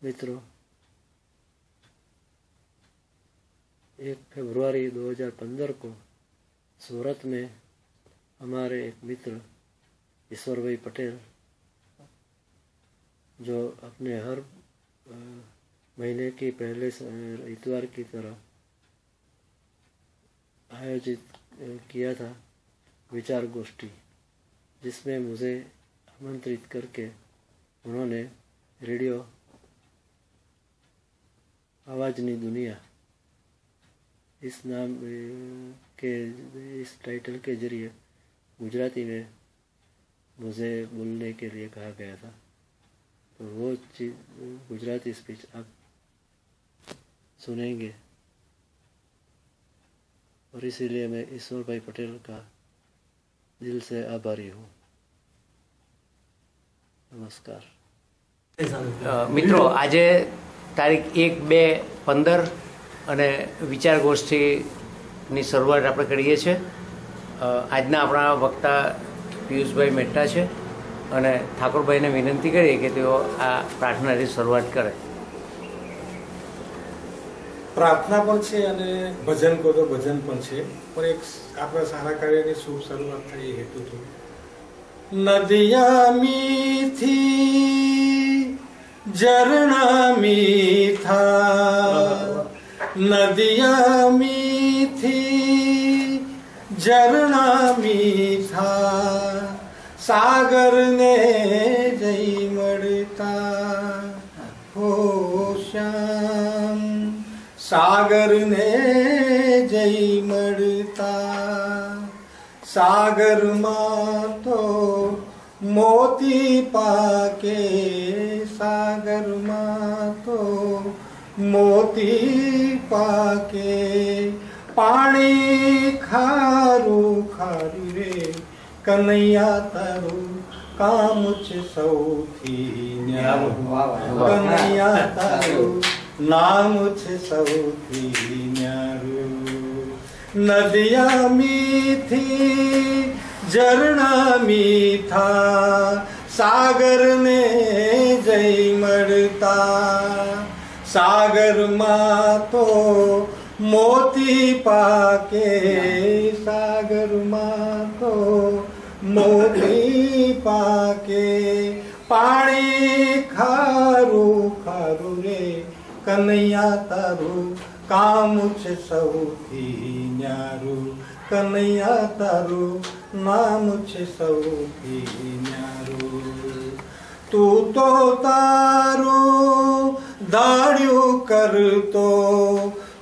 मित्रों, 1 फरवरी 2015 को सूरत में हमारे एक मित्र ईश्वर भाई पटेल, जो अपने हर महीने की पहले इतवार की तरह आयोजित किया था विचार गोष्ठी, जिसमें मुझे आमंत्रित करके उन्होंने रेडियो आवाज़नी दुनिया इस नाम के इस टाइटल के जरिए गुजराती में मुझे बोलने के लिए कहा गया था। तो वो चीज़ गुजराती स्पीच आप सुनेंगे, और इसीलिए मैं ईश्वर भाई पटेल का दिल से आभारी हूँ। नमस्कार। मित्रों, आज तारीख 1-2-15 અને વિચાર ગોષ્ઠીની શરૂઆત આપણે કરીએ છીએ। આજના આપણા વક્તા પિયુષભાઈ મહેતા છે અને ઠાકોરભાઈને વિનંતી કરીએ કે તેઓ આ પ્રાર્થનાની શરૂઆત કરે। प्रार्थना पण छे अने भजन को तो भजन पण छे, पण एक आपणा सारा कार्यनी शुभ शरूआत थई हेतु तो नदिया मीठी झरना मीठा, नदिया मीठी झरना मीठा, सागर ने जई मरता हो श्याम, सागर ने जई मरता, सागर मां तो मोती पाके, सागर मां तो मोती पाके, पानी खारू खारू रे कन्हैया तारू काम छे सौथी न्यारू, कन्हैया तारू नाम छे सौथी न्यारू। नदिया मीठी झरना मीठा, सागर ने जई मरता, सागर मां तो मोती पाके, सागर मां तो मोती पाके, पानी खारू खारू रे कन्हैया तारू काम छे सौथी न्यारू, कन्हैया तारू नाम छे सौथी न्यारू। तू तो तारू दाड़ियो करतो,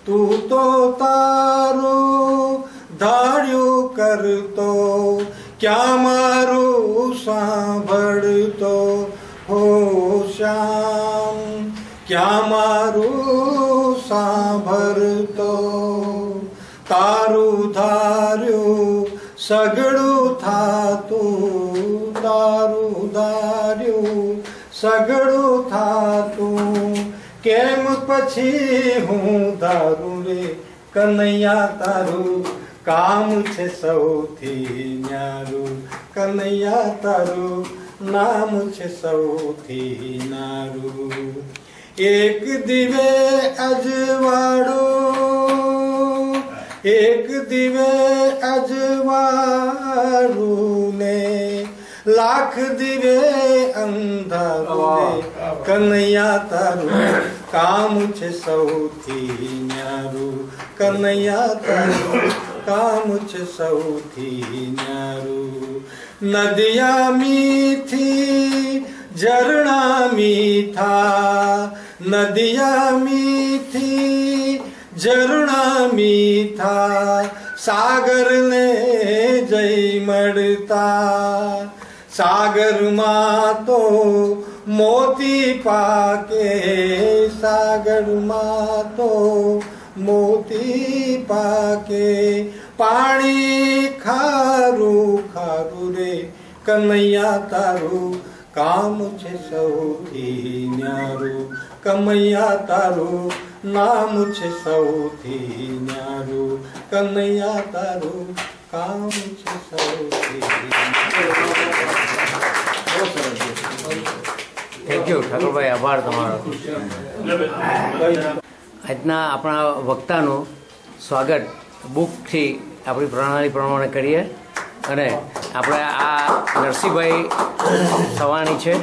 तू तो तारू दाड़ियो करतो, क्या मारू सांभळतो हो श्याम, क्या मारू सांभळतो, तारू धार्यो सगळू थातू, तारू धार्यो सगळू थातू, केम पछी हूँ धारू रे कन्हैया तारू काम छे सौथी न्यारू, कन्हैया तारू नाम छे सौथी न्यारू। एक दिवे अजवाड़ो, एक दिवे अजवाड़ू ने, लाख दिवे अंधारू ने कन्हैया तारू काम छे सौथी न्यारू, कन्हैया तारू काम छे सौथी न्यारू। नदिया मीठी झरना मीठा, नदिया मीठी झरना मीठा, सागर ने जई मरता, सागर मां तो मोती पाके, सागर मां तो मोती पाके, पानी खारू खारू रे कन्हैया तारू काम छे सौथी न्यारू, कन्हैया तारू नाम छे सौथी न्यारू, कन्हैया तारू काम छे सौथी न्यारू। થેન્ક યુ ઠાકોરભાઈ, આભાર તમારો. આજના આપણા વક્તાનું સ્વાગત બુકથી આપણી પ્રણાલી પ્રમાણે કરીએ. અને આપણે આ નરસિંહભાઈ સવાણી છે,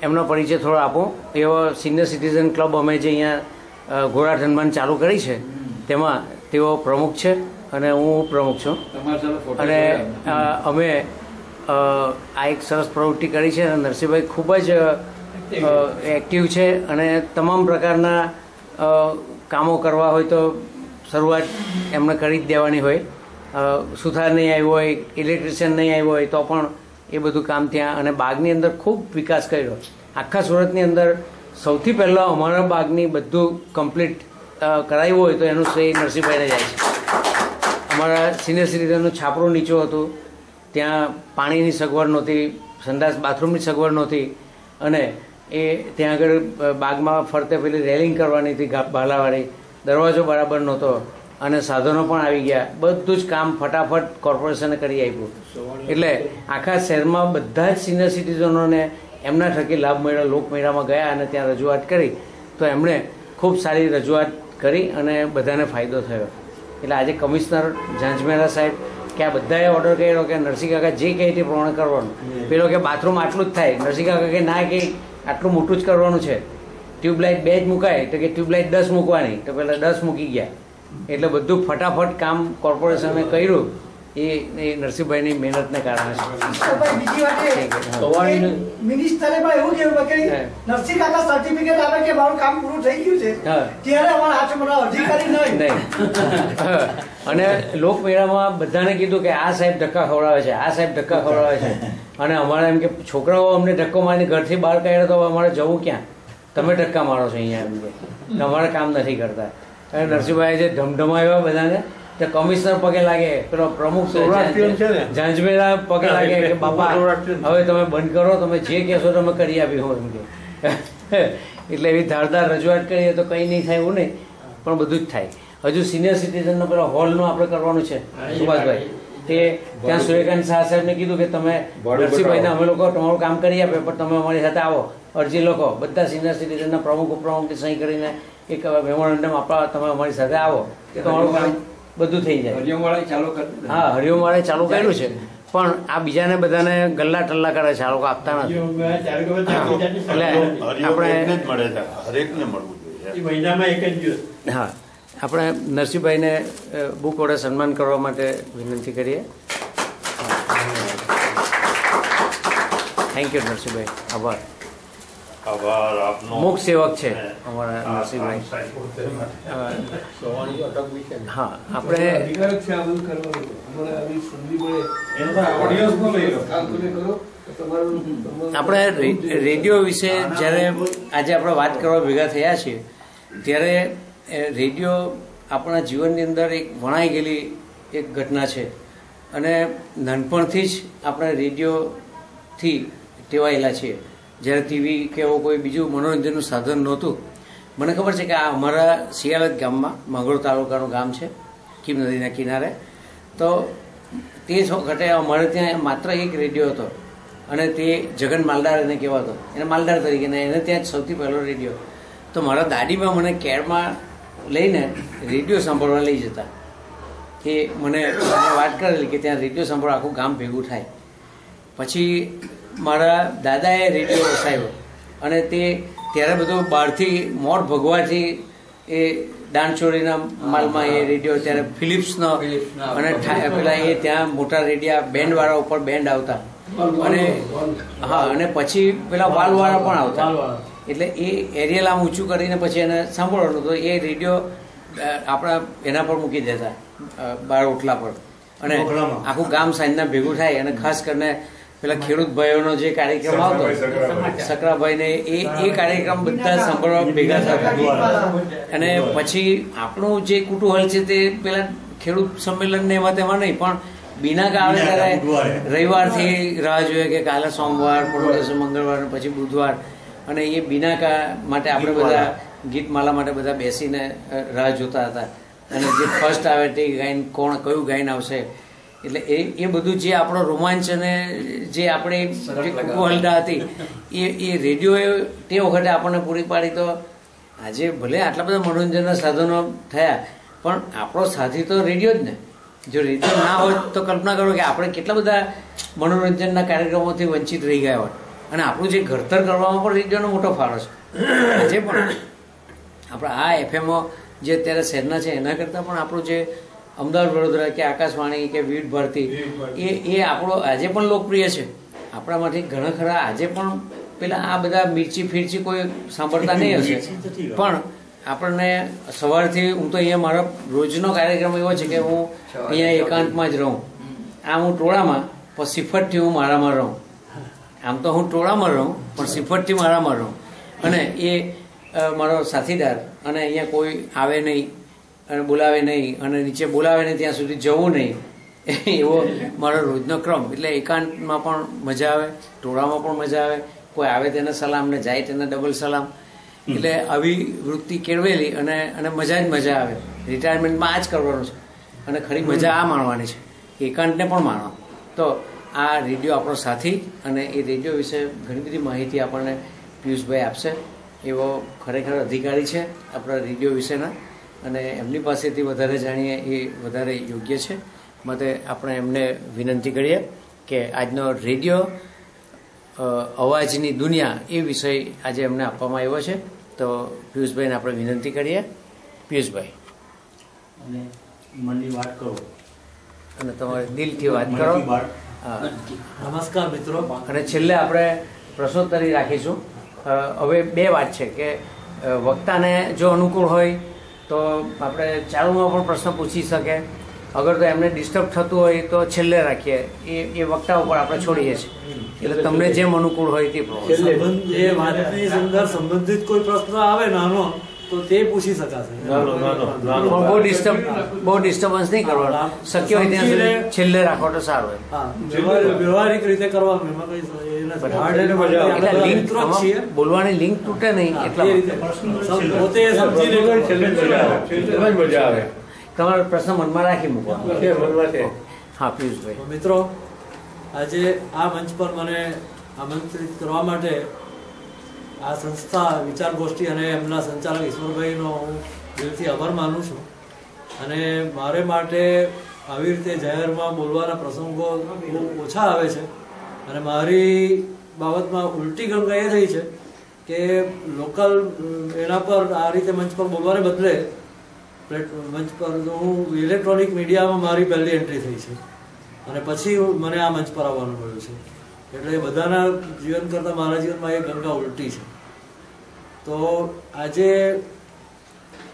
એમનો પરિચય થોડો આપો. એવો સિનિયર સિટીઝન ક્લબ અમે જે અહીંયા ઘોડા સન્માન ચાલુ કરી છે તેમાં તેઓ પ્રમુખ છે અને હું પ્રમુખ છું. અને અમે આ એક સરસ પ્રવૃત્તિ કરી છે. અને નરસિંહભાઈ ખૂબ જ એક્ટિવ છે અને તમામ પ્રકારના કામો કરવા હોય તો શરૂઆત એમને કરી જ દેવાની હોય. સુથાર નહીં આવ્યો હોય, ઇલેક્ટ્રિશિયન નહીં આવ્યો હોય તો પણ એ બધું કામ ત્યાં. અને બાગની અંદર ખૂબ વિકાસ કર્યો. આખા સુરતની અંદર સૌથી પહેલાં અમારા બાગની બધું કમ્પ્લીટ કરાવ્યું હોય તો એનું શ્રેય નરસિંહભાઈને જાય છે. અમારા સિનિયર સિટીઝનનું છાપરું નીચું હતું, ત્યાં પાણીની સગવડ નહોતી, સંડાસ બાથરૂમની સગવડ નહોતી. અને એ ત્યાં આગળ બાગમાં ફરતે પેલી રેલિંગ કરવાની હતી ભાલાવાળી, દરવાજો બરાબર નહોતો અને સાધનો પણ આવી ગયા. બધું જ કામ ફટાફટ કોર્પોરેશને કરી આપ્યું. એટલે આખા શહેરમાં બધા જ સિનિયર સિટીઝનોને એમના થકી લાભ મળ્યો. લોકમેળામાં ગયા અને ત્યાં રજૂઆત કરી તો એમણે ખૂબ સારી રજૂઆત કરી અને બધાને ફાયદો થયો. એટલે આજે કમિશનર ઝાંઝમેરા સાહેબ કે આ બધાએ ઓર્ડર કર્યો કે નરસિંહ કાકા જે કહે તે પ્રમાણે કરવાનું. પેલો કે બાથરૂમ આટલું જ થાય, નરસિંહ કાકા કે ના કે આટલું મોટું જ કરવાનું છે. ટ્યુબલાઇટ 2 જ મુકાય તો કે ટ્યુબલાઇટ 10 મૂકવાની, તો પહેલાં 10 મૂકી ગયા. એટલે બધું ફટાફટ કામ કોર્પોરેશને કર્યું. એ નરસિંહભાઈની મહેનતને કારણે છે. મિનિસ્ટરે પણ એવું કહેવું કે નરસિંહ કાકા સર્ટિફિકેટ આપે કે મારું કામ પૂરું થઈ ગયું છે, ત્યારે અમારા હાથ મને અધિકારી નહીં. અને લોકમેળામાં બધાને કીધું કે આ સાહેબ ધક્કા ખવડાવે છે, આ સાહેબ ધક્કા ખવડાવે છે. અને અમારે એમ કે છોકરાઓ અમને ધક્કો મારીને ઘરથી બહાર કાઢ્યા તો અમારે જવું ક્યાં? તમે ધક્કા મારો છો અહીંયા, એમ કે અમારે કામ નથી કરતા. અને નરસિંહભાઈ જે ધમધમાવ્યા બધાને તો કમિશનર પગે લાગે, પેલો પ્રમુખ ઝાંઝમેરા પગે લાગે કે બાપા હવે તમે બંધ કરો, તમે જે કહેશો તમે કરી આપી હો, એમ કે. એટલે એવી ધારદાર રજૂઆત કરીએ તો કંઈ નહીં થાય એવું નહીં, પણ બધું જ થાય. હજુ સિનિયર સિટીઝનનો પેલો હોલનું આપણે કરવાનું છે સુભાષભાઈ, તે ત્યાં સૂર્યકાંત શાહ સાહેબને કીધું કે તમે નરસિંહભાઈને અમે લોકો તમારું કામ કરી આપે પણ તમે અમારી સાથે આવો, અરજી લખો, બધા સિનિયર સિટીઝનના પ્રમુખ ઉપપ્રમુખની સહી કરીને એક મેમોરેન્ડમ આપવા, તમે અમારી સાથે આવો કે તમારું કામ બધું થઈ જાય. હા, હરિઓમવાળાએ ચાલુ કર્યું છે પણ આ બીજાને બધાને ગલ્લા ટલ્લા કરે છે, આ લોકો આપતા નથી. એટલે આપણે હા આપણે નરસિંહભાઈને બુક વડે સન્માન કરવા માટે વિનંતી કરીએ. થેન્ક યુ નરસિંહભાઈ, આભાર. મુખ સેવક છે અમારા નરસિંહભાઈ. હા, આપણે રેડિયો વિશે જ્યારે આજે આપણે વાત કરવા ભેગા થયા છીએ ત્યારે રેડિયો આપણા જીવનની અંદર એક વણાઈ ગયેલી એક ઘટના છે. અને નાનપણથી જ આપણે રેડિયોથી ટેવાયેલા છીએ. જ્યારે ટીવી કે એવું કોઈ બીજું મનોરંજનનું સાધન નહોતું. મને ખબર છે કે આ અમારા શિયાળત ગામમાં, માંગરોળ તાલુકાનું ગામ છે, કીમ નદીના કિનારે. તો તે વખતે અમારે ત્યાં માત્ર એક રેડિયો હતો અને તે જગન માલદાર એને કહેવાતો, એને માલદાર તરીકે, એને ત્યાં જ સૌથી પહેલો રેડિયો. તો મારા દાદીમાં મને કેરમાં લઈને રેડિયો સાંભળવા લઈ જતા. કે મને વાત કરેલી કે ત્યાં રેડિયો સાંભળવા આખું ગામ ભેગું થાય. પછી મારા દાદાએ રેડિયો વસાવ્યો અને તે ત્યારે બધું બહારથી મોટ ભગવાથી એ દાણચોરીના માલમાં એ રેડિયો ત્યારે ફિલિપ્સનો અને પેલા એ ત્યાં મોટા રેડિયા બેન્ડવાળા ઉપર બેન્ડ આવતા અને હા, અને પછી પેલા વાલવાળા પણ આવતા. એટલે એ એરિયલ આમ ઊંચું કરીને પછી એને સાંભળવાનું તો એ રેડિયો આપણા એના પર મૂકી દેતા બાર ઓટલા પર. અને આખું ગામ સાંજના ભેગું થાય અને ખાસ કરીને પેલા ખેડૂત ભાઈઓનો જે કાર્યક્રમ આવતો સકરાભાઈને એ કાર્યક્રમ બધા સાંભળવા ભેગા થતા. અને પછી આપણું જે કુતૂહલ છે તે પેલા ખેડૂત સંમેલન ને એમાં તેમાં નહીં, પણ બિનાકા આવે ત્યારે રવિવારથી રાહ જોઈએ કે કાલે સોમવાર, પરમ દિવસે મંગળવાર, પછી બુધવાર. અને એ બિનાકા માટે આપણે બધા ગીતમાલા માટે બધા બેસીને રાહ જોતા હતા. અને જે ફર્સ્ટ આવે તે ગાયન કોણ કયું ગાયન આવશે એટલે એ બધું જે આપણો રોમાંચ અને જે આપણે જે કુતૂહલતા હતી એ રેડિયોએ તે વખતે આપણને પૂરી પાડી. તો આજે ભલે આટલા બધા મનોરંજનના સાધનો થયા પણ આપણો સાથી તો રેડિયો જ ને. જો રેડિયો ના હોય તો કલ્પના કરો કે આપણે કેટલા બધા મનોરંજનના કાર્યક્રમોથી વંચિત રહી ગયા હોત. અને આપણું જે ઘડતર કરવામાં પણ રેડિયોનો મોટો ફાળો છે. આજે પણ આપણા આ એફએમઓ જે અત્યારે શહેરના છે એના કરતાં પણ આપણું જે અમદાવાદ, વડોદરા કે આકાશવાણી કે વિવિધ ભારતી એ આપણો આજે પણ લોકપ્રિય છે. આપણામાંથી ઘણા ખરા આજે પણ પેલા આ બધા મિર્ચી ફિરચી કોઈ સાંભળતા નહીં હશે પણ આપણને સવારથી હું તો અહીંયા મારો રોજનો કાર્યક્રમ એવો છે કે હું અહીંયા એકાંતમાં જ રહું. આમ હું ટોળામાં પણ સિફતથી હું મારામાં રહું. આમ તો હું ટોળામાં રહું પણ સિફતથી મારામાં રહું. અને એ મારો સાથીદાર અને અહીંયા કોઈ આવે નહીં અને બોલાવે નહીં અને નીચે બોલાવે નહીં ત્યાં સુધી જવું નહીં એવો મારો રોજનો ક્રમ. એટલે એકાંતમાં પણ મજા આવે, ટોળામાં પણ મજા આવે. કોઈ આવે તેને સલામ ને જાય તેને ડબલ સલામ. એટલે આવી વૃત્તિ કેળવેલી અને મજા જ મજા આવે. રિટાયરમેન્ટમાં આ જ કરવાનું છે અને ખરી મજા આ માણવાની છે, એકાંતને પણ માણવા. તો આ રેડિયો આપણો સાથી અને એ રેડિયો વિશે ઘણી બધી માહિતી આપણને પિયુષભાઈ આપશે. એવો ખરેખર અધિકારી છે આપણા રેડિયો વિશેના અને એમની પાસેથી વધારે જાણીએ એ વધારે યોગ્ય છે. માટે આપણે એમને વિનંતી કરીએ કે આજનો રેડિયો અવાજની દુનિયા એ વિષય આજે એમને આપવામાં આવ્યો છે. તો પિયુષભાઈને આપણે વિનંતી કરીએ. પિયુષભાઈ અને મનની વાત કરો અને તમારે દિલથી વાત કરો. નમસ્કાર મિત્રો. અને છેલ્લે આપણે પ્રશ્નોત્તરી રાખીશું. હવે બે વાત છે કે વક્તાને જો અનુકૂળ હોય તો આપણે ચાલુમાં પણ પ્રશ્ન પૂછી શકે. અગર તો એમને ડિસ્ટર્બ થતું હોય તો છેલ્લે રાખીએ. એ વક્તા ઉપર આપણે છોડીએ છીએ. એટલે તમને જેમ અનુકૂળ હોય તે એ વાતની અંદર સંબંધિત કોઈ પ્રશ્ન આવે નાનો તો તે પૂછી શકાશે. બહુ ડિસ્ટર્બન્સ નહીં કરવાનું. શક્ય હોય ત્યાં સુધી છેલ્લે રાખો તો સારું. વ્યવહારિક રીતે કરવાનું એમાં કઈ બોલવાની લિંક તૂટે નહીં એટલા પોતે સમજી મજા આવે. તમારો પ્રશ્ન મનમાં રાખી મૂકવાનો. હા પિયુષભાઈ. મિત્રો, આજે આ મંચ પર મને આમંત્રિત કરવા માટે આ સંસ્થા વિચાર ગોષ્ઠી અને એમના સંચાલક ઈશ્વરભાઈનો હું દિલથી આભાર માનું છું. અને મારે માટે આવી રીતે જાહેરમાં બોલવાના પ્રસંગો બહુ ઓછા આવે છે. અને મારી બાબતમાં ઉલટી ગણના એ થઈ છે કે લોકલ એના પર આ રીતે મંચ પર બોલવાને બદલે મંચ પર હું ઇલેક્ટ્રોનિક મીડિયામાં મારી પહેલી એન્ટ્રી થઈ છે અને પછી મને આ મંચ પર આવવાનું મળ્યું છે. એટલે બધાના જીવન કરતાં મારા જીવનમાં એ ગંગા ઉલટી છે. તો આજે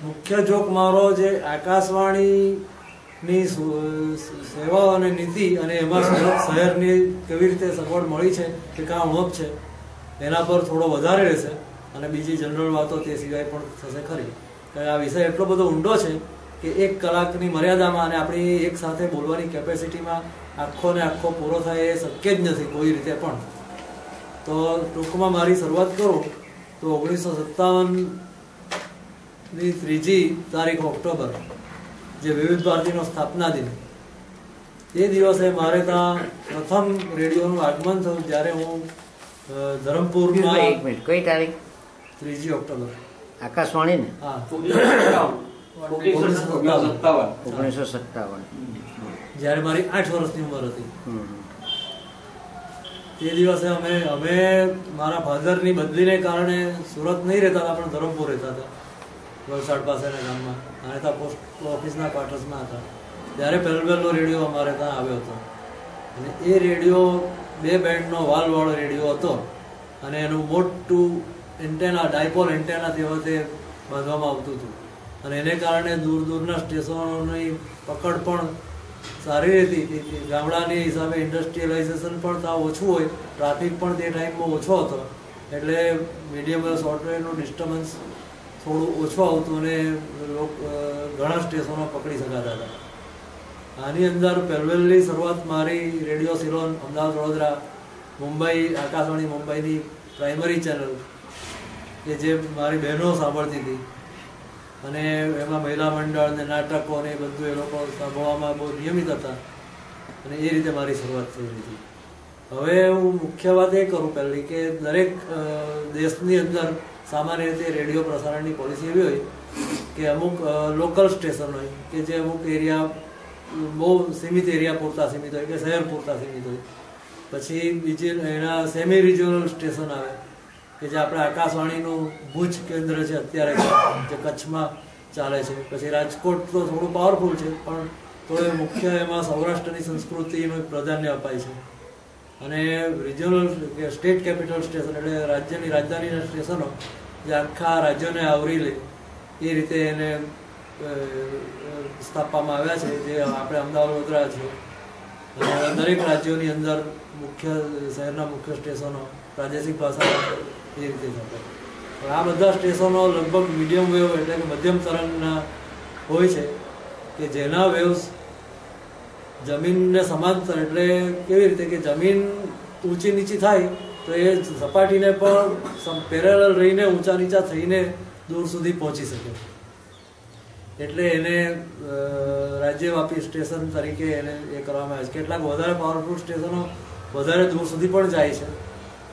મુખ્ય જોક મારો જે આકાશવાણીની સેવાઓ અને નીતિ અને એમાં સુરત શહેરની કેવી રીતે સગવડ મળી છે કે કાં ઉણપ છે એના પર થોડો વધારે રહેશે. અને બીજી જનરલ વાતો તે સિવાય પણ થશે ખરી. આ વિષય એટલો બધો ઊંડો છે કે 1 કલાકની મર્યાદામાં અને આપણી એક સાથે બોલવાની કેપેસિટીમાં આખો ને આખો પૂરો થાય એ શક્ય જ નથી કોઈ રીતે પણ. તો ટૂંકમાં મારી શરૂઆત કરું તો 1957ની 3જી તારીખ ઓક્ટોબર જે વિવિધ ભારતીનો સ્થાપના દિન, એ દિવસે મારે ત્યાં પ્રથમ રેડિયોનું આગમન થયું જ્યારે હું ધરમપુરમાં. એક મિનિટ, કઈ તારીખ? 3જી ઓક્ટોબર. આકાશવાણી ને? હા, 1957 જ્યારે મારી 8 વર્ષની ઉંમર હતી. તે દિવસે અમે મારા ફાધરની બદલીને કારણે સુરત નહીં રહેતા હતા પણ ધરમપુર રહેતા હતા, વલસાડ પાસેના ગામમાં. અને ત્યાં પોસ્ટ ઓફિસના ક્વાર્ટર્સમાં હતા. ત્યારે પહેલો રેડિયો અમારે ત્યાં આવ્યો હતો અને એ રેડિયો 2 બેન્ડનો વાલ્વવાળો રેડિયો હતો અને એનું મોટું એન્ટેના, ડાયપોલ એન્ટેના તે વખતે બાંધવામાં આવતું હતું. અને એને કારણે દૂર દૂરના સ્ટેશનોની પકડ પણ સારી રહેતી. ગામડાની હિસાબે ઇન્ડસ્ટ્રીયલાઇઝેશન પણ ત્યાં ઓછું હોય, ટ્રાફિક પણ તે ટાઈમમાં ઓછો હતો એટલે મીડિયમ સોફ્ટવેરનું ડિસ્ટર્બન્સ થોડું ઓછું આવતું અને ઘણા સ્ટેશનો પકડી શકાતા હતા. આની અંદર પહેલી શરૂઆત મારી રેડિયો સિલોન, અમદાવાદ, વડોદરા, મુંબઈ, આકાશવાણી મુંબઈની પ્રાઇમરી ચેનલ કે જે મારી બહેનો સાંભળતી હતી અને એમાં મહિલા મંડળ ને નાટકો ને બધું એ લોકો સાંભળવામાં બહુ નિયમિત હતા. અને એ રીતે મારી શરૂઆત થઈ હતી. હવે હું મુખ્ય વાત એ કરું પહેલી કે દરેક દેશની અંદર સામાન્ય રીતે રેડિયો પ્રસારણની પોલિસી એવી હોય કે અમુક લોકલ સ્ટેશન હોય કે જે અમુક એરિયા બહુ સીમિત એરિયા પૂરતા સીમિત હોય કે શહેર પૂરતા સીમિત હોય. પછી બીજી એના સેમી રિજિયોનલ સ્ટેશન આવે કે જે આપણે આકાશવાણીનું ભુજ કેન્દ્ર છે અત્યારે જે કચ્છમાં ચાલે છે. પછી રાજકોટ તો થોડું પાવરફુલ છે પણ તો એ મુખ્ય એમાં સૌરાષ્ટ્રની સંસ્કૃતિનું પ્રાધાન્ય અપાય છે. અને રિજિયોનલ કે સ્ટેટ કેપિટલ સ્ટેશન એટલે રાજ્યની રાજધાનીના સ્ટેશનો જે આખા રાજ્યોને આવરી લે એ રીતે એને સ્થાપવામાં આવ્યા છે. જે આપણે અમદાવાદ વડોદરા છે અને દરેક રાજ્યોની અંદર મુખ્ય શહેરના મુખ્ય સ્ટેશનો પ્રાદેશિક ભાષા એ રીતે થતા. આ બધા સ્ટેશનો લગભગ મીડિયમ વેવ એટલે કે મધ્યમ તરંગના હોય છે કે જેના વેવ્સ જમીનને સમાંતર એટલે કેવી રીતે કે જમીન ઊંચી નીચી થાય તો એ સપાટીને પણ પેરેલલ રહીને ઊંચા નીચા થઈને દૂર સુધી પહોંચી શકે. એટલે એને રાજ્યવ્યાપી સ્ટેશન તરીકે એને એ કરવામાં આવે છે. કેટલાક વધારે પાવરફુલ સ્ટેશનો વધારે દૂર સુધી પણ જાય છે.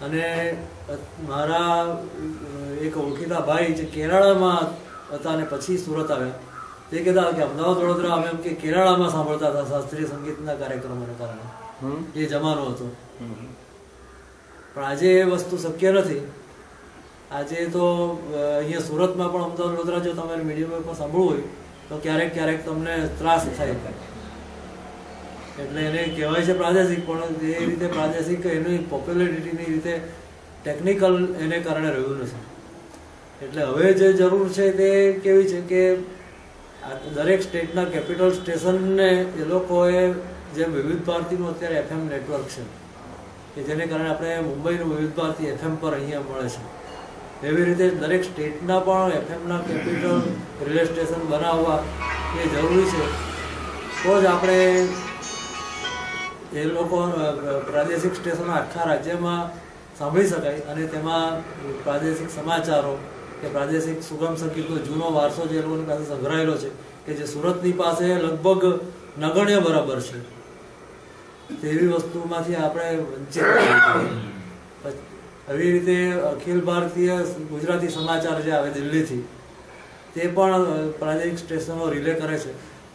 અને મારા એક ઓળખીતા ભાઈ જે કેરાળામાં હતા અને પછી સુરત આવ્યા તે કહેતા કે અમદાવાદ વડોદરા અમે એમ કે કેરાળામાં સાંભળતા હતા શાસ્ત્રીય સંગીતના કાર્યક્રમોને કારણે. એ જમાનો હતો. પણ આજે એ વસ્તુ શક્ય નથી. આજે તો અહીંયા સુરતમાં પણ અમદાવાદ વડોદરા જો તમારે મીડિયમ પર સાંભળવું હોય તો ક્યારેક ક્યારેક તમને ત્રાસ થાય. એટલે એને કહેવાય છે પ્રાદેશિક પણ એ રીતે પ્રાદેશિક એની પોપ્યુલારિટીની રીતે ટેકનિકલ એને કારણે રહ્યું નથી. એટલે હવે જે જરૂર છે તે કેવી છે કે દરેક સ્ટેટના કેપિટલ સ્ટેશનને એ લોકોએ જેમ વિવિધ ભારતીનું અત્યારે FM નેટવર્ક છે કે જેને કારણે આપણે મુંબઈનું વિવિધ ભારતી FM પર અહીંયા મળે છે એવી રીતે દરેક સ્ટેટના પણ FMના કેપિટલ રિલે સ્ટેશન બનાવવા એ જરૂરી છે. તો જ આપણે એ લોકો પ્રાદેશિક સ્ટેશનો આખા રાજ્યમાં સાંભળી શકાય અને તેમાં પ્રાદેશિક સમાચારો કે પ્રાદેશિક સુગમ સંગીતનો જૂનો વારસો જે લોકોની પાસે સંગ્રહાયેલો છે કે જે સુરતની પાસે લગભગ નગણ્ય બરાબર છે તેવી વસ્તુમાંથી આપણે વંચિત. આવી રીતે અખિલ ભારતીય ગુજરાતી સમાચાર જે આવે દિલ્હીથી તે પણ પ્રાદેશિક સ્ટેશનો રિલે કરે છે.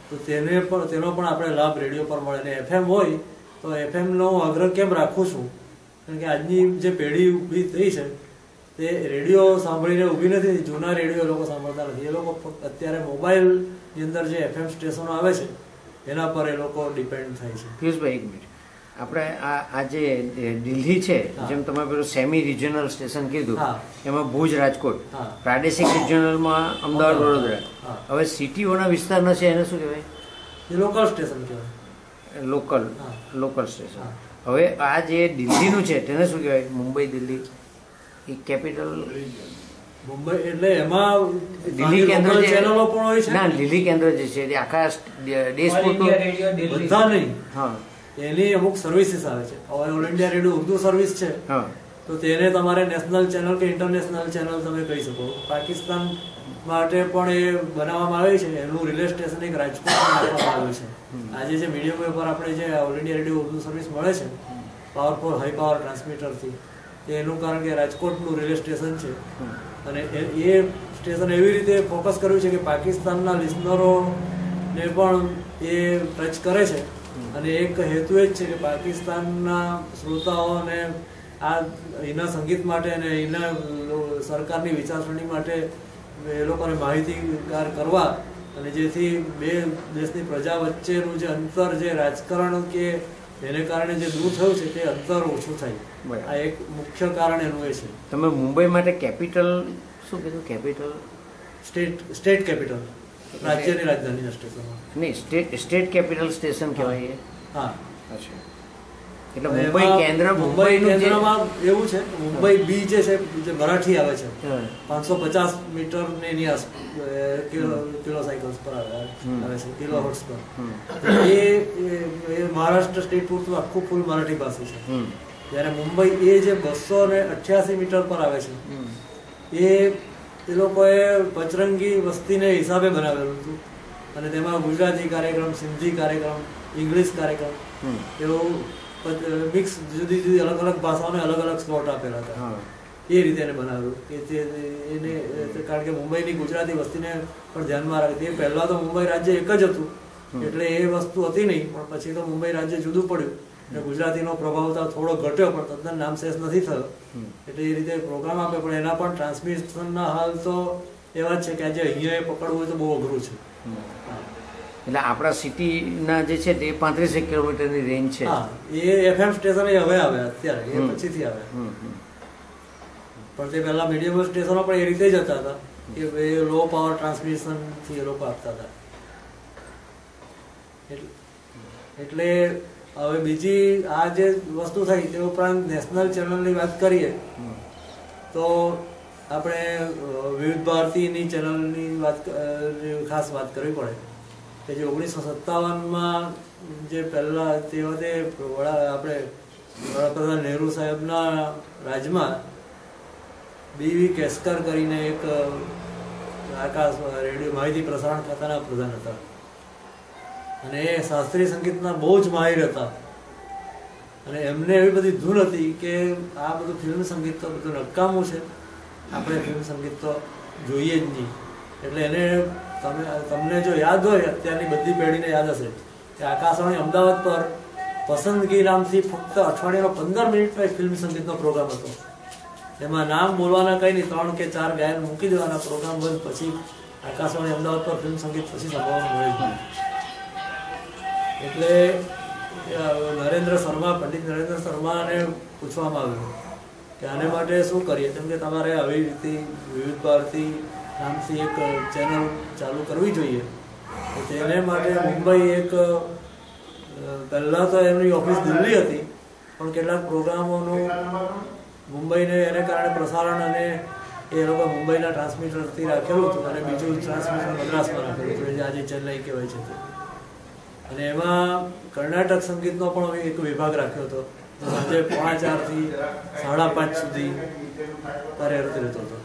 તો તેનો પણ આપણે લાભ રેડિયો પર મળે. અને FM હોય તો FMનો આગ્રહ કેમ રાખું છું કારણ કે આજની જે પેઢી ઊભી થઈ છે તે રેડિયો સાંભળીને ઊભી નથી. જૂના રેડિયો લોકો સાંભળતા નથી. એ લોકો અત્યારે મોબાઈલની અંદર જે FM સ્ટેશનો આવે છે એના પર એ લોકો ડિપેન્ડ થાય છે. પિયુષભાઈ એક મિનિટ, આપણે આ જે દિલ્હી છે જેમ તમે પેલું સેમી રિજિયોનલ સ્ટેશન કીધું એમાં ભુજ રાજકોટ, પ્રાદેશિક રિજિયોનલમાં અમદાવાદ વડોદરા. હવે સિટીઓના વિસ્તારના છે એને શું કહેવાય? એ લોકલ સ્ટેશન કહેવાય. Local station. હવે આ જે દિલ્હીનું છે તેને શું કહેવાય? મુંબઈ દિલ્હી એ કેપિટલ મુંબઈ એટલે એમાં દિલ્હી કેન્દ્ર ચેનલો પણ હોય છે. ના, દિલ્હી કેન્દ્ર જે છે તે આખા દેશ પૂરતું બધા નહીં. હા, એની અમુક સર્વિસીસ આવે છે. All India radio Urdu service છે તો તેને તમારે નેશનલ ચેનલ કે ઇન્ટરનેશનલ ચેનલ તમે કહી શકો. પાકિસ્તાન માટે પણ એ બનાવવામાં આવે છે. એનું રિલે સ્ટેશન એક રાજકોટમાં નાખવામાં આવ્યું છે. આજે જે મીડિયમ પર આપણે જે all India radio Urdu service મળે છે પાવરફુલ હાઈ પાવર ટ્રાન્સમીટરથી એનું કારણ કે રાજકોટનું રેલવે સ્ટેશન છે. અને એ સ્ટેશન એવી રીતે ફોકસ કર્યું છે કે પાકિસ્તાનના લિસનરોને પણ એ ટચ કરે છે. અને એક હેતુ એ જ છે કે પાકિસ્તાનના શ્રોતાઓને આ એના સંગીત માટે અને એના સરકારની વિચારસરણી માટે એ લોકોને માહિતીગાર કરવા અને જેથી બે દેશની પ્રજા વચ્ચેનું જે અંતર જે રાજકારણ કે એને કારણે જે દૂર થયું છે તે અંતર ઓછું થાય. આ એક મુખ્ય કારણ એનું એ છે. તમે મુંબઈ માટે કેપિટલ શું કીધું? કેપિટલ સ્ટેટ કેપિટલ રાજ્યની રાજધાનીના સ્ટેશન નહીં, સ્ટેટ કેપિટલ સ્ટેશન કહેવાય. હા, અચ્છા. એટલે મુંબઈ કેન્દ્ર કેન્દ્રમાં એવું છે. મુંબઈ બી જે છે જે મરાઠી આવે છે 550 મીટરની એની કિલો સાયકલ્સ પર આવે છે, કિલો હર્ટ્સ પર. એ મહારાષ્ટ્ર સ્ટેટ પૂરતું આખું ફૂલ મરાઠી ભાષી છે. જ્યારે મુંબઈ એ જે 288 મીટર પર આવે છે એ લોકોએ પચરંગી વસ્તીને હિસાબે બનાવેલું હતું. અને તેમાં ગુજરાતી કાર્યક્રમ, સિંધી કાર્યક્રમ ઇંગ્લિશ કાર્યક્રમ, એવું મિક્સ જુદી જુદી અલગ અલગ ભાષાઓને અલગ અલગ સ્લોટ આપેલા હતા. એ રીતે એને બનાવ્યું કે એને કારણ કે મુંબઈની ગુજરાતી વસ્તીને પણ ધ્યાનમાં રાખે. તે પહેલાં તો મુંબઈ રાજ્ય એક જ હતું એટલે એ વસ્તુ હતી નહીં, પણ પછી તો મુંબઈ રાજ્ય જુદું પડ્યું અને ગુજરાતીનો પ્રભાવ તો થોડો ઘટ્યો પણ તદ્દન નામશેષ નથી થયો. એટલે એ રીતે પ્રોગ્રામ આપે, પણ એના પણ ટ્રાન્સમિશનના હાલ તો એવા જ છે કે આજે અહીંયા પકડવું હોય તો બહુ અઘરું છે. એટલે આપણા સિટીના જે છે તે 35 કિલોમીટરની રેન્જ છે. હા, એ FM સ્ટેશન હવે આવ્યા અત્યારે, એ પછીથી આવ્યા. પણ તે પહેલા મીડિયમ સ્ટેશનો પણ એ રીતે જ હતા કે લો પાવર ટ્રાન્સમિશનથી એ લોકો આપતા હતા. એટલે હવે બીજી આ જે વસ્તુ થઈ તે ઉપરાંત નેશનલ ચેનલની વાત કરીએ તો આપણે વિવિધ ભારતીની ચેનલની ખાસ વાત કરવી પડે કે જે 1957માં જે પહેલાં તે વખતે આપણે વડાપ્રધાન નહેરુ સાહેબના રાજમાં BV કેસ્કર કરીને એક આકાશ રેડિયો માહિતી પ્રસારણ ખાતાના પ્રધાન હતા અને એ શાસ્ત્રીય સંગીતના બહુ જ માહિર હતા. અને એમને એવી બધી ધૂન હતી કે આ બધું ફિલ્મ સંગીત તો બધું નકામું છે, આપણે ફિલ્મ સંગીત તો જોઈએ જ નહીં. એટલે એને તમને જો યાદ હોય, અત્યારની બધી પેઢીને યાદ હશે કે આકાશવાણી અમદાવાદ પર પસંદગી નામથી ફક્ત અઠવાડિયાનો 15 મિનિટનો એક ફિલ્મ સંગીતનો પ્રોગ્રામ હતો. એમાં નામ બોલવાના કંઈ નહીં, 3 કે 4 ગાયન મૂકી દેવાના, પ્રોગ્રામ બંધ. પછી આકાશવાણી અમદાવાદ પર ફિલ્મ સંગીત પછી સંભાવના મળી ગયું. એટલે પંડિત નરેન્દ્ર શર્માને પૂછવામાં આવ્યું કે આને માટે શું કરીએ, કેમ કે તમારે આવી રીતે વિવિધ ભારતી નામથી એક ચેનલ ચાલુ કરવી જોઈએ. તેને માટે મુંબઈ એક પહેલાં તો એમની ઓફિસ દિલ્હી હતી, પણ કેટલાક પ્રોગ્રામોનું મુંબઈને એને કારણે પ્રસારણ અને એ લોકો મુંબઈના ટ્રાન્સમીટરથી રાખેલું હતું અને બીજું ટ્રાન્સમીટર મદ્રાસમાં રાખેલું હતું, જે આજે ચેન્નઈ કહેવાય છે તે. અને એમાં કર્ણાટક સંગીતનો પણ એક વિભાગ રાખ્યો હતો, સાંજે 4:30 થી 5:30 સુધી કાર્યરત રહેતો હતો.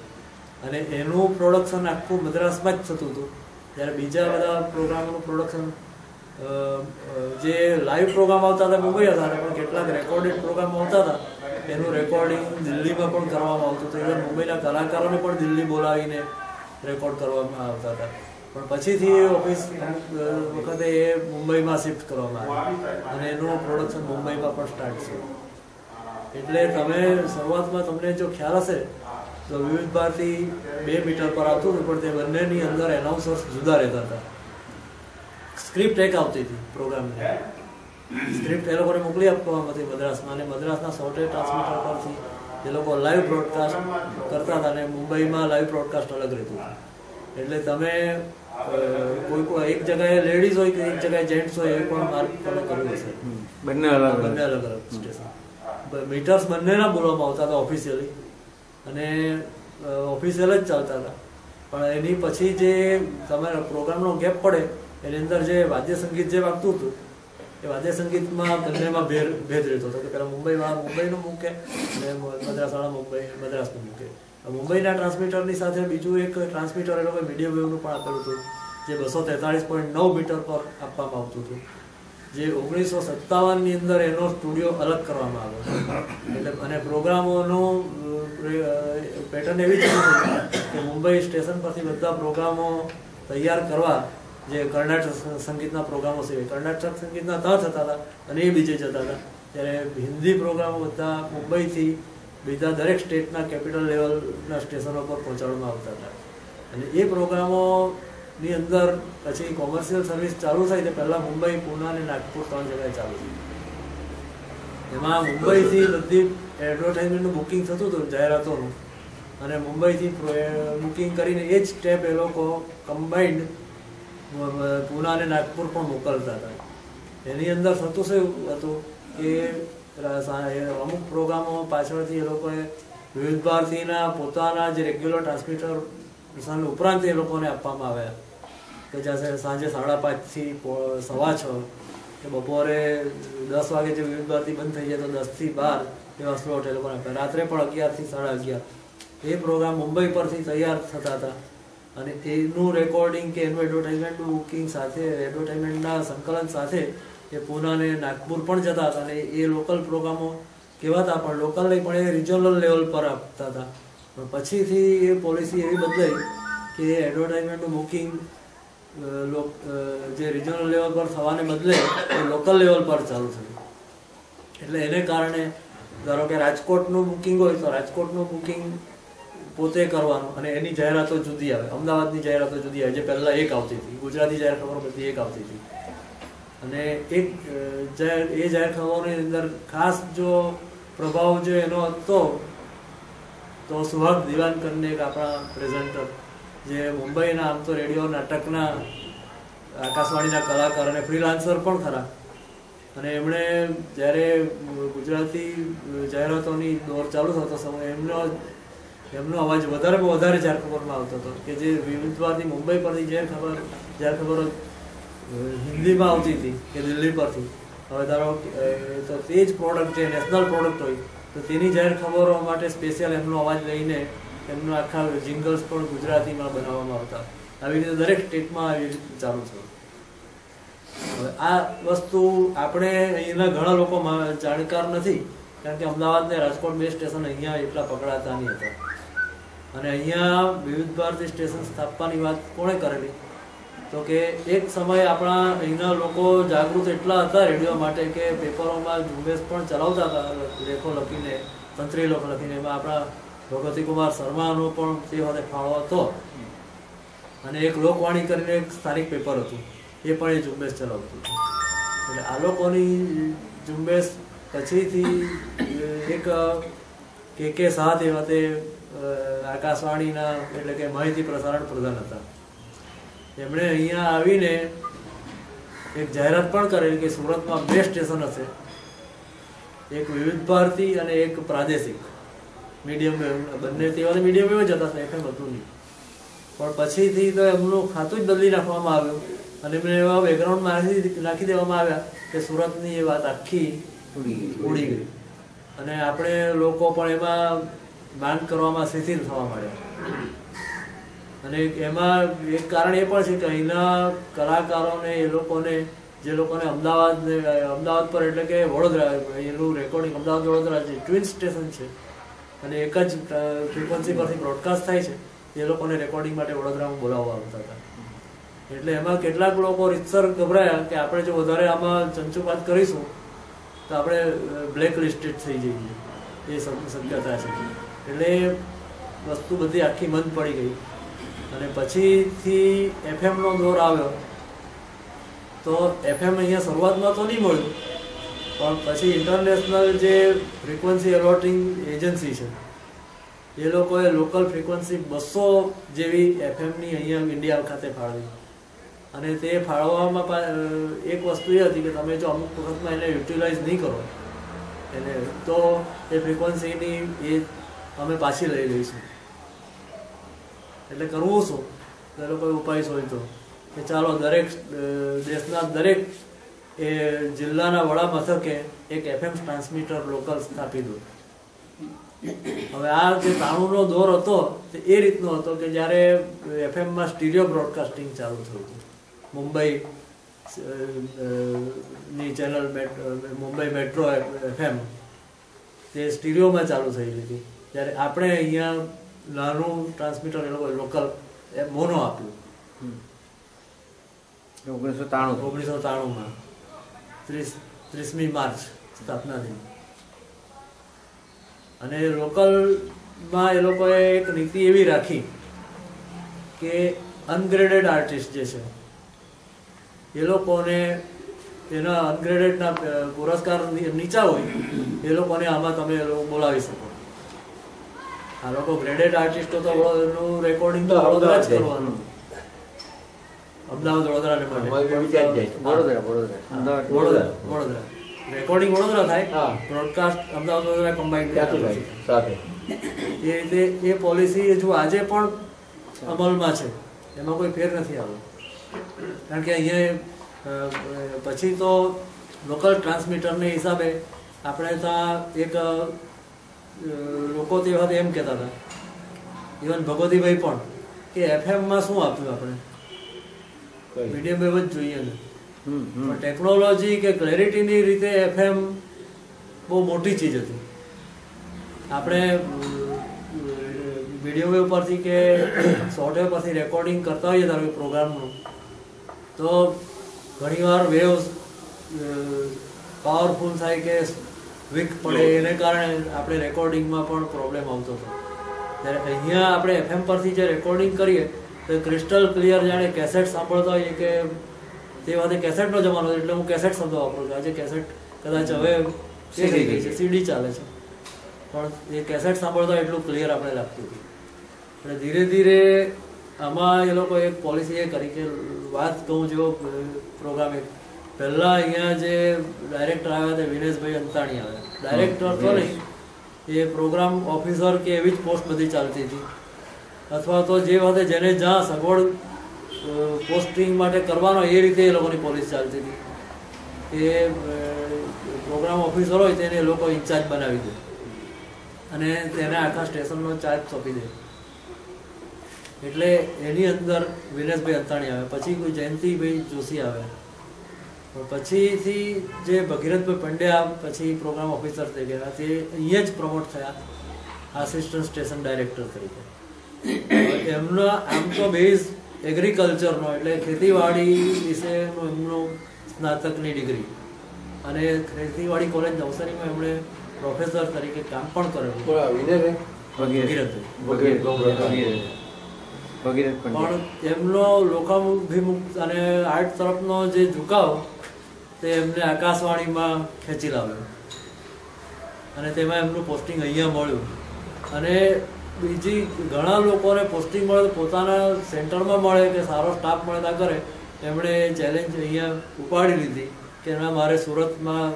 અને એનું પ્રોડક્શન આખું મદ્રાસમાં જ થતું હતું. જ્યારે બીજા બધા પ્રોગ્રામનું પ્રોડક્શન જે લાઈવ પ્રોગ્રામ આવતા હતા મુંબઈ હતા, પણ કેટલાક રેકોર્ડેડ પ્રોગ્રામ આવતા હતા એનું રેકોર્ડિંગ દિલ્હીમાં પણ કરવામાં આવતું હતું. ઇવન મુંબઈના કલાકારોને પણ દિલ્હી બોલાવીને રેકોર્ડ કરવામાં આવતા હતા. પણ પછીથી ઓફિસ વખતે એ મુંબઈમાં શિફ્ટ કરવામાં આવી અને એનું પ્રોડક્શન મુંબઈમાં પણ સ્ટાર્ટ છે. એટલે તમે શરૂઆતમાં તમને જો ખ્યાલ હશે તો વિવિધ ભારતી 2 મીટર પર આવતું હતું, પણ તે બંનેની અંદર એનાઉન્સર્સ જુદા રહેતા હતા. સ્ક્રિપ્ટ એક આવતી હતી પ્રોગ્રામની, સ્ક્રિપ્ટ એ લોકોને મોકલી આપવામાં હતી મદ્રાસમાં, અને મદ્રાસના સોટે ટ્રાન્સમીટર પરથી એ લોકો લાઈવ બ્રોડકાસ્ટ કરતા હતા અને મુંબઈમાં લાઈવ બ્રોડકાસ્ટ અલગ રહેતું હતું. એટલે તમે કોઈ એક જગ્યાએ લેડીઝ હોય કે એક જગ્યાએ જેન્ટ્સ હોય એ પણ માર્ક ફોલો કરવું હશે. બંને અલગ અલગ સ્ટેશન મીટર્સ બંનેના બોલવામાં આવતા હતા ઓફિશિયલી, અને ઓફિશિયલ જ ચાલતા હતા. પણ એની પછી જે તમારા પ્રોગ્રામનો ગેપ પડે એની અંદર જે વાદ્ય સંગીત જે વાગતું હતું એ વાદ્ય સંગીતમાં બંનેમાં ભેદ રહેતો હતો કે પહેલાં મુંબઈવાળા મુંબઈનું મૂકે અને મદ્રાસવાળા મદ્રાસનું મૂકે. મુંબઈના ટ્રાન્સમીટરની સાથે બીજું એક ટ્રાન્સમીટર એ લોકો મીડિયમ વેવનું પણ આપેલું હતું, જે 243.9 મીટર પર આપવામાં આવતું હતું, જે 1957ની અંદર એનો સ્ટુડિયો અલગ કરવામાં આવ્યો. એટલે અને પ્રોગ્રામોનું પેટર્ન એવી જ કે મુંબઈ સ્ટેશન પરથી બધા પ્રોગ્રામો તૈયાર કરવા જે કર્ણાટક સંગીતના પ્રોગ્રામો છે, કર્ણાટક સંગીતના ત્યાં થતા હતા અને એ બીજે જતા હતા. ત્યારે હિન્દી પ્રોગ્રામો બધા મુંબઈથી બીજા દરેક સ્ટેટના કેપિટલ લેવલના સ્ટેશનો પર પહોંચાડવામાં આવતા હતા. અને એ પ્રોગ્રામોની અંદર પછી કોમર્શિયલ સર્વિસ ચાલુ થઈ તે પહેલાં મુંબઈ, પૂના અને નાગપુર 3 જગ્યાએ ચાલુ થઈ. એમાં મુંબઈથી બધી એડવર્ટાઇઝમેન્ટનું બુકિંગ થતું હતું જાહેરાતોનું, અને મુંબઈથી બુકિંગ કરીને એ જ સ્ટેપ એ લોકો કમ્બાઇન્ડ પૂના અને નાગપુર પણ મોકલતા હતા. એની અંદર થતું શું હતું કે અમુક પ્રોગ્રામો પાછળથી એ લોકોએ વિવિધ ભારતીના પોતાના જે રેગ્યુલર ટ્રાન્સમીટર ઉપરાંત એ લોકોને આપવામાં આવ્યા કે જ્યાં સાંજે 5:30 થી 6:15 કે બપોરે 10 વાગે જે વિવિધ ભારતી બંધ થઈ જાય તો 10 થી 12 એવા સ્લોટ એ લોકોને આપ્યા. રાત્રે પણ 11 થી 11:30 એ પ્રોગ્રામ મુંબઈ પરથી તૈયાર થતા હતા. અને એનું રેકોર્ડિંગ કે એનું એડવર્ટાઇઝમેન્ટનું બુકિંગ સાથે એડવર્ટાઇઝમેન્ટના સંકલન સાથે એ પૂના ને નાગપુર પણ જતા હતા અને એ લોકલ પ્રોગ્રામો કહેવાતા, પણ લોકલ નહીં પણ એ રિજનલ લેવલ પર આપતા હતા. પણ પછીથી એ પોલિસી એવી બદલાઈ કે એડવર્ટાઇઝમેન્ટનું બુકિંગ જે રિજનલ લેવલ પર થવાને બદલે એ લોકલ લેવલ પર ચાલુ થયું. એટલે એને કારણે ધારો કે રાજકોટનું બુકિંગ હોય તો રાજકોટનું બુકિંગ પોતે કરવાનું અને એની જાહેરાતો જુદી આવે, અમદાવાદની જાહેરાતો જુદી આવે, જે પહેલાં એક આવતી હતી, ગુજરાતી જાહેર ખબરો બધી એક આવતી હતી. અને એ જાહેર ખબરોની અંદર ખાસ જો પ્રભાવ જો એનો હતો તો સુહાગ દિવાન કરીને એક આપણા પ્રેઝન્ટર જે મુંબઈના આમ તો રેડિયો નાટકના આકાશવાણીના કલાકાર અને ફ્રીલાન્સર પણ ખરા, અને એમણે જ્યારે ગુજરાતી જાહેરાતોની દોર ચાલુ થતો સમય એમનો અવાજ વધારેમાં વધારે જાહેર ખબરમાં આવતો હતો કે જે વિવિધવાદી મુંબઈ પરથી જાહેર ખબરો હિન્દીમાં આવતી હતી કે દિલ્હી પરથી. હવે ધારો તો તે જ પ્રોડક્ટ જે નેશનલ પ્રોડક્ટ હોય તો તેની જાહેર ખબરો માટે સ્પેશિયલ એમનો અવાજ લઈને એમનો આખા જિંગલ્સ પણ ગુજરાતીમાં બનાવવામાં આવતા. આવી રીતે દરેક સ્ટેટમાં આવી રીતે ચાલુ થયું. હવે આ વસ્તુ આપણે અહીંના ઘણા લોકો જાણકાર નથી, કારણ કે અમદાવાદ ને રાજકોટ બે સ્ટેશન અહીંયા એટલા પકડાતા નહીં હતા. અને અહીંયા વિવિધ ભારતી સ્ટેશન સ્થાપવાની વાત કોણે કરેલી? તો કે એક સમયે આપણા અહીંના લોકો જાગૃત એટલા હતા રેડિયો માટે કે પેપરોમાં ઝુંબેશ પણ ચલાવતા હતા, લેખો લખીને, તંત્રી લેખો લખીને. એમાં આપણા ભગવતીકુમાર શર્માનો પણ તે વખતે ફાળો હતો. અને એક લોકવાણી કરીને એક સ્થાનિક પેપર હતું, એ પણ એ ઝુંબેશ ચલાવતું હતું. એટલે આ લોકોની ઝુંબેશ પછીથી એક કે સાથ એ વખતે આકાશવાણીના એટલે કે માહિતી પ્રસારણ પ્રધાન હતા. એમણે અહીંયા આવીને એક જાહેરાત પણ કરેલી કે સુરતમાં બે સ્ટેશન હશે, એક વિવિધ ભારતી અને એક પ્રાદેશિક મીડિયમ વેવ. બંને તેવા મીડિયમ વેવ જ હતા, એફએમ હતું નહીં. પણ પછીથી તો એમનું ખાતું જ બદલી નાખવામાં આવ્યું અને એમને એવા બેકગ્રાઉન્ડમાં નાખી દેવામાં આવ્યા કે સુરતની એ વાત આખી ઉડી ગઈ. અને આપણે લોકો પણ એમાં માંગ કરવામાં શિથિલ થવા માંડ્યા. અને એમાં એક કારણ એ પણ છે કે અહીંના કલાકારોને એ લોકોને જે લોકોને અમદાવાદ પર એટલે કે વડોદરા એનું રેકોર્ડિંગ અમદાવાદ વડોદરા જે ટ્વિન સ્ટેશન છે અને એક જ ફ્રિકવન્સી પરથી બ્રોડકાસ્ટ થાય છે, એ લોકોને રેકોર્ડિંગ માટે વડોદરામાં બોલાવવા આવતા હતા. એટલે એમાં કેટલાક લોકો રીતસર ગભરાયા કે આપણે જો વધારે આમાં ચંચુપાત કરીશું તો આપણે બ્લેક લિસ્ટેડ થઈ જઈએ, એ શક્યતા છે. એટલે વસ્તુ બધી આખી મંદ પડી ગઈ. અને પછીથી એફએમનો દોર આવ્યો તો એફએમ અહીંયા શરૂઆતમાં તો નહીં મળ્યું, પણ પછી ઇન્ટરનેશનલ જે ફ્રિકવન્સી એલોટિંગ એજન્સી છે એ લોકોએ લોકલ ફ્રિકવન્સી 200 જેવી એફએમની અહીંયા ઇન્ડિયા ખાતે ફાળવી. અને તે ફાળવવામાં એક વસ્તુ એ હતી કે તમે જો અમુક વખતમાં એને યુટિલાઇઝ નહીં કરો એને તો એ ફ્રિકવન્સીની એ અમે પાછી લઈ લઈશું. એટલે કરવું શું? તો એ લોકોએ ઉપાય શોધ્યો કે ચાલો દરેક દેશના દરેક એ જિલ્લાના વડા મથકે એક એફએમ ટ્રાન્સમીટર લોકલ સ્થાપી દો. હવે આ જે 93નો દોર હતો તે એ રીતનો હતો કે જ્યારે એફએમમાં સ્ટીરિયો બ્રોડકાસ્ટિંગ ચાલુ થયું હતું. મુંબઈ ની ચેનલ મુંબઈ મેટ્રો એફએમ તે સ્ટીરિયોમાં ચાલુ થયેલી હતી. ત્યારે આપણે અહીંયા નાનું ટ્રાન્સમીટર એ લોકો લોકલ મોનો આપ્યું 1993માં 30મી માર્ચ સ્થાપના થઈ. અને લોકલમાં એ લોકોએ એક નીતિ એવી રાખી કે અનગ્રેડેડ આર્ટિસ્ટ જે છે એ લોકોને એના અનગ્રેડેડના પુરસ્કાર નીચા હોય એ લોકોને આમાં તમે બોલાવી શકો. આ લોકો ગ્રેડેડ આર્ટિસ્ટો તો એનું રેકોર્ડિંગ તો વડોદરા જ કરવાનું, અમદાવાદ વડોદરા રેકોર્ડિંગ વડોદરા થાય, બ્રોડકાસ્ટ અમદાવાદ વડોદરા કમ્બાઈન્ડ સાથે. એ રીતે એ પોલિસી હજુ આજે પણ અમલમાં છે, એમાં કોઈ ફેર નથી આવ્યો. કારણ કે અહીંયા પછી તો લોકલ ટ્રાન્સમીટરને હિસાબે આપણે ત્યાં એક લોકો તે વખતે એમ કહેતા હતા, ઇવન ભગવતીભાઈ પણ, કે એફએમમાં શું આપ્યું આપણે મીડિયમ વેવ જ જોઈએ ને. પણ ટેકનોલોજી કે ક્લેરિટીની રીતે FM બહુ મોટી ચીજ હતી. આપણે વિડીયો વેવ પરથી કે સોફ્ટવેર પરથી રેકોર્ડિંગ કરતા હોઈએ ધારો કે પ્રોગ્રામનું, તો ઘણીવાર વેવ્સ પાવરફુલ થાય કે વીક પડે, એને કારણે આપણે રેકોર્ડિંગમાં પણ પ્રોબ્લેમ આવતો હતો. ત્યારે અહીંયા આપણે FM પરથી જે રેકોર્ડિંગ કરીએ તો ક્રિસ્ટલ ક્લિયર, જાણે કેસેટ સાંભળતા હોઈએ કે તે વખતે કેસેટનો જમાનો એટલે હું કેસેટ શબ્દ વાપરું છું. આજે કેસેટ કદાચ હવે થઈ ગઈ છે, CD ચાલે છે, પણ એ કેસેટ સાંભળતા એટલું ક્લિયર આપણે લાગતું હતું. એટલે ધીરે ધીરે આમાં એ લોકો એક પોલિસી એ કરી કે વાત કહું જેવો પ્રોગ્રામ એક પહેલાં અહીંયા જે ડાયરેક્ટર આવ્યા હતા વિનેશભાઈ અંતાણી આવ્યા. ડાયરેક્ટર તો નહીં, એ પ્રોગ્રામ ઓફિસર કે એવી જ પોસ્ટ બધી ચાલતી હતી, અથવા તો જે વખતે જેને જ્યાં સગવડ પોસ્ટિંગ માટે કરવાનો એ રીતે એ લોકોની પોલિસી ચાલતી હતી. એ પ્રોગ્રામ ઓફિસર હોય તેને એ લોકો ઇન્ચાર્જ બનાવી દે અને તેને આખા સ્ટેશનનો ચાર્જ સોંપી દે. એટલે એની અંદર વિનેશભાઈ અંતાણી આવે, પછી કોઈ જયંતિભાઈ જોશી આવે, પછીથી જે ભગીરથભાઈ પંડ્યા પછી પ્રોગ્રામ ઓફિસર થઈ ગયા, તે અહીંયા જ પ્રમોટ થયા આસિસ્ટન્ટ સ્ટેશન ડાયરેક્ટર તરીકે. એમનો આમ તો બેઝ એગ્રીકલ્ચરનો એટલે ખેતીવાડી વિશેનો એમનો સ્નાતકની ડિગ્રી, અને ખેતીવાડી કોલેજ નવસારીમાં એમણે પ્રોફેસર તરીકે કામ પણ કરેલું. પણ એમનો લોકાભિમુખ અને આર્ટ તરફનો જે ઝુકાવ તે એમને આકાશવાણીમાં ખેંચી લાવ્યો, અને તેમાં એમનું પોસ્ટિંગ અહીંયા મળ્યું. અને બીજી ઘણા લોકોને પોસ્ટિંગ મળે પોતાના સેન્ટરમાં મળે કે સારો સ્ટાફ મળે ત્યાં કરે, એમણે ચેલેન્જ અહીંયા ઉપાડી લીધી કે એમાં મારે સુરતમાં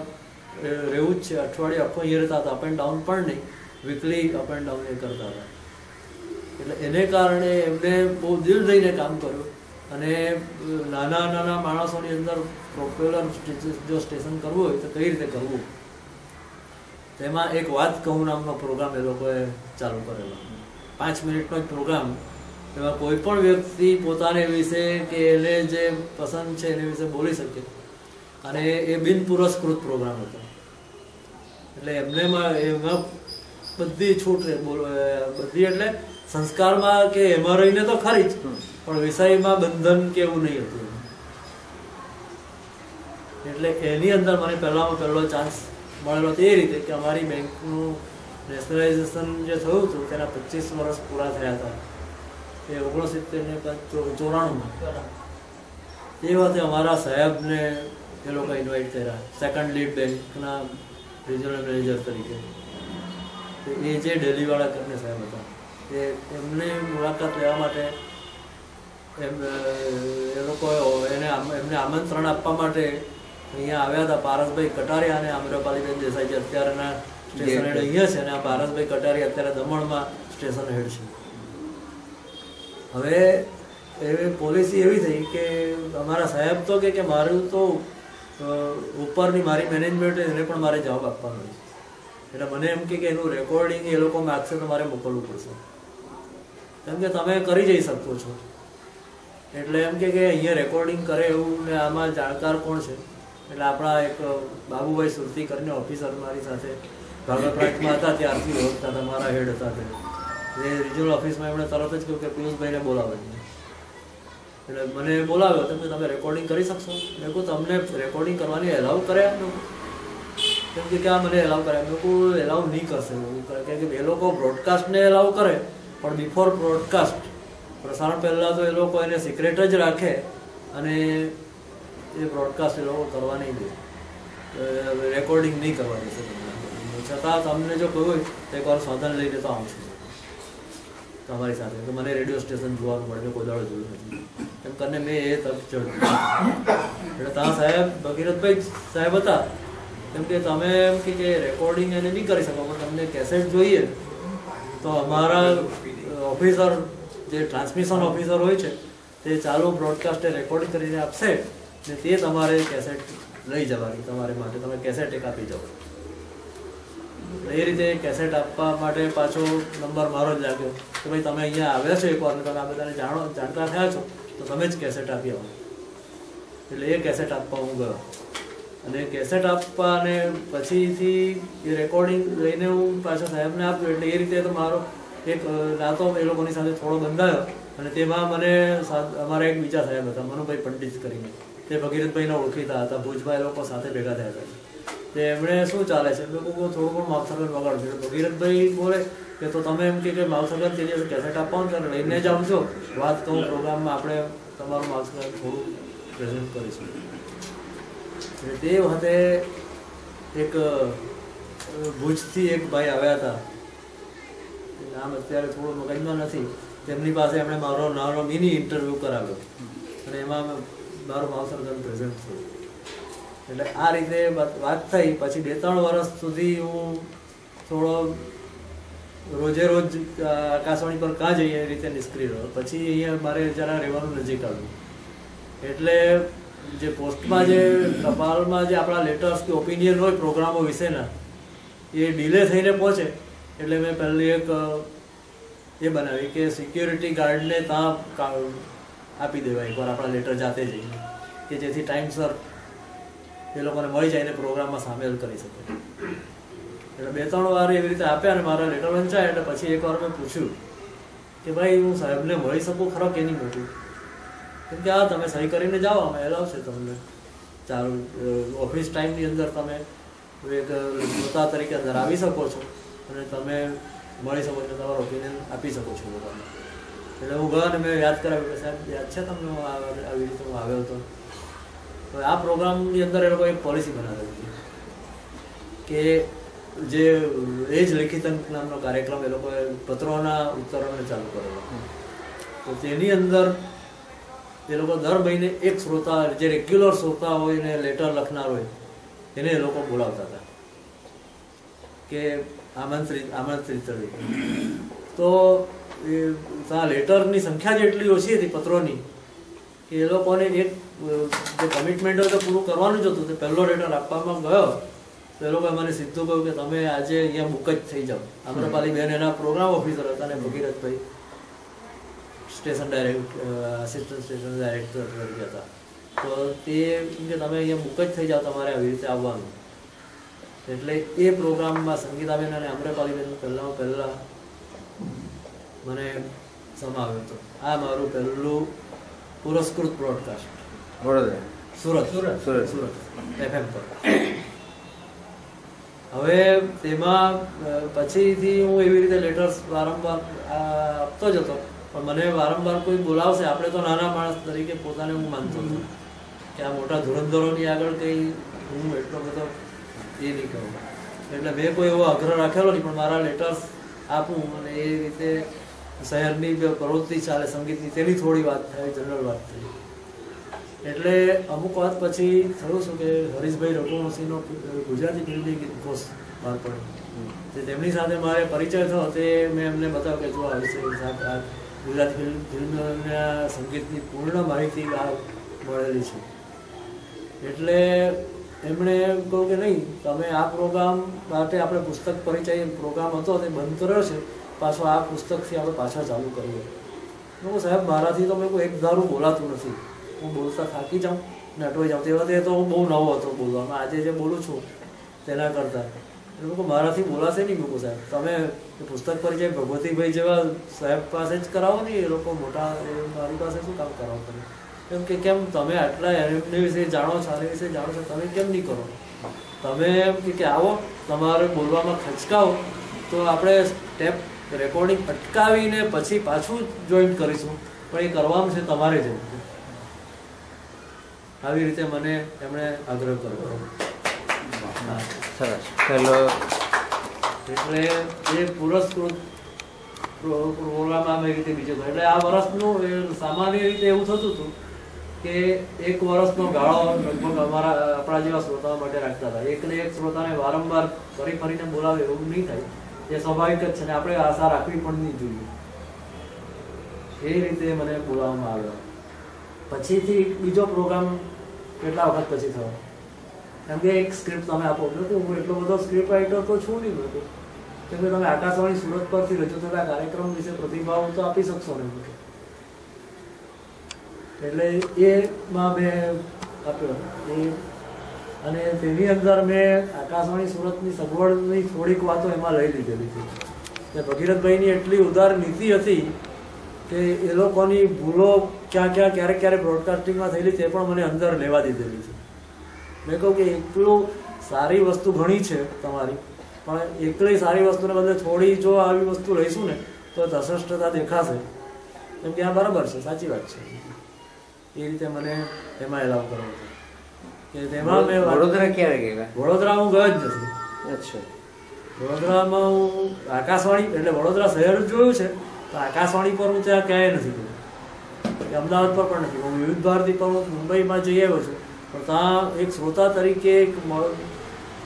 રહેવું જ છે, અઠવાડિયે આખો અહીંયા રહેતા હતા, અપ એન્ડ ડાઉન પણ નહીં, વીકલી અપ એન્ડ ડાઉન એ કરતા હતા. એટલે એને કારણે એમને બહુ દિલ દઈને કામ કર્યું, અને નાના નાના માણસોની અંદર પોપ્યુલર જો સ્ટેશન કરવું હોય તો કઈ રીતે કરવું, તેમાં એક વાત કહું નામનો પ્રોગ્રામ એ લોકોએ ચાલુ કરેલો. 5 મિનિટનો જ પ્રોગ્રામ, એમાં કોઈ પણ વ્યક્તિ પોતાને વિશે કે એને જે પસંદ છે એના વિશે બોલી શકે, અને એ બિન પુરસ્કૃત પ્રોગ્રામ હતો. એટલે એમાં બધી છૂટ બધી, એટલે સંસ્કારમાં કે એમાં રહીને તો ખરી જ, પણ વિષયમાં બંધન કે એવું નહીં હતું. એટલે એની અંદર મને પહેલો ચાન્સ મળેલો એ રીતે કે અમારી બેંકનું નેશનલાઇઝેશન જે થયું હતું તેના 25 વર્ષ પૂરા થયા હતા, એ 1994 એ વખતે અમારા સાહેબને એ લોકો ઇન્વાઇટ કર્યા સેકન્ડ લીડ બેંકના રિજનલ મેનેજર તરીકે. એ જે ડેલીવાળા કરીને સાહેબ હતા, એમને મુલાકાત લેવા માટે એ લોકો એમને આમંત્રણ આપવા માટે અહીંયા આવ્યા હતા. પારસભાઈ કટારિયા અને આમ્રપાલીબેન દેસાઈ જે અત્યારના સ્ટેશન હેડ અહીંયા છે, અને આ પારસભાઈ કટારિયા અત્યારે દમણમાં સ્ટેશન હેડ છે. હવે એવી પોલિસી એવી થઈ કે અમારા સાહેબ તો કે મારું તો ઉપરની મારી મેનેજમેન્ટ એને પણ મારે જવાબ આપવાનો છે. એટલે મને એમ કે એનું રેકોર્ડિંગ એ લોકો માગશે તો મારે મોકલવું પડશે, કેમ કે તમે કરી જઈ શકો છો. એટલે એમ કે અહીંયા રેકોર્ડિંગ કરે એવું, ને આમાં જાણકાર કોણ છે, એટલે આપણા એક બાબુભાઈ સુરતી કરીને ઓફિસર મારી સાથે ભાગળ પ્રાંતમાં હતા, ત્યારથી ઓળખતા હતા, મારા હેડ હતા. તે રિજનલ ઓફિસમાં એમણે તરત જ કહ્યું કે પિયુષભાઈને બોલાવે. એટલે મને બોલાવ્યો, તમે રેકોર્ડિંગ કરી શકશો? મેં કહું તમને રેકોર્ડિંગ કરવાની એલાઉ કર્યા? કેમ કે ક્યાં મને એલાઉ કર્યા? મેં કહું એલાઉ નહીં કરશે, કેમ કે એ લોકો બ્રોડકાસ્ટને એલાઉ કરે, પણ બિફોર બ્રોડકાસ્ટ પ્રસારણ પહેલાં તો એ લોકો એને સિક્રેટ જ રાખે, અને એ બ્રોડકાસ્ટ એ લોકો કરવા નહીં દે, રેકોર્ડિંગ નહીં કરવા દેશે તમને. છતાં તમને જો કહ્યું હોય તો એકવાર સાધન લઈને તો આવશું તમારી સાથે, તો મને રેડિયો સ્ટેશન જોવાનું મળે, મેં કોઈ દાડો જોયું નથી. એમ કરીને મેં એ તક ચડ્યું. એટલે ત્યાં સાહેબ ભગીરથભાઈ સાહેબ હતા, કેમ કે તમે એમ કે રેકોર્ડિંગ એને નહીં કરી શકો, પણ તમને કેસેટ જોઈએ તો અમારા ઓફિસર જે ટ્રાન્સમિશન ઓફિસર હોય છે તે ચાલુ બ્રોડકાસ્ટે રેકોર્ડિંગ કરીને આપશે, ને તે તમારે કેસેટ લઈ જવાની, તમારે માટે તમે કેસેટ એક આપી જાઓ. એ રીતે કેસેટ આપવા માટે પાછો નંબર મારો જ લાગ્યો કે ભાઈ તમે અહીંયા આવ્યા છો એકવાર, ને તમે આ બધાને જાણતા થયા છો તો તમે જ કેસેટ આપી આવો. એટલે એ કેસેટ આપવા હું ગયો અને કેસેટ આપવા અને પછીથી એ રેકોર્ડિંગ લઈને હું પાછા સાહેબને આપ્યું. એટલે એ રીતે તો મારો એક નાતો એ લોકોની સાથે થોડો બંધાયો અને તેમાં મને અમારા એક બીજા સાહેબ હતા મનુભાઈ પંડિત કરીને, તે ભગીરથભાઈને ઓળખીતા હતા, ભુજમાં એ લોકો સાથે ભેગા થયા હતા. તે એમણે શું ચાલે છે લોકો થોડું પણ માવસગન વગાડ્યું. ભગીરથભાઈ બોલે કે તો તમે એમ કે માવસગન તે દિવસે કેસેટ આપવાનું ત્યારે લઈને જ આવજો, વાત કહું પ્રોગ્રામમાં આપણે તમારું માવસગન થોડું પ્રેઝન્ટ કરીશું. તે વખતે એક ભુજથી એક ભાઈ આવ્યા હતા, નામ અત્યારે થોડું મગજમાં નથી, તેમની પાસે એમણે મારો નાનો મિની ઇન્ટરવ્યૂ કરાવ્યો અને એમાં મારું માવસગન પ્રેઝન્ટ થયું. એટલે આ રીતે વાત થઈ. પછી 2-3 વર્ષ સુધી હું થોડો રોજે રોજ આકાશવાણી પર કાં જઈએ એ રીતે નિષ્ક્રિય રહ્યો. પછી અહીંયા મારે જરા રહેવાનું નજીક આવ્યું એટલે જે પોસ્ટમાં જે ટપાલમાં જે આપણા લેટર્સ કે ઓપિનિયન હોય પ્રોગ્રામો વિશેના એ ડિલે થઈને પહોંચે એટલે મેં પહેલી એક એ બનાવી કે સિક્યોરિટી ગાર્ડને ત્યાં આપી દેવાય એકવાર આપણા લેટર જાતે જઈને, કે જેથી ટાઈમસર એ લોકોને મળી જાય ને પ્રોગ્રામમાં સામેલ કરી શકે. એટલે 2-3 વાર એવી રીતે આપ્યા અને મારા લેટર વંચાય. એટલે પછી એકવાર મેં પૂછ્યું કે ભાઈ હું સાહેબને મળી શકું ખરો કે નહીં મોટું, કેમ કે આ તમે સહી કરીને જાઓ અમે એલાવશે તમને ચાલુ ઓફિસ ટાઈમની અંદર તમે એક શ્રોતા તરીકે અંદર આવી શકો છો અને તમે મળી શકો છો, તમારો ઓપિનિયન આપી શકો છો લોકોને. એટલે હું ગયો અને મેં યાદ કરાવ્યું કે સાહેબ યાદ છે તમને આવી રીતે હું આવ્યો હતો. હવે આ પ્રોગ્રામની અંદર એ લોકો એક પોલિસી બનાવેલી હતી કે જે એ જ લેખિતન નામનો કાર્યક્રમ એ લોકોએ પત્રોના ઉત્તરોને ચાલુ કરેલો. તો તેની અંદર એ લોકો દર મહિને એક શ્રોતા જે રેગ્યુલર શ્રોતા હોય ને લેટર લખનાર હોય એને એ લોકો બોલાવતા હતા કે આમંત્રિત તરીકે. તો આ લેટરની સંખ્યા જ એટલી ઓછી હતી પત્રોની કે એ લોકોને એક જે કમિટમેન્ટ હોય તો પૂરું કરવાનું જ હતું. તે પહેલો લેટર આપવામાં ગયો તો એ લોકોએ મને સીધું કહ્યું કે તમે આજે અહીંયા બુક જ થઈ જાઓ. આમ્રપાલી બેન એના પ્રોગ્રામ ઓફિસર હતા અને ભગીરથભાઈ આસિસ્ટન્ટ સ્ટેશન ડાયરેક્ટર તરીકે હતા. તો તે કે તમે અહીંયા બુક જ થઈ જાઓ, તમારે આવી રીતે આવવાનું. એટલે એ પ્રોગ્રામમાં સંગીતાબેન અને આમ્રપાલીબેન પહેલાં મને સમાવ્યો હતો. આ મારું પહેલું પુરસ્કૃત બ્રોડકાસ્ટ સુરત FM પર. હવે તેમાં પછીથી હું એવી રીતે લેટર્સ વારંવાર આપતો જ હતો, પણ મને વારંવાર કોઈ બોલાવશે, આપણે તો નાના માણસ તરીકે પોતાને હું માનતો હતો કે આ મોટા ધુરંધરોની આગળ કંઈ હું એટલો બધો એ નહીં કરું. એટલે મેં કોઈ એવો આગ્રહ રાખેલો નહીં, પણ મારા લેટર્સ આપું અને એ રીતે શહેરની પ્રવૃત્તિ ચાલે સંગીતની તેની થોડી વાત થાય, જનરલ વાત થઈ. એટલે અમુક વાત પછી થયું શું કે હરીશભાઈ રઘુવંશીનો ગુજરાતી ફિલ્મી કોર્સ બહાર પડ્યો. તેમની સાથે મારે પરિચય થયો. તે મેં એમને બતાવ્યું કે જો આ વિષય ગુજરાતી ફિલ્મના સંગીતની પૂર્ણ માહિતી આ મળેલી છે. એટલે એમણે કહ્યું કે નહીં, તમે આ પ્રોગ્રામ માટે આપણે પુસ્તક પરિચય પ્રોગ્રામ હતો તે બંધ કર્યો છે, પાછો આ પુસ્તકથી આપણે પાછા ચાલુ કરીએ. હું સાહેબ મારાથી તો કોઈ એક ધારું બોલાતું નથી, હું બોલતા થાકી જાઉં ને અટવાઈ જાઉં. તે વખતે તો હું બહુ નવો હતો બોલવામાં, આજે જે બોલું છું તેના કરતાં. એ લોકો મારાથી બોલાશે નહીં. મૂકું સાહેબ તમે પુસ્તક પરિચય ભગવતીભાઈ જેવા સાહેબ પાસે જ કરાવો ને, એ લોકો મોટા મારી પાસે શું કામ કરાવો તમે? કેમ કે કેમ તમે આટલા એમની વિશે જાણો છો, આની વિશે જાણો છો, તમે કેમ નહીં કરો? તમે એમ કે આવો તમારે બોલવામાં ખચકાવો તો આપણે સ્ટેપ રેકોર્ડિંગ અટકાવીને પછી પાછું જોઈન કરીશું, પણ એ કરવાનું છે તમારે જ. આવી રીતે મને એમણે આગ્રહ કર્યો. સરસ. પહેલો એટલે એ પુરસ્કૃત પ્રોગ્રામ આ રીતે બીજો હતો. એટલે આ વર્ષનું સામાન્ય રીતે એવું થતું હતું કે 1 વર્ષનો ગાળો લગભગ આપણા જેવા શ્રોતાઓ માટે રાખતા હતા. એકને એક શ્રોતાને વારંવાર ફરી ફરીને બોલાવે એવું નહીં થાય, એ સ્વાભાવિક જ છે ને આપણે આશા રાખવી પણ નહીં જોઈએ. એ રીતે મને બોલાવવામાં આવ્યો. પછીથી બીજો પ્રોગ્રામ કેટલા વખત પછી થયો, કેમ કે એક સ્ક્રિપ્ટ તમે આપો. હું એટલો બધો સ્ક્રિપ્ટ રાઇટર તો છું નહીં બધું, કેમ કે તમે આકાશવાણી સુરત પરથી રજૂ થતા કાર્યક્રમ વિશે પ્રતિભાવ તો આપી શકશો ને. એટલે એમાં મેં આપ્યો અને તેની અંદર મેં આકાશવાણી સુરતની સગવડની થોડીક વાતો એમાં લઈ લીધેલી હતી કે ભગીરથભાઈની એટલી ઉદાર નીતિ હતી કે એ લોકોની ભૂલો ક્યાં ક્યારેક બ્રોડકાસ્ટિંગમાં થયેલી તે પણ મને અંદર લેવા દીધેલી છે. મેં કહું કે એકલું સારી વસ્તુ ઘણી છે તમારી, પણ એકલી સારી વસ્તુને બદલે થોડી જો આવી વસ્તુ લઈશું ને તો તટસ્થતા દેખાશે. એમ કે આ બરાબર છે, સાચી વાત છે. એ રીતે મને એમાં એલાવ કરવો હતો કે તેમાં મેં વડોદરા ક્યારે ગયેલા? વડોદરા હું ગયો જ નથી. અચ્છા. વડોદરામાં હું આકાશવાણી એટલે વડોદરા શહેર જોયું છે, તો આકાશવાણી પર હું ત્યાં ક્યાંય નથી ગયો, કે અમદાવાદ પર પણ નથી. હું વિવિધ ભારતી પર હું મુંબઈમાં જઈ આવ્યો છું, પણ ત્યાં એક શ્રોતા તરીકે એક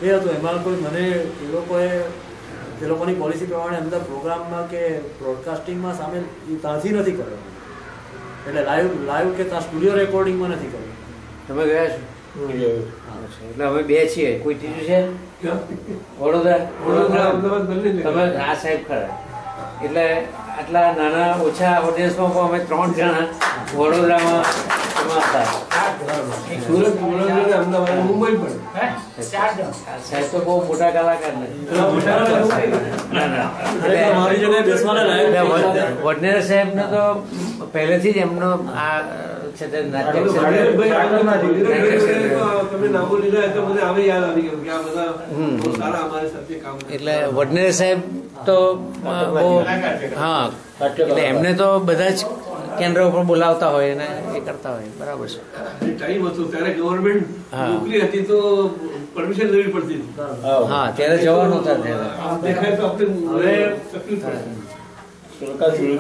એ હતું. એમાં કોઈ મને એ લોકોની પોલિસી પ્રમાણે અંદર પ્રોગ્રામમાં કે બ્રોડકાસ્ટિંગમાં સામેલ ત્યાંથી નથી કર્યો, એટલે લાઈવ કે ત્યાં સ્ટુડિયો રેકોર્ડિંગમાં નથી કર્યો. તમે ગયા છો? એટલે અમે બે છીએ. કોઈ ત્રીજું છે? વડોદરા તમે આ સાહેબ ખરા. એટલે આટલા નાના ઓછા ઓડિયન્સમાં પણ અમે 3 જણા વડોદરામાં હતા. સુરત, વડોદરા, અમદાવાદ, મુંબઈ પણ સાહેબ તો બહુ મોટા કલાકાર વડનેર સાહેબ ને તો પહેલેથી જ એમનો આ છે તે નાટ્ય એટલે વડનેર સાહેબ તો બહુ હા, એટલે એમને તો બધા જ કેન્દ્ર ઉપર બોલાવતા હોય અને એ કરતા હોય. બરાબર છે. ટાઈમ હતો ત્યારે ગવર્મેન્ટ નોકરી હતી તો પરમિશન લેવી પડતી. હા, ત્યારે જવાનું હતા. દેખાય તો આપણે તકલીફ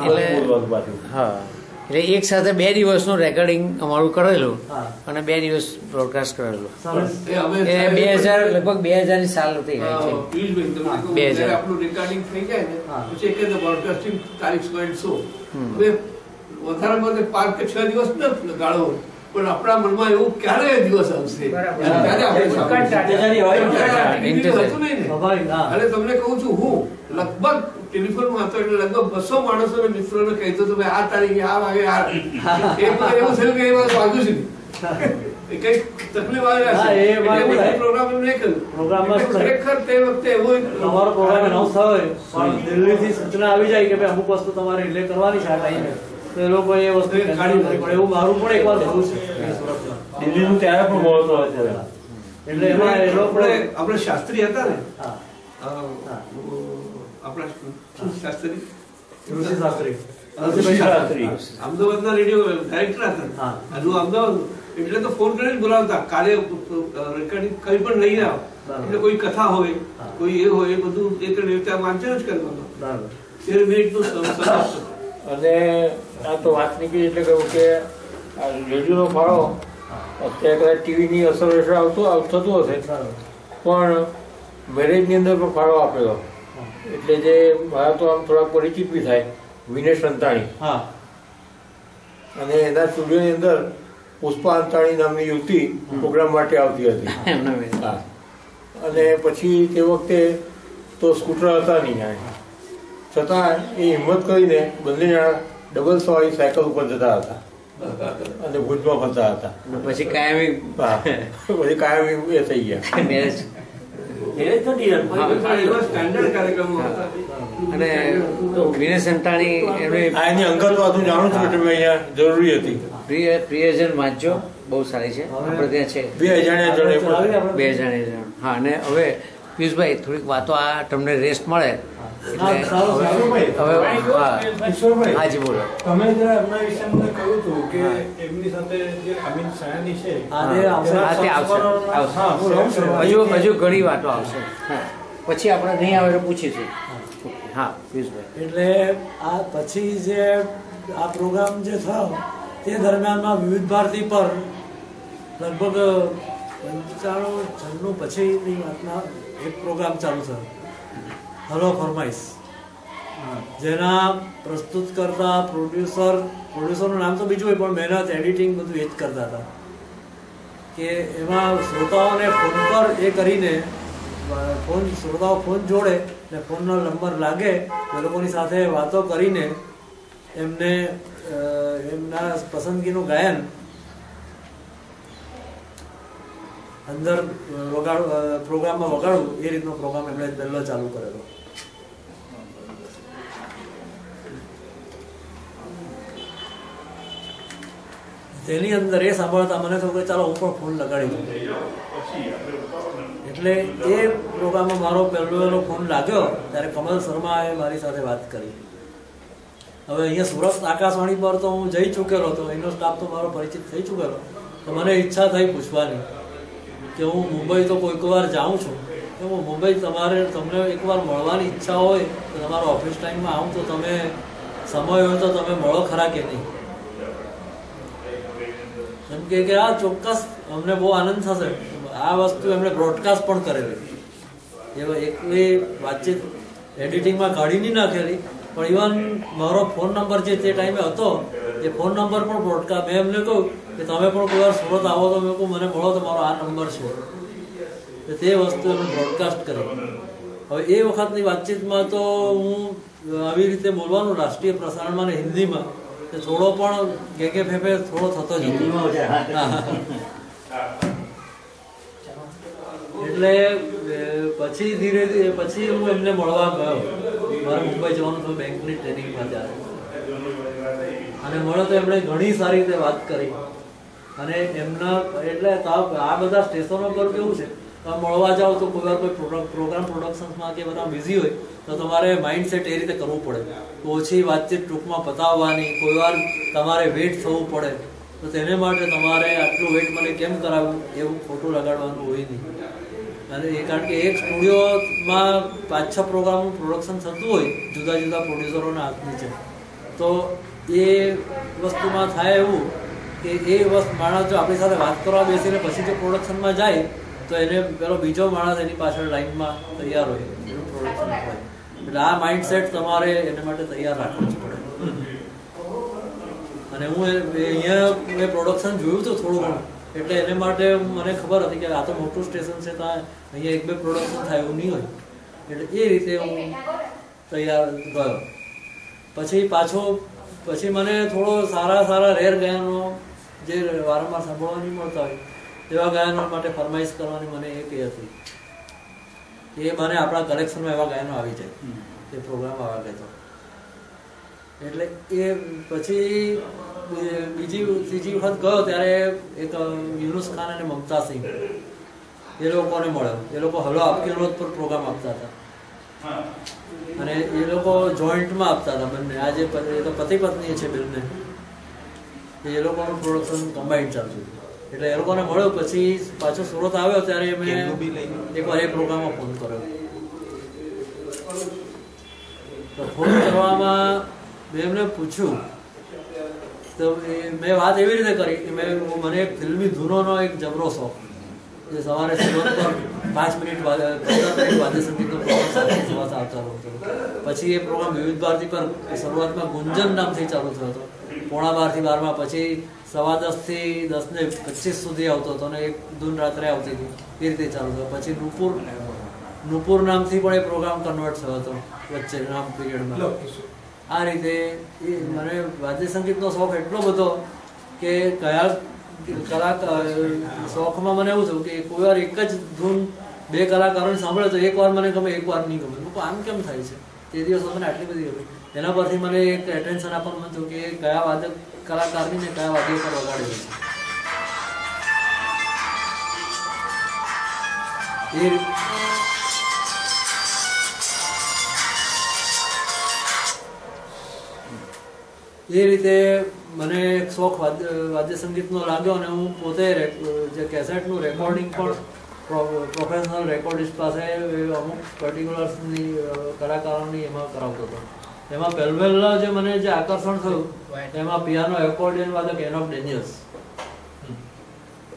એટલે હા, એટલે એક સાથે 2 દિવસનું રેકોર્ડિંગ અમારું કરેલું અને 2 દિવસ બ્રોડકાસ્ટ કરેલું. એ 2000 લગભગ 2000 ની સાલ હતી. આપણું રેકોર્ડિંગ થઈ જાય ને પછી એક બ્રોડકાસ્ટિંગ તારીખ શો હવે વધારે 5 કે 6 દિવસ ન ગાળો, પણ આપણા મનમાં એવું ક્યારે દિવસ આવશે અને તમને કહું છું, હું લગભગ ટેલિફોનમાં હતો એટલે લગભગ 200 માણસોને મિત્રોને કહેતો હતો આ તારીખે આ વાગે એવું થયું કે એ વાત વાગ્યું છે કઈ તકલીફ આવે પ્રોગ્રામ નહીં કર્યું. ખરેખર તે વખતે એવું તમારો પ્રોગ્રામ એનાઉન્સ થયો હોય પણ દિલ્હીથી સૂચના આવી જાય કે ભાઈ અમુક વસ્તુ તમારે રિલે કરવાની છે આ ટાઈમે, તો એ લોકો એ વસ્તુ કાઢી નથી. પણ એવું મારું પણ એકવાર થયું છે દિલ્હીનું, ત્યારે પણ બહુ હતો એટલે એમાં એ લોકો આપણે શાસ્ત્રી હતા ને, આપણા શાસ્ત્રી અમદાવાદના રેડિયો ડાયરેક્ટર હતા. હજુ અમદાવાદ એટલે તો ફોન કરીને બોલાવતા કાલે રેકોર્ડિંગ કઈ પણ લઈને આવો, એટલે કોઈ કથા હોય કોઈ એ હોય એ બધું ત્યાં વાંચન જ કરવાનું. 13 મિનિટનું સરસ. અને આ તો વાત નીકળી એટલે કહ્યું કે આ રેડિયોનો ફાળો અત્યારે કદાચ ટીવીની અસર થતું હશે, પણ મેરેજની અંદર પણ ફાળો આપેલો. એટલે જે મારા તો આમ થોડા પરિચિત બી થાય, વિનેશ અંતાણી, અને એના સ્ટુડિયોની અંદર પુષ્પા અંતાણી નામની યુવતી પ્રોગ્રામ માટે આવતી હતી. અને પછી તે વખતે તો સ્કૂટર હતા નહીં, છતાં એ હિંમત કરીને બંને જણા ડબલ સવારી સાયકલ ઉપર જતા હતા અને ભુજમાં ફરતા હતા. પછી કાયમી પછી કાયમી એ થઈ ગયા. અને વિનેશ અંતાણી એની અંગત વાત હું જાણું છું એટલે અહીંયા જરૂરી હતી. પ્રિયજન વાંચજો, બહુ સારી છે. આપણે ત્યાં છે 2000. હા, અને હવે પિયુષભાઈ થોડીક વાતો આ તમને રેસ્ટ મળે હાજી બોલો. તમે જરા એમના વિશે મને કહ્યું હતું કે એમની સાથે જે અમિત સાયાની છે હજુ ઘણી વાતો આવશે, પછી આપણે નહીં આવે તો પૂછીશું. હા પિયુષભાઈ. એટલે આ પછી જે આ પ્રોગ્રામ જે થયો તે દરમિયાનમાં વિવિધ ભારતી પર લગભગ 95-96 પછીની વાતમાં એક પ્રોગ્રામ ચાલુ થયો, હલો ફરમાઈશ, જેના પ્રસ્તુત કરતા પ્રોડ્યુસરનું નામ તો બીજું હોય પણ મહેનત એડિટિંગ બધું એ જ કરતા હતા. કે એમાં શ્રોતાઓને ફોન પર એ કરીને શ્રોતાઓ ફોન જોડે ને ફોનનો નંબર લાગે એ લોકોની સાથે વાતો કરીને એમને એમના પસંદગીનું ગાયન અંદર પ્રોગ્રામમાં વગાડવું એ રીતનો પ્રોગ્રામ એમણે પહેલો ચાલુ કરેલો. તેની અંદર એ સાંભળતા મને થયું કે ચાલો હું પણ ફોન લગાડી દઉં. એટલે એ પ્રોગ્રામમાં મારો પહેલો ફોન લાગ્યો ત્યારે કમલ શર્માએ મારી સાથે વાત કરી. હવે અહીંયા સુરત આકાશવાણી પર તો હું જઈ ચૂકેલો હતો, એનો સ્ટાફ તો મારો પરિચિત થઈ ચૂકેલો. તો મને ઈચ્છા થઈ પૂછવાની કે હું મુંબઈ તો કોઈક વાર જાઉં છું, કે હું મુંબઈ તમને એકવાર મળવાની ઈચ્છા હોય તો તમારો ઓફિસ ટાઈમમાં આવું તો તમે સમય હોય તો તમે મળો ખરા કે નહીં? એમ કે આ ચોક્કસ અમને બહુ આનંદ થશે. આ વસ્તુ એમણે બ્રોડકાસ્ટ પણ કરેલી, એ વાતચીત એડિટિંગમાં કાઢી નહીં નાખેલી, પણ ઇવન મારો ફોન નંબર જે તે ટાઈમે હતો એ ફોન નંબર પણ બ્રોડકાસ્ટ. મેં એમને કહ્યું કે તમે પણ કોઈ વાર સુરત આવો તો મેં કહું મને મળો તો મારો આ નંબર છે. તે વસ્તુ એમણે બ્રોડકાસ્ટ કરી. હવે એ વખતની વાતચીતમાં તો હું આવી રીતે બોલવાનું રાષ્ટ્રીય પ્રસારણમાં ને હિન્દીમાં થોડો પણ ગેગે ફેફે થોડો થતો જ હતો. એટલે પછી ધીરે ધીરે પછી હું એમને મળવા ગયો. મારે મુંબઈ જવાનું હતું બેંકની ટ્રેનિંગમાં ત્યારે, અને મળ્યો તો એમણે ઘણી સારી રીતે વાત કરી. અને એમના એટલે આ બધા સ્ટેશનો પર કેવું છે, મળવા જાઓ તો કોઈ વાર કોઈ પ્રોગ્રામ પ્રોડક્શન્સમાં કે બધા બિઝી હોય તો તમારે માઇન્ડ સેટ એ રીતે કરવું પડે. ઓછી વાતચીત ટૂંકમાં પતાવવાની, કોઈ વાર તમારે વેઇટ થવું પડે. તો તેને માટે તમારે આટલું વેઇટ મને કેમ કરાવવું એવું ખોટું લગાડવાનું હોય નહીં. અને એ કારણ કે એક સ્ટુડિયોમાં 5-6 પ્રોગ્રામનું પ્રોડક્શન થતું હોય જુદા જુદા પ્રોડ્યુસરોના હાથ નીચે, તો એ વસ્તુમાં થાય એવું કે એ માણસ જો આપણી સાથે વાત કરવા બેસીને પછી જો પ્રોડક્શનમાં જાય તો એને પેલો બીજો માણસ એની પાછળ લાઈનમાં તૈયાર હોય એનું પ્રોડક્શન હોય. એટલે આ માઇન્ડસેટ તમારે એના માટે તૈયાર રાખવું જ પડે. અને હું અહીંયા મેં પ્રોડક્શન જોયું હતું થોડું ઘણું, એટલે એને માટે મને ખબર હતી કે આ તો મોટું સ્ટેશન છે, ત્યાં અહીંયા 1-2 પ્રોડક્શન થાય એવું નહીં હોય. એટલે એ રીતે હું તૈયાર ગયો. પછી મને થોડો સારા રેર ગાયનો જે વારંવાર સાંભળવા નહીં મળતા હોય એવા ગાયનો માટે ફરમાઈશ કરવાની મને એક એ હતી. એ મને આપણા કલેક્શનમાં એવા ગાયનો આવી જાય એ પ્રોગ્રામ આવવા ગયો. એટલે એ પછી ત્રીજી વખત ગયો ત્યારે એક યુનુસ ખાન અને મમતા સિંહ એ લોકોને મળ્યો. એ લોકો હલો આપકી અનુરોધ પર પ્રોગ્રામ આપતા હતા, અને એ લોકો જોઈન્ટમાં આપતા હતા બંને. આજે પતિ પત્ની છે બંને, એ લોકોનું પ્રોડક્શન કમ્બાઇન્ડ ચાલતું હતું. એટલે એ લોકોને મળ્યો. પછી પાછો સુરત આવ્યો ત્યારે મેં એકવાર એ પ્રોગ્રામમાં ફોન કર્યો. તો ફોન કરવામાં મેં એમને પૂછ્યું તો મેં વાત એવી રીતે કરી કે મને એક ફિલ્મી ધૂનોનો એક જબરો શોખ, જે સવારે સુરત પર 5 મિનિટ વાદ્ય સંગીતનો પ્રોગ્રામ આવતો હતો. પછી એ પ્રોગ્રામ વિવિધ ભારતી પર શરૂઆતમાં ગુંજન નામથી ચાલુ થયો હતો, 11:30 થી 12, પછી 10:15 થી 10:25 સુધી આવતો હતો, અને એક ધૂન રાત્રે આવતી હતી. એ રીતે ચાલુ થયો. પછી નુપુર નામથી પણ એ પ્રોગ્રામ કન્વર્ટ થયો હતો વચ્ચે નામ પીરિયડમાં. આ રીતે મને વાદ્ય સંગીતનો શોખ એટલો બધો કે શોખમાં મને એવું થયું કે કોઈ વાર એક જ ધૂન 2 કલાકારોને સાંભળે તો એકવાર મને ગમે, એકવાર નહીં ગમે. આમ કેમ થાય છે? તે દિવસો મને આટલી બધી ગમી. એના પરથી મને એક એટેન્શન આપવાનું મન થયું કે કયા વાદક કલાકારની ને કયા વાદ્યો પર વગાડેલું છે. એ રીતે મને એક શોખ વાદ્ય સંગીતનો લાગ્યો. અને હું પોતે જે કેસેટનું રેકોર્ડિંગ પણ પ્રોફેશનલ રેકોર્ડિસ્ટ પાસે અમુક પર્ટિક્યુલર્સની કલાકારોની એમાં કરાવતો હતો. એમાં પહેલા જે મને જે આકર્ષણ થયું એમાં પિયાનો એકોર્ડિયન વાદક એનોફ ડેનિયલ્સ,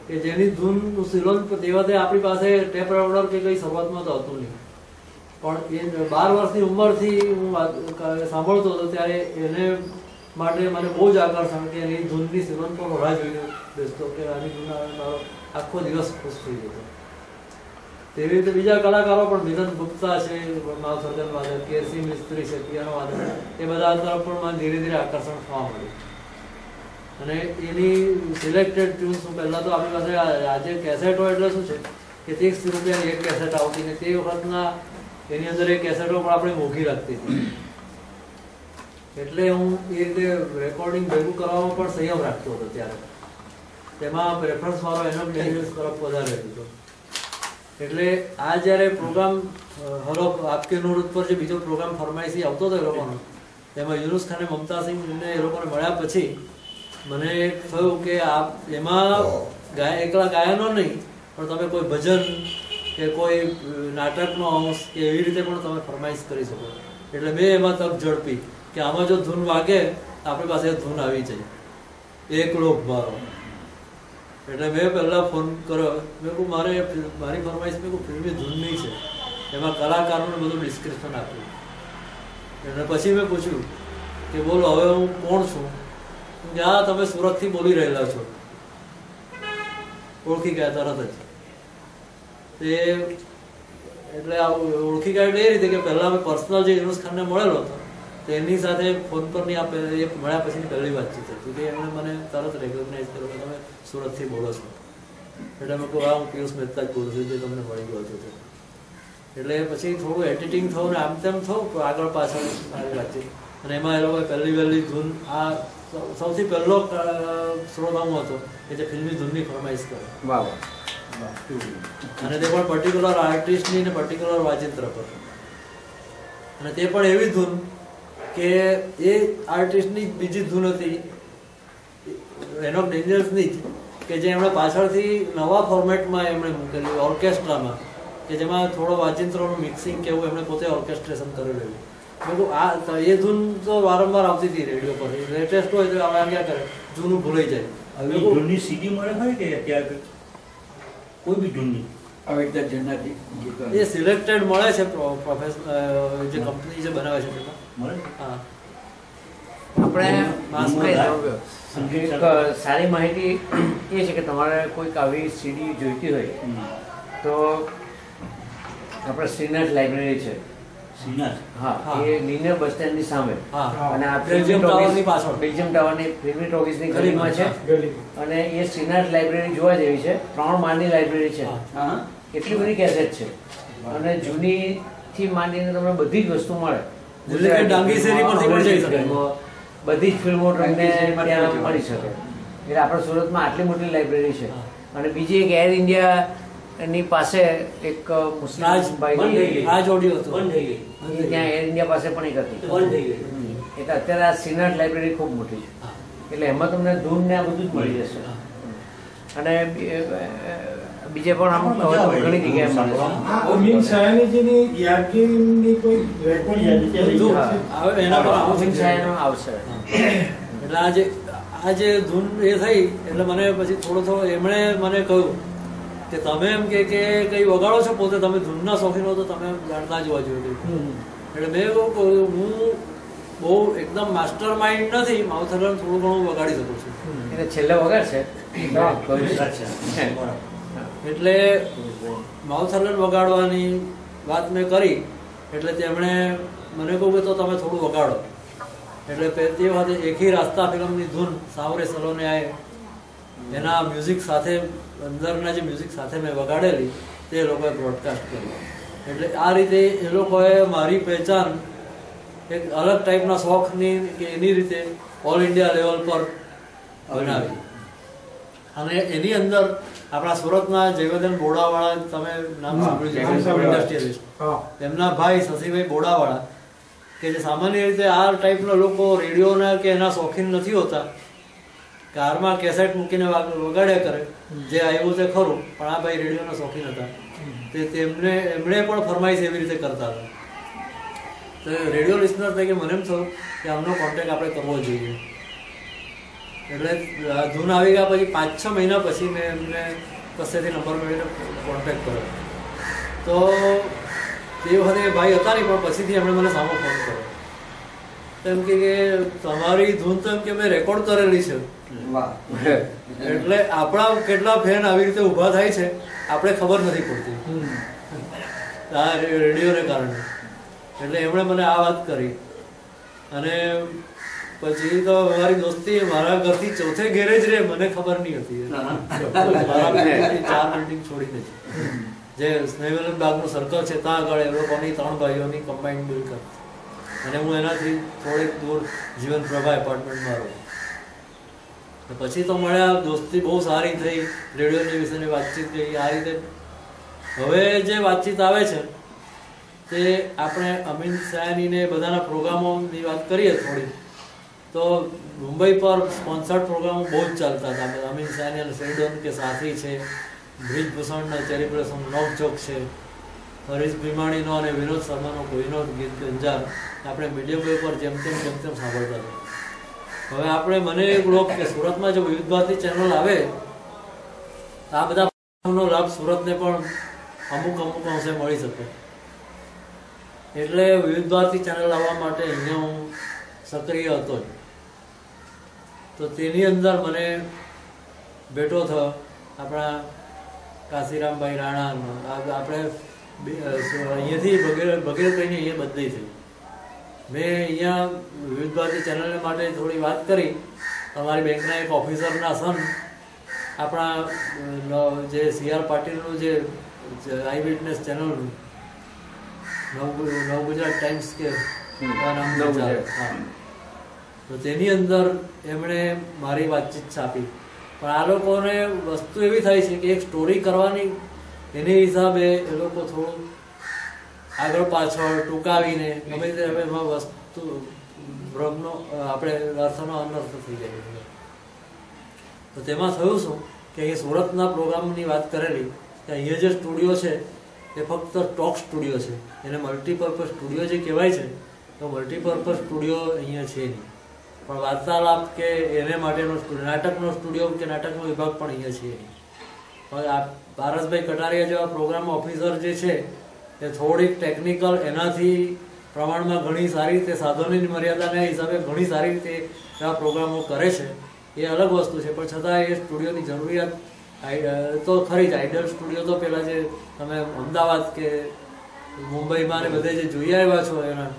કે જેની ધૂનનું સિલોન તે વખતે આપણી પાસે ટેપ રેકોર્ડર કે કંઈ શરૂઆતમાં તો હતું નહીં, પણ એ 12 વર્ષની ઉંમરથી હું સાંભળતો હતો ત્યારે એને માટે મને બહુ જ આકર્ષણ કે એની ધૂનની સિલોન પર રાહ જોઈને બેસતો કે આની ધૂન મારો આખો દિવસ ખુશ થઈ જતો. તેવી રીતે બીજા કલાકારો પણ મિલન ગુપ્તા છે, માવસર્જન વાદક, કેસી મિસ્ત્રી છે પિયાનો વાદક, એ બધા તરફ પણ મને ધીરે ધીરે આકર્ષણ થવા મળ્યું. અને એની સિલેક્ટેડ ટ્યુન્સ પહેલાં તો આપણી પાસે આજે કેસેટો એટલે શું છે કે 30 રૂપિયાની એક કેસેટ આવતી ને તે વખતના એની અંદર એ કેસેટો પણ આપણે મોંઘી લાગતી હતી. એટલે હું એ રીતે રેકોર્ડિંગ ભેગું કરવામાં પણ સંયમ રાખતો હતો ત્યારે. તેમાં પ્રેફરન્સ મારો એનો તરફ વધારે હતો. એટલે આ જ્યારે પ્રોગ્રામ હલો આપકે નૂર ઉપર જે બીજો પ્રોગ્રામ ફરમાઈશી આવતો હતો એ લોકોનો, તેમાં યુનુસ ખાને મમતાસિંહને એ લોકોને મળ્યા પછી મને થયું કે એમાં એકલા ગાયનો નહીં પણ તમે કોઈ ભજન કે કોઈ નાટકનો અંશ કે એવી રીતે પણ તમે ફરમાઈશ કરી શકો. એટલે મેં એમાં તક ઝડપી કે આમાં જો ધૂન વાગે આપણી પાસે ધૂન આવી જાય, એક લોક મારો. એટલે મેં પહેલાં ફોન કર્યો, મેં કહું મારી ફરમાઈશ મેં કહું ફિલ્મી ધૂનની છે, એમાં કલાકારોને બધું ડિસ્ક્રિપ્શન આપ્યું. એટલે પછી મેં પૂછ્યું કે બોલો હવે હું કોણ છું, કે હા તમે સુરતથી બોલી રહેલા છો. ઓળખી ગયા તરત જ. તે એટલે ઓળખી ગયા એટલે એ રીતે કે પહેલાં અમે પર્સનલ જે યુનુસ ખાનને મળેલો હતો તો એની સાથે ફોન પરની એ મળ્યા પછીની પહેલી વાતચીત હતી કે એમણે મને તરત રેકોગ્નાઇઝ કર્યો કે તમે સુરતથી બોલો છો. એટલે મેં કહું હા હું પિયુષ મહેતા જ બોલું છું જે તમને મળી ગયો હતો. એટલે પછી થોડું એડિટિંગ થયું ને આમ તેમ થયું આગળ પાછળ મારી વાતચીત. અને એમાં એ લોકોએ પહેલી ધૂન આ સૌથી પહેલો શ્રોતામાં હતો કે જે ફિલ્મી ધૂનની ફરમાઈશ કરે. વાહ. અને તે પણ પર્ટિક્યુલર આર્ટિસ્ટની ને પર્ટિક્યુલર વાજિંત્ર પર. અને તે પણ એવી ધૂન કે એ આર્ટિસ્ટની બીજી ધૂન હતી એનો ડેન્જર્સની જ કે જે એમણે પાછળથી નવા ફોર્મેટમાં એમણે મૂકેલી ઓર્કેસ્ટ્રામાં કે જેમાં થોડો વાજિંત્રોનું મિક્સિંગ કે એવું એમણે પોતે ઓર્કેસ્ટ્રેશન કરેલું. આ એ ધૂન તો વારંવાર આવતી હતી રેડિયો પર. લેટેસ્ટ હોય તો આપણે ક્યાં કરે જૂનું ભૂલાઈ જાય. ધૂનની સીડી મળે ખરી કે અત્યારે કોઈ બી ધૂનની એ સિલેક્ટેડ મળે છે પ્રોફેશનલ જે કંપની જે બનાવે છે તેમાં. હા આપણે સારી માહિતી એ છે કે તમારે કોઈક આવી સીડી જોઈતી હોય તો આપણે શ્રીનાથ લાઇબ્રેરી છે. હા, એ લિનિયર બસ સ્ટેન્ડની સામે અને આ બેલ્જિયમ ટાવરની ફિલ્મી ટોકીઝની ગલીમાં છે. અને એ શ્રીનાથ લાઇબ્રેરી જોવા જેવી છે. 3 માળની લાઇબ્રેરી છે. એટલી બધી કેસેટ છે અને જૂની થી માંડીને તમને બધી જ વસ્તુ મળે. બધી જ ફિલ્મો તમને ત્યાં મળી શકે. એટલે આપણે સુરતમાં આટલી મોટી લાઇબ્રેરી છે. અને બીજી એક એર ઇન્ડિયા ની પાસે એક મુસ્લિમ ભાઈ ત્યાં એર ઇન્ડિયા પાસે પણ એક હતી. એટલે અત્યારે આ શ્રીનાથ લાઇબ્રેરી ખૂબ મોટી છે. એટલે એમાં તમને ધૂન ને આ બધું જ મળી જશે. અને બીજે પણ આમ ઘણી જગ્યાએ આવશે. એટલે આ જે ધૂન એ થઈ એટલે મને પછી થોડો એમણે મને કહ્યું કે તમે એમ કે કઈ વગાડો છો પોતે તમે ધૂનના શોખીન હો તો તમે જાણતા જોવા જોઈએ. એટલે મેં એવું કહ્યું હું બહુ એકદમ માસ્ટર માઇન્ડ નથી, માઉથર્ગન થોડું ઘણું વગાડી શકું છું. એટલે છેલ્લે વગાડશે એટલે માઉથર્ગન વગાડવાની વાત મેં કરી. એટલે તેમણે મને કહ્યું કે તો તમે થોડું વગાડો. એટલે તે વખતે એક ही रास्ता ફિલ્મની ધૂન સાવરે સલોને આએ એના મ્યુઝિક સાથે અંદરના જે મ્યુઝિક સાથે મેં વગાડેલી તે લોકોએ બ્રોડકાસ્ટ કરી. એટલે આ રીતે એ લોકોએ મારી પહેચાન એક અલગ ટાઈપના શોખની કે એની રીતે ઓલ ઇન્ડિયા લેવલ પર બનાવી. અને એની અંદર આપણા સુરતના જયવર્ધન બોડાવાળા તમે નામ સાંભળ્યું છે, ઇન્ડસ્ટ્રીયલિસ્ટ, એમના ભાઈ શશીભાઈ બોડાવાળા કે જે સામાન્ય રીતે આ ટાઈપના લોકો રેડિયોના કે એના શોખીન નથી હોતા, કારમાં કેસેટ મૂકીને વગાડ્યા કરે, જે આવ્યું તે ખરું, પણ આ ભાઈ રેડિયોના શોખીન હતા. એમણે પણ ફરમાઈશ એવી રીતે કરતા હતા. તો રેડિયો લિસ્નર તરીકે મને એમ થયું કે આમનો કોન્ટેક્ટ આપણે કરવો જોઈએ. એટલે ધૂન આવી ગયા પછી 5-6 મહિના પછી મેં એમને કશેથી નંબર મેળવીને કોન્ટેક્ટ કર્યો. તો તે વખતે ભાઈ હતા નહીં, પણ પછીથી એમણે મને સામો ફોન કર્યો. એમ કે તમારી ધૂન તો એમ કે મેં રેકોર્ડ કરેલી છે. એટલે આપણા કેટલા ફેન આવી રીતે ઊભા થાય છે આપણે ખબર નથી પડતી આ રેડિયોને કારણે. એટલે એમણે મને આ વાત કરી. અને પછી તો મારી દોસ્તી મારા ઘરથી ચોથે ઘેરે જ રહે, મને ખબર નહીં હતી. મારા 4 બિલ્ડિંગ છોડીને જે સ્નેહવલન બાગનું સર્કલ છે ત્યાં આગળ એ લોકોની 3 ભાઈઓની કમ્બાઇન્ડ બિલ્ડ કરતી, અને હું એનાથી થોડીક દૂર જીવન પ્રભા એપાર્ટમેન્ટમાં રહું. પછી તો મળ્યા, દોસ્તી બહુ સારી થઈ, રેડિયોની વિશેની વાતચીત થઈ. આ રીતે હવે જે વાતચીત આવે છે તે આપણે અમીન સાયાનીને બધાના પ્રોગ્રામોની વાત કરીએ થોડી, તો મુંબઈ પર સ્પોન્સર્ડ પ્રોગ્રામો બહુ જ ચાલતા હતા. અમીન સાયાની અને સેડોન કે સાથી છે, બ્રિજભૂષણના ચેરીપ્રસંગ નોકચોક છે, હરીશ ભીમાણીનો અને વિનોદ શર્માનો કોઈનો ગીત ગંજાર આપણે મીડિયમ ઉપર જેમ તેમ સાંભળતા હતા. હવે આપણે મને એવું લોક કે સુરતમાં જો વિવિધ ભારતી ચેનલ આવે તો આ બધા લાભ સુરતને પણ અમુક અંશે મળી શકે. એટલે વિવિધ ભારતી ચેનલ આવવા માટે અહીંયા હું સક્રિય હતો જ. તો તેની અંદર મને ભેટો થયો આપણા કાશીરામભાઈ રાણાનો. આપણે અહીંયાથી વગેરે કહીને અહીંયા બદલી થઈ. મેં અહીંયા વિવિધ ભારતી ચેનલને માટે થોડી વાત કરી. અમારી બેંકના એક ઓફિસરના સન આપણા જે CR પાટીલનું જે આઈ વિટનેસ ચેનલનું નવ ગુજરાત ટાઈમ્સ કે તો તેની અંદર એમણે મારી વાતચીત છાપી. પણ આ લોકોને વસ્તુ એવી થાય છે કે એક સ્ટોરી કરવાની એની હિસાબે એ લોકો થોડું આગળ પાછળ ટૂંકાવીને ગમે તે એમાં વસ્તુ ભ્રમનો આપણે અર્થનો અનર્થ થઈ જાય છે. તો તેમાં થયું શું કે અહીં સુરતના પ્રોગ્રામની વાત કરેલી કે અહીંયા જે સ્ટુડિયો છે એ ફક્ત ટોક સ્ટુડિયો છે. એને મલ્ટીપર્પઝ સ્ટુડિયો જે કહેવાય છે તો મલ્ટીપર્પઝ સ્ટુડિયો અહીંયા છે નહીં. પણ વાર્તાલાપ કે એને માટેનો નાટકનો સ્ટુડિયો કે નાટકનો વિભાગ પણ અહીંયા છે નહીં. પણ આ પારસભાઈ કટારિયા જેવા પ્રોગ્રામ ઓફિસર જે છે એ થોડીક ટેકનિકલ એનાથી પ્રમાણમાં ઘણી સારી રીતે સાધનોની મર્યાદાના હિસાબે ઘણી સારી રીતે એવા પ્રોગ્રામો કરે છે. એ અલગ વસ્તુ છે, પણ છતાં એ સ્ટુડિયોની જરૂરિયાત તો ખરી જ. આઈડલ સ્ટુડિયો તો પહેલાં જે તમે અમદાવાદ કે મુંબઈમાં ને બધે જે જોઈ આવ્યા છો એના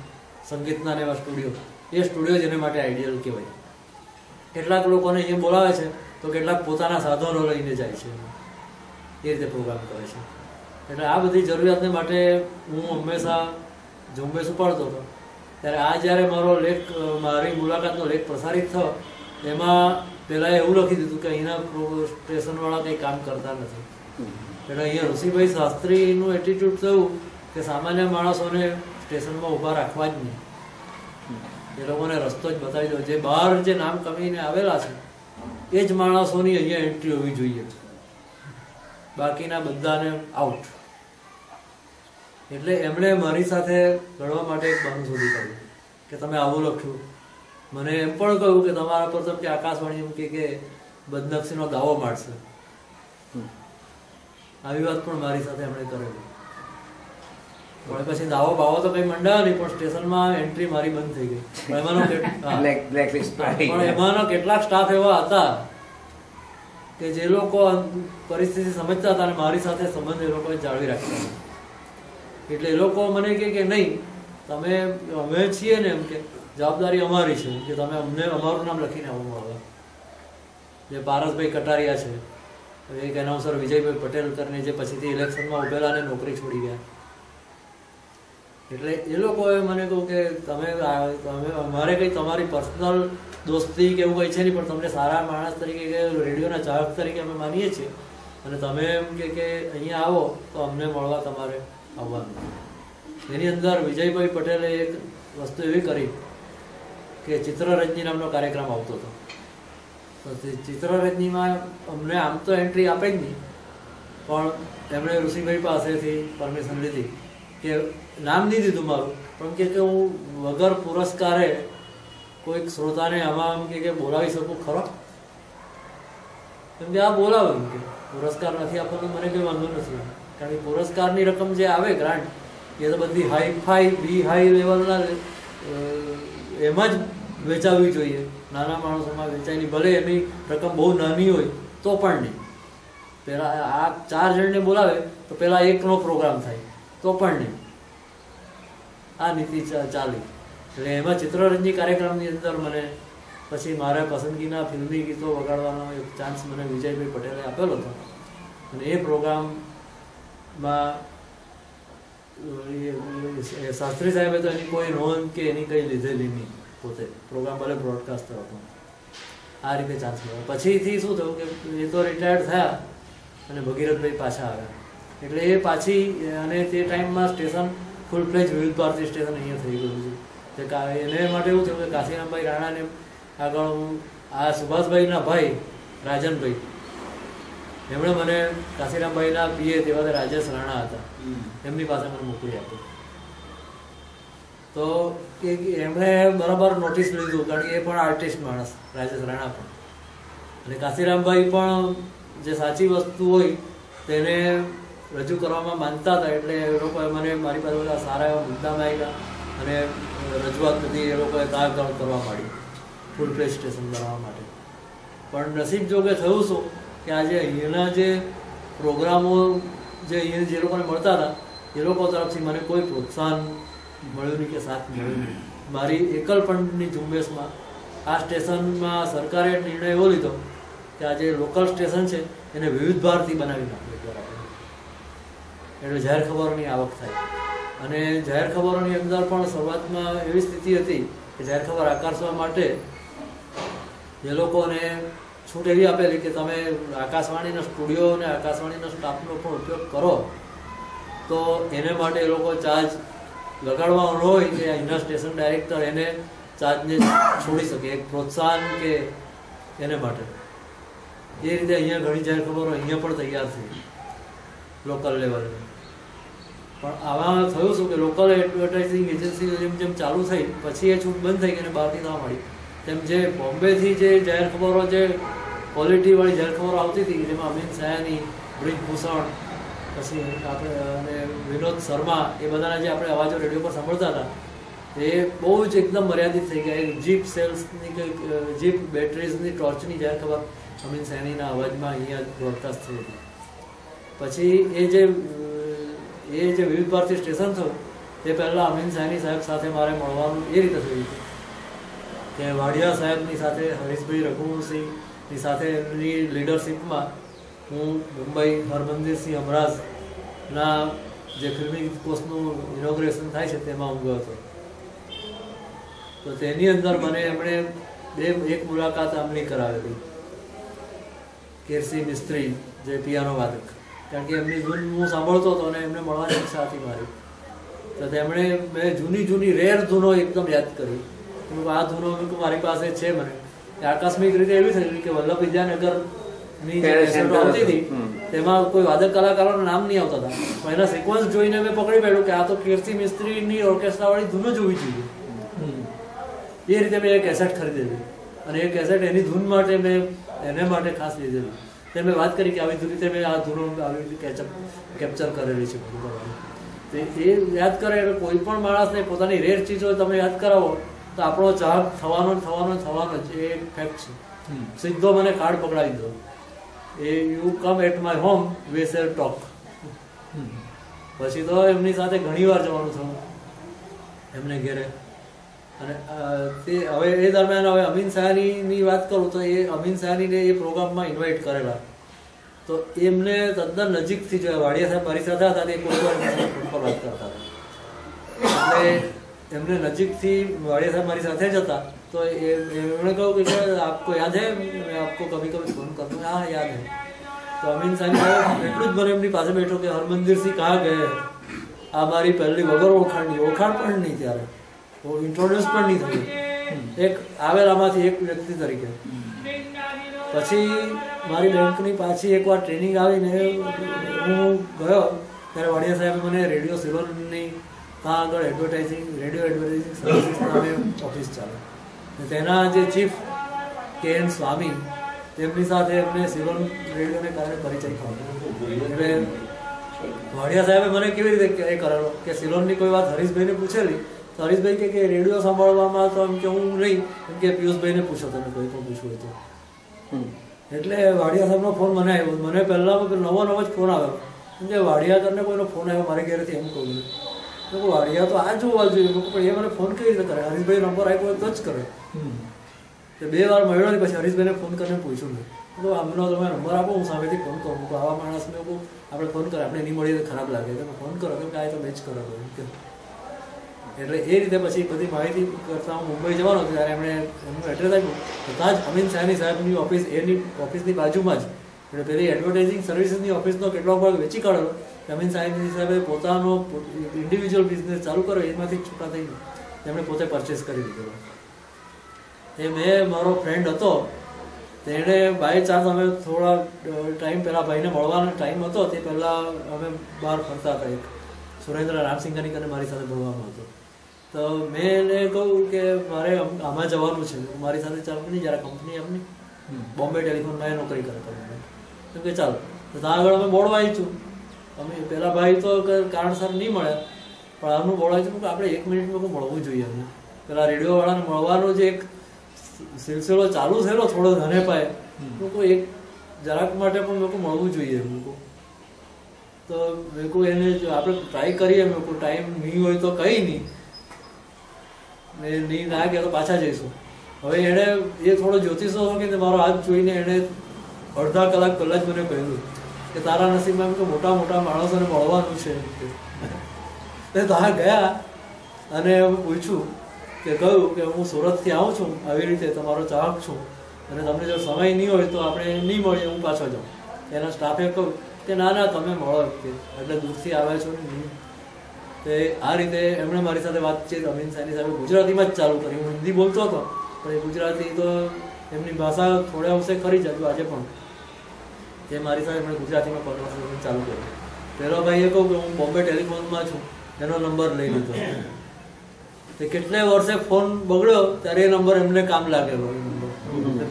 સંગીતના ને એવા સ્ટુડિયો, એ સ્ટુડિયો જ એને માટે આઈડિયલ કહેવાય. કેટલાક લોકોને અહીંયા બોલાવે છે તો કેટલાક પોતાના સાધનો લઈને જાય છે, એ રીતે પ્રોગ્રામ કરે છે. એટલે આ બધી જરૂરિયાતને માટે હું હંમેશા ઝુંબેશ ઉપાડતો હતો. ત્યારે આ જ્યારે મારી મુલાકાતનો લેખ પ્રસારિત થયો એમાં પહેલાં એવું લખી દીધું કે અહીંના સ્ટેશનવાળા કંઈ કામ કરતા નથી. એટલે અહીંયા ઋષિભાઈ શાસ્ત્રીનું એટીટ્યુડ થયું કે સામાન્ય માણસોને સ્ટેશનમાં ઊભા રાખવા જ નહીં, એ લોકોને રસ્તો જ બતાવી દો. જે બહાર જે નામ કમીને આવેલા છે એ જ માણસોની અહીંયા એન્ટ્રી હોવી જોઈએ, બાકીના બધાને આઉટ. એટલે એમણે મારી સાથે લડવા માટે એક બહાનું શોધી કાઢ્યું કે તમે આવું લખ્યું. મને એમ પણ કહ્યું કે તમારા પર કે આકાશવાણી એમ કે બદનક્ષીનો દાવો માંડશે. આવી વાત પણ મારી સાથે એમણે કરેલી. પણ પછી દાવો બાવો તો કઈ મંડાયો નહીં, પણ સ્ટેશનમાં એન્ટ્રી મારી બંધ થઈ ગઈ. પણ એમાંનો કેટલાક સ્ટાફ એવા હતા કે જે લોકો પરિસ્થિતિ સમજતા હતા અને મારી સાથે સંબંધ એ લોકોએ જાળવી રાખ્યા. એટલે એ લોકો મને કહે કે નહીં, તમે અમે છીએ ને એમ કે જવાબદારી અમારી છે કે તમે અમને અમારું નામ લખીને આવવાનું આવે. જે પારસભાઈ કટારિયા છે, એક એનાઉન્સર વિજયભાઈ પટેલ કરીને જે પછીથી ઇલેક્શનમાં ઉભેલા અને નોકરી છોડી ગયા. એટલે એ લોકોએ મને કહ્યું કે તમે અમારે કંઈ તમારી પર્સનલ દોસ્તી કે એવું કંઈ છે નહીં, પણ તમને સારા માણસ તરીકે કે રેડિયોના ચાહક તરીકે અમે માનીએ છીએ, અને તમે એમ કે અહીંયા આવો તો અમને મળવા તમારે આવવાનું. એની અંદર વિજયભાઈ પટેલે એક વસ્તુ એવી કરી કે ચિત્રરજની નામનો કાર્યક્રમ આવતો હતો. તો ચિત્રરજનીમાં અમને આમ તો એન્ટ્રી આપે જ નહીં, પણ એમણે ઋષિભાઈ પાસેથી પરમિશન લીધી કે નામ નહીં દીધું મારું, પણ કે હું વગર પુરસ્કારે કોઈક શ્રોતાને આમાં કે બોલાવી શકું ખરો? કેમ કે આ બોલાવે કે પુરસ્કાર નથી આપવાનો મને કંઈ વાંધો નથી, કારણ કે પુરસ્કારની રકમ જે આવે ગ્રાન્ટ એ તો બધી હાઈ લેવલના એમાં જ વેચાવવી જોઈએ, નાના માણસોમાં વેચાય નહીં. ભલે એની રકમ બહુ નાની હોય તો પણ નહીં. પહેલાં આ 4 જણને બોલાવે તો પહેલાં એકનો પ્રોગ્રામ થાય તો પણ નહીં. આ નીતિ ચાલી. એટલે એમાં ચિત્રરંજની કાર્યક્રમની અંદર મને પછી મારા પસંદગીના ફિલ્મી ગીતો વગાડવાનો એક ચાન્સ મને વિજયભાઈ પટેલે આપેલો હતો અને એ પ્રોગ્રામમાં શાસ્ત્રી સાહેબે તો એની કોઈ નોંધ કે એની કંઈ લીધેલી નહીં, પોતે પ્રોગ્રામ ભલે બ્રોડકાસ્ટર હતો. આ રીતે ચાન્સ મળ્યો. પછીથી શું થયું કે એ તો રિટાયર્ડ થયા અને ભગીરથભાઈ પાછા આવ્યા એટલે એ પાછી અને તે ટાઈમમાં સ્ટેશન ફૂલ ફ્લેજ વિવિધ ભારતી સ્ટેશન અહીંયા થઈ ગયું છે. એને માટે એવું થયું કે કાશીરામભાઈ રાણાને આગળ હું આ સુભાષભાઈના ભાઈ રાજનભાઈ એમણે મને કાશીરામભાઈના પીએ તેવા રાજેશ રાણા હતા એમની પાસે મને મોકલી આપ્યું. તો એમણે બરાબર નોટિસ લીધું કારણ કે એ પણ આર્ટિસ્ટ માણસ રાજેશ રાણા પણ અને કાશીરામભાઈ પણ જે સાચી વસ્તુ હોય તેને રજૂ કરવામાં માનતા હતા એટલે એ લોકોએ મને મારી પાસે બધા સારા એવા મુદ્દામાં આવ્યા અને રજૂઆત બધી એ લોકોએ તાગળ કરવા માંડી ફૂલ ફ્લેજ સ્ટેશન બનાવવા માટે. પણ નસીબ જોગે થયું શું કે આજે અહીંયાના જે પ્રોગ્રામો જે અહીંયા જે લોકોને મળતા હતા એ લોકો તરફથી મને કોઈ પ્રોત્સાહન મળ્યું નહીં કે સાથ મળ્યું નહીં. મારી એકલપણની ઝુંબેશમાં આ સ્ટેશનમાં સરકારે નિર્ણય એવો લીધો કે આ જે લોકલ સ્ટેશન છે એને વિવિધ ભારતી બનાવી નાખ્યું બરાબર એટલે જાહેર ખબરોની આવક થાય અને જાહેર ખબરોની અંદર પણ શરૂઆતમાં એવી સ્થિતિ હતી કે જાહેર ખબર આકર્ષવા માટે એ લોકોને છૂટ એવી આપેલી કે તમે આકાશવાણીના સ્ટુડિયો અને આકાશવાણીના સ્ટાફનો પણ ઉપયોગ કરો તો એને માટે એ લોકો ચાર્જ લગાડવાનો હોય કે અહીંના સ્ટેશન ડાયરેક્ટર એને ચાર્જને છોડી શકે એક પ્રોત્સાહન કે એને માટે એ રીતે અહીંયા ઘણી જાહેર ખબરો અહીંયા પણ તૈયાર થઈ લોકલ લેવલે. પણ આવા થયું શું કે લોકલ એડવર્ટાઇઝિંગ એજન્સી જેમ જેમ ચાલુ થઈ પછી એ છૂટ બંધ થઈ ગઈ બહારથી થવા મળી તેમ જે બોમ્બેથી જે જાહેર ખબરો જે ક્વોલિટીવાળી જાહેર ખબરો આવતી હતી જેમાં અમિત સાયાની, બ્રિજભૂષણ પછી આપણે અને વિનોદ શર્મા એ બધાના જે આપણે અવાજો રેડિયો પર સાંભળતા હતા એ બહુ જ એકદમ મર્યાદિત થઈ ગયા. એક જીપ સેલ્સની કંઈક જીપ બેટરીઝની ટોર્ચની જાહેર ખબર અમિત સાયાનીના અવાજમાં અહીંયા બ્રોડકાસ્ટ થઈ હતી. પછી એ જે વિવિધ ભારતી સ્ટેશન થયું તે પહેલાં અમીન સાયની સાહેબ સાથે મારે મળવાનું એ રીતે થયું હતું કે વાડિયા સાહેબની સાથે હરીશભાઈ રઘુવંશીની સાથે એમની લીડરશીપમાં હું મુંબઈ હરમંદિરસિંહ અમરાજના જે ફિલ્મી કોર્સનું ઇનોગ્રેશન થાય છે તેમાં હું ગયો હતો. તો તેની અંદર મને એમણે એક મુલાકાત આમની કરાવેલી કેરસી મિસ્ત્રી જે પિયાનો વાદક કારણ કે એમની ધૂન હું સાંભળતો હતો અને એમને મળવાની ઈચ્છા હતી મારી. તો તેમણે મેં જૂની રેર ધૂનો એકદમ યાદ કરી આ ધૂનો મારી પાસે છે. મને આકસ્મિક રીતે એવી થયેલી કે વલ્લભ વિદ્યાનગરની જે આવતી હતી તેમાં કોઈ વાદક કલાકારોના નામ નહીં આવતા હતા પણ એના સિક્વન્સ જોઈને મેં પકડી પાડ્યું કે આ તો કીર્તિ મિસ્ત્રીની ઓર્કેસ્ટ્રાવાળી ધૂનો જોવી જોઈએ. એ રીતે મેં એક કેસેટ ખરીદેલી અને એ કેસેટ એની ધૂન માટે મેં એને માટે ખાસ લીધેલી. તે મેં વાત કરી કે આવી રીતે મેં આ ધૂનો આવી રીતે કેપ્ચર કરેલી છે. તો એ યાદ કરે એટલે કોઈ પણ માણસને પોતાની રેર ચીજો તમે યાદ કરાવો તો આપણો ચાહક થવાનો જ એ ફેક્ટ છે. સીધો મને કાર્ડ પકડાવી દો એ you come at my home we share talk. પછી તો એમની સાથે ઘણી વાર જવાનું થયું એમને ઘેરે. અને તે હવે એ દરમિયાન હવે અમીન સાયાનીની વાત કરું તો એ અમીન સાયાનીને એ પ્રોગ્રામમાં ઇન્વાઇટ કરેલા તો એમને તદ્દન નજીકથી જોયા. વાડિયા સાહેબ મારી સાથે હતા તે કોઈ વાર વાત કરતા હતા એટલે એમને નજીકથી વાડિયા સાહેબ મારી સાથે જ હતા. તો એમણે કહ્યું કે આપકો યાદ હે મેં આપકો કભી કભી ફોન કરતો હા યાદ હે. તો અમીન સાહેબ એટલું જ મને એમની પાસે બેઠો કે હરમંદિરસિંહ કહા ગયે. આ મારી પહેલી વગર ઓળખાણ પણ નહીં ત્યારે ઇન્ટ્રોડ્યુસ પણ નહીં થયું એક આવેલામાંથી એક વ્યક્તિ તરીકે. પછી મારી બેંકની પાછી એકવાર ટ્રેનિંગ આવીને હું ગયો ત્યારે વાડિયા સાહેબે મને રેડિયો સિલોનની ત્યાં આગળ રેડિયો એડવર્ટાઇઝિંગ સર્વિસીસ નામે ઓફિસ ચાલે તેના જે ચીફ કે.એન. સ્વામી તેમની સાથે એમને સિલોન રેડિયોને કારણે પરિચય થયો. એટલે વાડિયા સાહેબે મને કેવી રીતે એ કરેલો કે સિલોનની કોઈ વાત હરીશભાઈને પૂછેલી તો હરીશભાઈ કે રેડિયો સાંભળવામાં તો એમ કે હું નહીં એમ કે પિયુષભાઈને પૂછો તમે કોઈ પણ પૂછવું હોય તો. એટલે વાડિયા સાહેબનો ફોન મને આવ્યો. મને પહેલાં નવો જ ફોન આવ્યો કેમ કે વાડિયાકરને કોઈનો ફોન આવ્યો મારી ઘરેથી એમ કહું તો વાડિયા તો આ જોવા જોઈએ પણ એ મને ફોન કેવી રીતે કરે હરીશભાઈ નંબર આપ્યો તો જ કરે. તો 2 વાર મળ્યો ને પછી હરીશભાઈને ફોન કરીને પૂછ્યું મેં તો આમનો તમે નંબર આપો, હું સામેથી ફોન કરું. તો આવા માણસને આપણે ફોન કરે, આપણે નહીં મળીએ તો ખરાબ લાગે, તમે ફોન કરો કેમ કે આ તો મેચ કરો. એટલે એ રીતે પછી બધી માહિતી કરતા હું મુંબઈ જવાનો હતો ત્યારે એમણે એમનું એડ્રેસ આપ્યું. ત્યાં જ અમીન સાની સાહેબની ઓફિસ, એની ઓફિસની બાજુમાં જ એટલે પેલી એડવર્ટાઇઝિંગ સર્વિસીસની ઓફિસનો કેટલો ભાગ વેચી કાઢેલો. અમીન સાની સાહેબે પોતાનો ઇન્ડિવિજ્યુઅલ બિઝનેસ ચાલુ કર્યો, એમાંથી છૂટા થઈને તેમણે પોતે પરચેસ કરી દીધો. એ મેં મારો ફ્રેન્ડ હતો તેણે બાય ચાન્સ અમે થોડા ટાઈમ પહેલાં ભાઈને મળવાનો ટાઈમ હતો તે પહેલાં અમે બહાર ફરતા હતા. એક સુરેન્દ્ર રામસિંઘાની કરીને મારી સાથે ભણવાનો હતો. તો મેં એને કહ્યું કે મારે આમાં જવાનું છે, મારી સાથે ચાલુ નહીં જરા કંપની એમની બોમ્બે ટેલિફોનમાં એ નોકરી કરે તમે એમ કે ચાલો. તો ત્યાં આગળ અમે બોર્ડ વાંચ્યું. અમે પહેલાં ભાઈ તો કારણસર નહીં મળ્યા, પણ આમનું બોર્ડ વાંચ્યું કે આપણે 1 મિનિટમાં મળવું જોઈએ. અમને પેલા રેડિયોવાળાને મળવાનો જે એક સિલસિલો ચાલુ થયેલો થોડો ધને પાય લોકો એક જરાક માટે પણ લોકો મળવું જોઈએ લોકો. તો મેં કહું એને આપણે ટ્રાય કરીએ. મેં કહું ટાઈમ નહીં હોય તો કંઈ નહીં, મેં નહીં ના ગયા તો પાછા જઈશું. હવે એણે એ થોડો જ્યોતિષો હતો કે મારો હાથ જોઈને એણે અડધા કલાક પહેલાં જ મને કહ્યું કે તારા નસીબમાં કે મોટા મોટા માણસોને મળવાનું છે. તે ત્યાં ગયા અને પૂછ્યું કે કહ્યું કે હું સુરતથી આવું છું, આવી રીતે તમારો ચાહક છું, અને તમને જો સમય નહીં હોય તો આપણે નહીં મળીએ, હું પાછો જાઉં. એના સ્ટાફે કહ્યું કે ના ના તમે મળો, એટલે દૂરથી આવે છો ને નહીં. તો આ રીતે એમણે મારી સાથે વાતચીત અમીન સાની સાહેબે ગુજરાતીમાં જ ચાલુ કરી. હું હિન્દી બોલતો હતો પણ એ ગુજરાતી તો એમની ભાષા થોડા અંશે કરી જતું આજે પણ. તે મારી સાથે એમણે ગુજરાતીમાં કન્વર્સેશન ચાલુ કર્યું. પહેલો ભાઈએ કહું કે હું બોમ્બે ટેલિફોનમાં છું, એનો નંબર લઈ લીધો. તે કેટલાય વર્ષે ફોન બગડ્યો ત્યારે એ નંબર એમને કામ લાગેલો.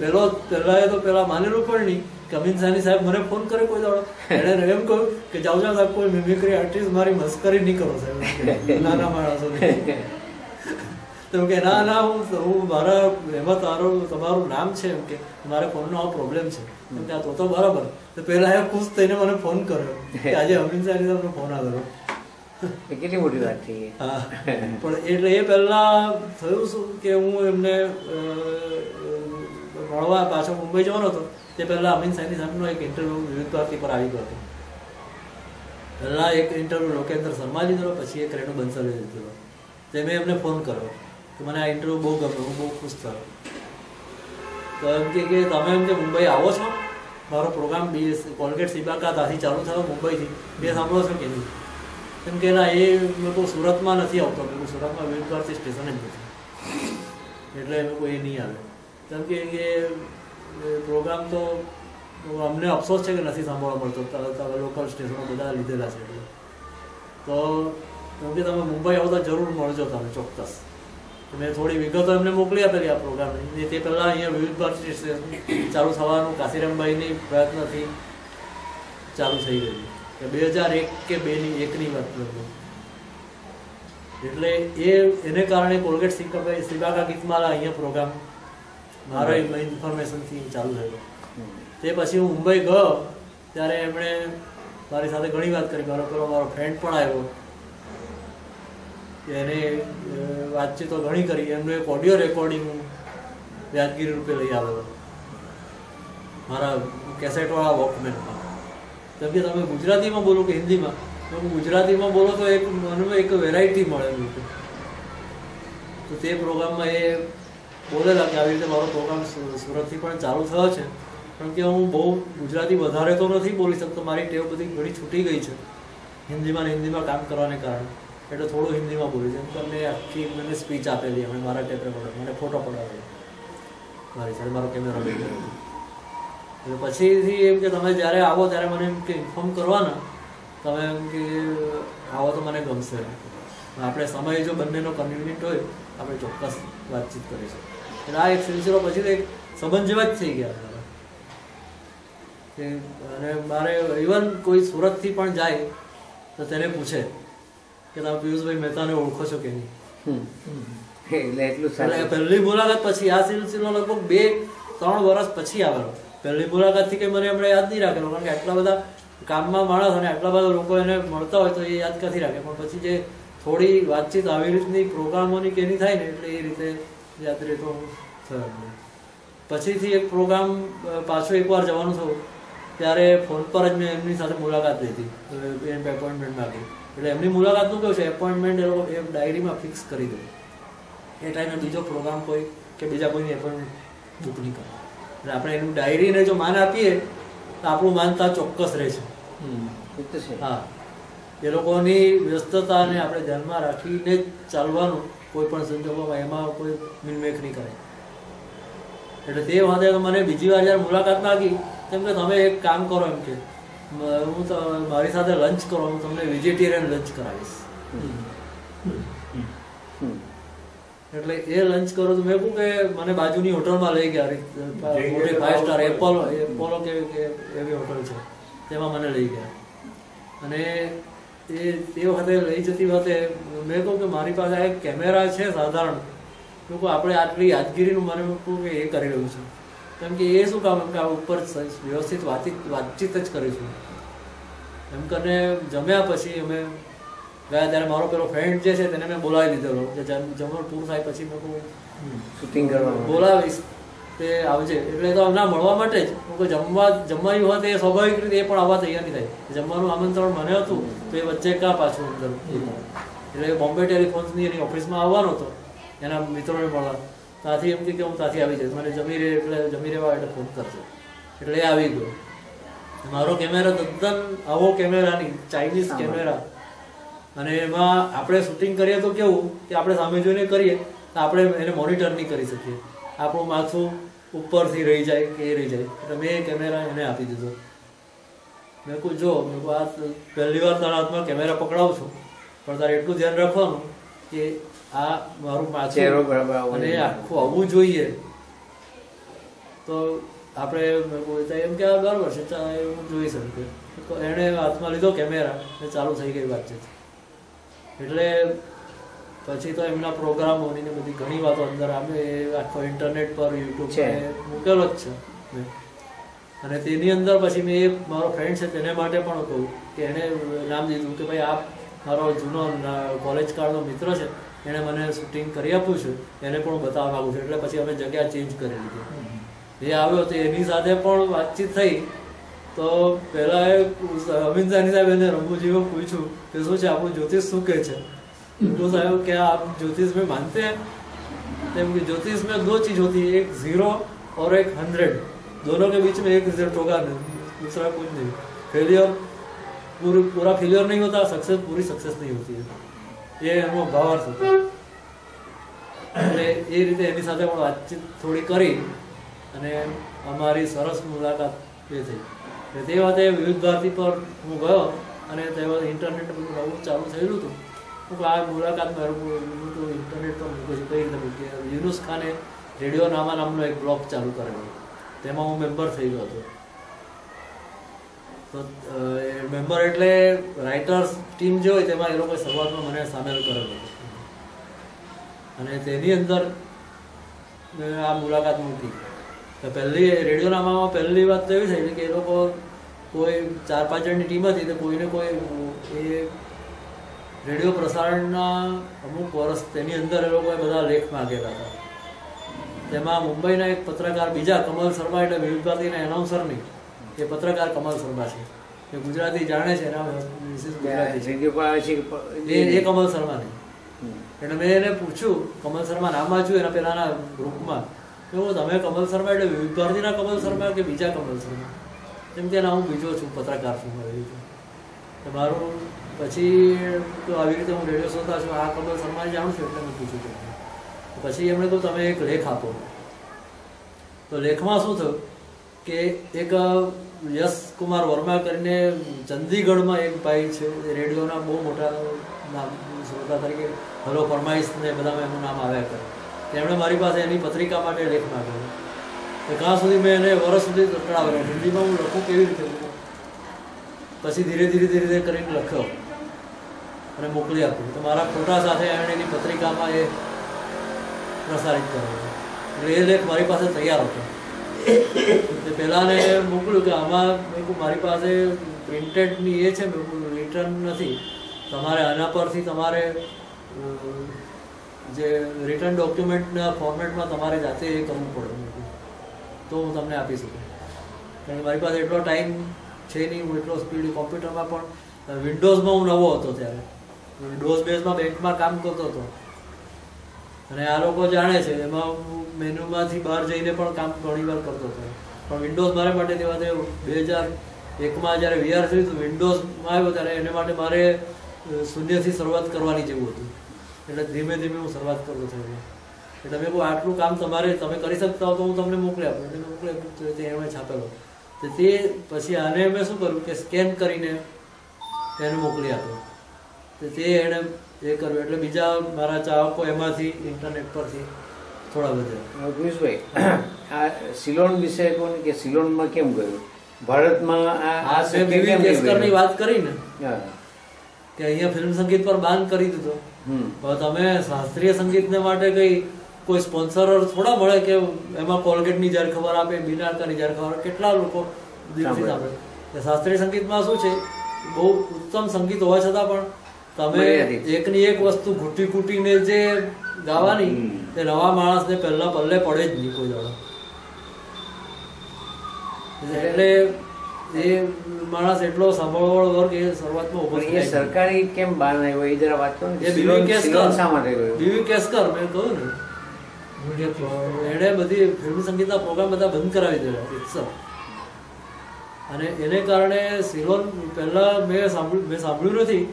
પહેલાં તો પેલા માનેલું પણ નહીં કે અમીન સાની સાહેબ મને ફોન કરે કોઈ દાડો. એણે એમ કહ્યું કે જાઓ સાહેબ કોઈ મિમિક્રી આર્ટિસ્ટ મારી મસ્કરી નહીં કરો સાહેબ, નાના માણસો. તો કે ના ના હું મારા એમાં તમારું નામ છે એમ કે મારે ફોનનો આ પ્રોબ્લેમ છે. ત્યાં તો બરાબર. તો પહેલાં એ ખુશ થઈને મને ફોન કર્યો કે આજે અમીન સાની સાહેબનો ફોન આવેલો. કેટલી મોટી વાત છે. હા, પણ એટલે એ પહેલાં થયું શું કે હું એમને મળવા પાછો મુંબઈ જવાનો હતો તે પહેલાં અમીન સાની સાહેબનો એક ઇન્ટરવ્યૂ વિવિધ ભારતી પર આવી ગયો હતો. પહેલાં એક ઇન્ટરવ્યૂ લોકેન્દ્ર શર્મા લીધેલો, પછી એક રેણુ બંસલે લીધેલો. તે મેં એમને ફોન કર્યો કે મને આ ઇન્ટરવ્યૂ બહુ ગમ્યો, હું બહુ ખુશ થયો. તો એમ કે તમે એમ કે મુંબઈ આવો છો, મારો પ્રોગ્રામ કોલગેટ સિબાકા ત્યાંથી ચાલુ થયો મુંબઈથી, બે સાંભળો છો કે નહીં? કેમ કે ના એ લોકો સુરતમાં નથી આવતો, સુરતમાં વિવિધ ભારતી સ્ટેશન જ નથી, એટલે એ લોકો એ નહીં આવે. કેમ કે એ પ્રોગ્રામ તો અમને અફસોસ છે કે નથી સાંભળવા મળતો, લોકલ સ્ટેશનો બધા લીધેલા છે. એટલે તો કેમ કે તમે મુંબઈ આવો તો જરૂર મળજો તમે ચોક્કસ. મેં થોડી વિગતો એમને મોકલી આપેલી આ પ્રોગ્રામની. તે પહેલાં અહીંયા વિવિધ ભારતી સ્ટેશન ચાલુ થવાનું કાશીરામભાઈની પ્રયત્નથી ચાલુ થઈ ગયું કે 2001 કે 2001ની વાત લગભગ. એટલે એને કારણે કોલગેટ સિબાકા ગીતમાલા અહીંયા પ્રોગ્રામ મારા ઇન્ફોર્મેશનથી ચાલુ થયેલો. તે પછી હું મુંબઈ ગયો ત્યારે એમણે મારી સાથે ઘણી વાત કરી. મારો ફ્રેન્ડ પણ આવ્યો, એને વાતચીતો ઘણી કરી. એમનું એક ઓડિયો રેકોર્ડિંગ યાદગીરી રૂપે લઈ આવેલો મારા કેસેટવાળા વોકમેનમાં. કેમ કે તમે ગુજરાતીમાં બોલો કે હિન્દીમાં, તમે ગુજરાતીમાં બોલો તો એક મને એક વેરાયટી મળેલું છે. તો તે પ્રોગ્રામમાં એ બોલેલા કે આવી રીતે મારો પ્રોગ્રામ સુરતથી પણ ચાલુ થયો છે, પણ કે હું બહુ ગુજરાતી વધારે તો નથી બોલી શકતો, મારી ટેવ બધી ઘણી છૂટી ગઈ છે હિન્દીમાં કામ કરવાને કારણે. એટલે થોડું હિન્દીમાં બોલી છે. એમ તમને આખી મને સ્પીચ આપેલી એમણે મારા ટેપ રેકોર્ડર, મને ફોટો પડાવેલો મારી સાથે, મારો કેમેરો લઈ ગયો. એટલે પછીથી એમ કે તમે જ્યારે આવો ત્યારે મને એમ કે ઇન્ફોર્મ કરવાના, તમે એમ કે આવો તો મને ગમશે. આપણે સમય જો બંનેનો કન્વિનિયન્ટ હોય આપણે ચોક્કસ વાતચીત કરીશું. એટલે આ એક સિલસિલો પછી એક સંબંધ જેવા જ થઈ ગયા મારા. અને મારે ઇવન કોઈ સુરતથી પણ જાય તો તેને પૂછે કે તમે પિયુષભાઈ મહેતાને ઓળખો છો કે નહીં. એટલે પહેલી મુલાકાત પછી આ સિલસિલો લગભગ 2-3 વર્ષ પછી આવેલો. પહેલી મુલાકાતથી કંઈ મને એમણે યાદ નહીં રાખેલો, કારણ કે આટલા બધા કામમાં માણસ અને આટલા બધા લોકો એને મળતા હોય તો એ યાદ ક્યાંથી રાખે. પણ પછી જે થોડી વાતચીત આવી રીતની પ્રોગ્રામોની કે એની થાય ને એટલે એ રીતે યાદ રહેતો થયો. પછીથી એક પ્રોગ્રામ પાછો એકવાર જવાનું થયું ત્યારે ફોન પર જ મેં એમની સાથે મુલાકાત લીધી, એપોઇન્ટમેન્ટ માંગી. એટલે એમની મુલાકાતનું કેવું છે, એપોઇન્ટમેન્ટ એ લોકો એ ડાયરીમાં ફિક્સ કરી દે. એ ટાઈમે બીજો પ્રોગ્રામ કોઈ કે બીજા કોઈની એપોઇન્ટમેન્ટ બુક નહીં કરે. એટલે આપણે એનું ડાયરીને જો માન આપીએ તો આપણું માનતા ચોક્કસ રહે છે. હા, એ લોકોની વ્યસ્તતાને આપણે ધ્યાનમાં રાખીને જ ચાલવાનું કોઈ પણ સંજોગોમાં, એમાં કોઈ મિલમેક નહીં કરે. એટલે તે વખતે મને બીજી વાર જ્યારે મુલાકાત માંગી કેમ કે તમે એક કામ કરો એમ કે હું તો મારી સાથે લંચ કરો, હું તમને વેજીટેરિયન લંચ કરાવીશ. એટલે એ લંચ કરો તો મેં કહું કે મને બાજુની હોટલમાં લઈ ગયા, મોટી 5 સ્ટાર એપોલો કે એવી હોટલ છે તેમાં મને લઈ ગયા. અને તે વખતે લઈ જતી વખતે મેં કહું કે મારી પાસે એક કેમેરા છે સાધારણ, લોકો આપણે આટલી યાદગીરીનું મને કહું કે એ કરી રહ્યું છું. કેમ કે એ શું કામ કે આ ઉપર વ્યવસ્થિત વાતચીત જ કરીશું એમ કરીને. જમ્યા પછી અમે ગયા ત્યારે મારો પેલો ફ્રેન્ડ જે છે તેને મેં બોલાવી દીધેલો, જમવાનું પૂરું થાય પછી મેં કહું શૂટિંગ કરવા બોલાવીશ તે આવજે. એટલે તો એમના મળવા માટે જ જમવાની હોત એ સ્વાભાવિક રીતે એ પણ આવવા તૈયાર નહીં થાય. જમવાનું આમંત્રણ મને હતું તો એ વચ્ચે કાં પાછું અંદર. એટલે બોમ્બે ટેલિફોન્સની એની ઓફિસમાં આવવાનો હતો એના મિત્રોને મળવા. ત્યાંથી એમ કે હું ત્યાંથી આવી જઈશ, મને જમી રહેવા એટલે ફોન કરજો. એટલે એ આવી ગયો. મારો કેમેરા તદ્દન આવો કેમેરા નહીં, ચાઇનીઝ કેમેરા. અને એમાં આપણે શૂટિંગ કરીએ તો કેવું કે આપણે સામે જોઈને કરીએ તો આપણે એને મોનિટર નહીં કરી શકીએ, આપણું માથું ઉપરથી રહી જાય કે એ રહી જાય. એટલે મેં એ કેમેરા એને આપી દીધો. મેં કહું જો મેં કહું આ પહેલી વાર તારા હાથમાં કેમેરા પકડાવું છું, પણ તારે એટલું ધ્યાન રાખવાનું કે આ મારું માથું અને આખું આવવું જોઈએ. તો આપણે એમ કે આ બરાબર છે હું જોઈ શકું. એણે હાથમાં લીધો કેમેરા ને ચાલુ થઈ ગઈ વાતચીત. એટલે પછી તો એમના પ્રોગ્રામોની ને બધી ઘણી વાતો અંદર અમે આખો ઇન્ટરનેટ પર યુટ્યુબ પર મૂકેલો જ છે. અને તેની અંદર પછી મેં એ મારો ફ્રેન્ડ છે તેને માટે પણ કહું કે એણે નામ દીધું કે ભાઈ આપ મારો જૂનો કોલેજ કાળનો મિત્ર છે, એણે મને શૂટિંગ કરી આપ્યું છે, એને પણ બતાવવા માગું છું. એટલે પછી અમે જગ્યા ચેન્જ કરી લીધી. એ આવ્યો તો એની સાથે પણ વાતચીત થઈ. તો પહેલા અમીન સાની સાહેબ એને રંભુજીઓ પૂછ્યું કે શું છે આપણું જ્યોતિષ શું કહે છે. तो साहब क्या आप ज्योतिष में मानते हैं? क्योंकि ज्योतिष में दो चीज होती है, एक 0 और एक 100. दोनों के बीच में एक रिजल्ट होगा नहीं, दूसरा कुछ नहीं. फेलियर पूरा फेलियर नहीं होता, सक्सेस पूरी सक्सेस नहीं होती है. ये એનો ભાવાર્થ હતો. એટલે એ રીતે એની સાથે પણ વાતચીત થોડી કરી અને અમારી સરસ મુલાકાત એ થઈ. તે વખતે વિવિધ ભારતી પર હું ગયો અને તે વખતે ઇન્ટરનેટ બધું નવું ચાલુ થયેલું હતું. આ મુલાકાત ઇન્ટરનેટ પર મૂકું છું. કઈ રીતે મૂકીએ, યુનુસ ખાને રેડિયો નામનો એક બ્લોગ ચાલુ કરેલો, તેમાં હું મેમ્બર થઈ ગયો હતો. તો મેમ્બર એટલે રાઇટર્સ ટીમ જે હોય તેમાં એ લોકોએ શરૂઆતમાં મને સામેલ કરેલો હતો. અને તેની અંદર મેં આ મુલાકાત મૂકી. પહેલી રેડિયો નામામાં પહેલી વાત તો એવી થઈ કે એ લોકો કોઈ 4-5 જણની ટીમ હતી તો કોઈને કોઈ એ રેડિયો પ્રસારણના અમુક વર્ષ તેની અંદર એ લોકોએ બધા લેખ માગેલા હતા. તેમાં મુંબઈના એક પત્રકાર બીજા કમલ શર્મા, એટલે વિવિધ ભારતીના એનાઉન્સર નહીં, એ પત્રકાર કમલ શર્મા છે, એ ગુજરાતી જાણે છે, એના એ કમલ શર્મા નહીં. એટલે મેં એને પૂછ્યું, કમલ શર્મા નામ વાંચ્યું એના પહેલાના ગ્રુપમાં, એવું તમે કમલ શર્મા એટલે વિવિધ ભારતીના કમલ શર્મા કે બીજા કમલ શર્મા? કેમ કે ના હું બીજો છું, પત્રકાર છું. એવી રીતે મારું પછી તો આવી રીતે હું રેડિયો શ્રોતા છું, આ કમલ શર્માને જાણું છું એટલે મેં પૂછ્યું છું. પછી એમણે કહ્યું તમે એક લેખ આપો. તો લેખમાં શું થયું કે એક યશ કુમાર વર્મા કરીને ચંદીગઢમાં એક ભાઈ છે, રેડિયોના બહુ મોટા નામ શ્રોતા તરીકે હલો ફરમાઈશ ને બધામાં એનું નામ આવ્યા કરે. તેમણે મારી પાસે એની પત્રિકા માટે લેખ માંગેલો. ત્યાં સુધી મેં એને વર્ષ સુધી તકડાવેલો, હિન્દીમાં હું લખું કેવી રીતે. પછી ધીરે ધીરે કરીને લખ્યો અને મોકલી આપ્યું. તો મારા ફોટા સાથે એણે એની પત્રિકામાં એ પ્રસારિત કરેલો. એટલે એ લેખ મારી પાસે તૈયાર હતો. પહેલાંને મોકલ્યું કે આમાં મારી પાસે પ્રિન્ટેડની એ છે, રિટર્ન નથી, તમારે આના પરથી તમારે જે રિટર્ન ડોક્યુમેન્ટના ફોર્મેટમાં તમારે જાતે એ કરવું પડે. તો હું તમને આપી શકું. કારણ કે મારી પાસે એટલો ટાઈમ છે નહીં, હું એટલો સ્પીડ કોમ્પ્યુટરમાં પણ વિન્ડોઝમાં હું નવો હતો ત્યારે, વિન્ડોઝ બેઝમાં બેંકમાં કામ કરતો હતો અને આ લોકો જાણે છે એમાં હું મેન્યુમાંથી બહાર જઈને પણ કામ ઘણી વાર કરતો હતો. પણ વિન્ડોઝ મારા માટે તે વખતે 2001માં જ્યારે VR થયું હતું, વિન્ડોઝમાં આવ્યો ત્યારે એને માટે મારે શૂન્યથી શરૂઆત કરવાની જેવું હતું. એટલે ધીમે ધીમે હું શરૂઆત કરતો થયો. એટલે મેં કહું આટલું કામ તમે કરી શકતા હો તો હું તમને મોકલી આપું. એટલે મોકલી આપ્યું તે એણે છાપેલો. તો તે પછી આને મેં શું કર્યું કે સ્કેન કરીને એને મોકલી આપ્યો. તો તે એણે એ કર્યું. એટલે બીજા મારા ચાહકો એમાંથી ઇન્ટરનેટ પરથી થોડા બધા. પિયુષભાઈ, આ સિલોન વિશે કહો કે સિલોનમાં કેમ ગયું ભારતમાં? આ ની વાત કરી ને કે અહીંયા ફિલ્મ સંગીત પર બાન કરી દીધો. તમે શાસ્ત્રીય સંગીતને માટે કોઈ સ્પોન્સર થોડા મળે કે એમાં કોલગેટની જ્યારે ખબર આપે, બિનારકાની જ્યારે ખબર આપે, કેટલા લોકો દિલથી સાંભળે. શાસ્ત્રીય સંગીતમાં શું છે, બહુ ઉત્તમ સંગીત હોવા છતાં પણ તમે એકની એક વસ્તુ ઘૂંટી ઘૂંટીને જે ગાવાની તે નવા માણસને પહેલા પલ્લે પડે જ નહીં કોઈ દાડો. એટલે એ માણસ એટલો સાંભળવાળો વર્ગ એ શરૂઆતમાં ઉભો થયો. સરકારી કેમ બાન આવ્યો એ જરા વાત કરો ને. શા માટે ગયો? બીવી કેસકર મેં કહ્યું ને, એણે બધી ફિલ્મ સંગીતના પ્રોગ્રામ બધા બંધ કરાવી દેલા. અને એને કારણે સિલોન પહેલા મેં સાંભળ્યું નથી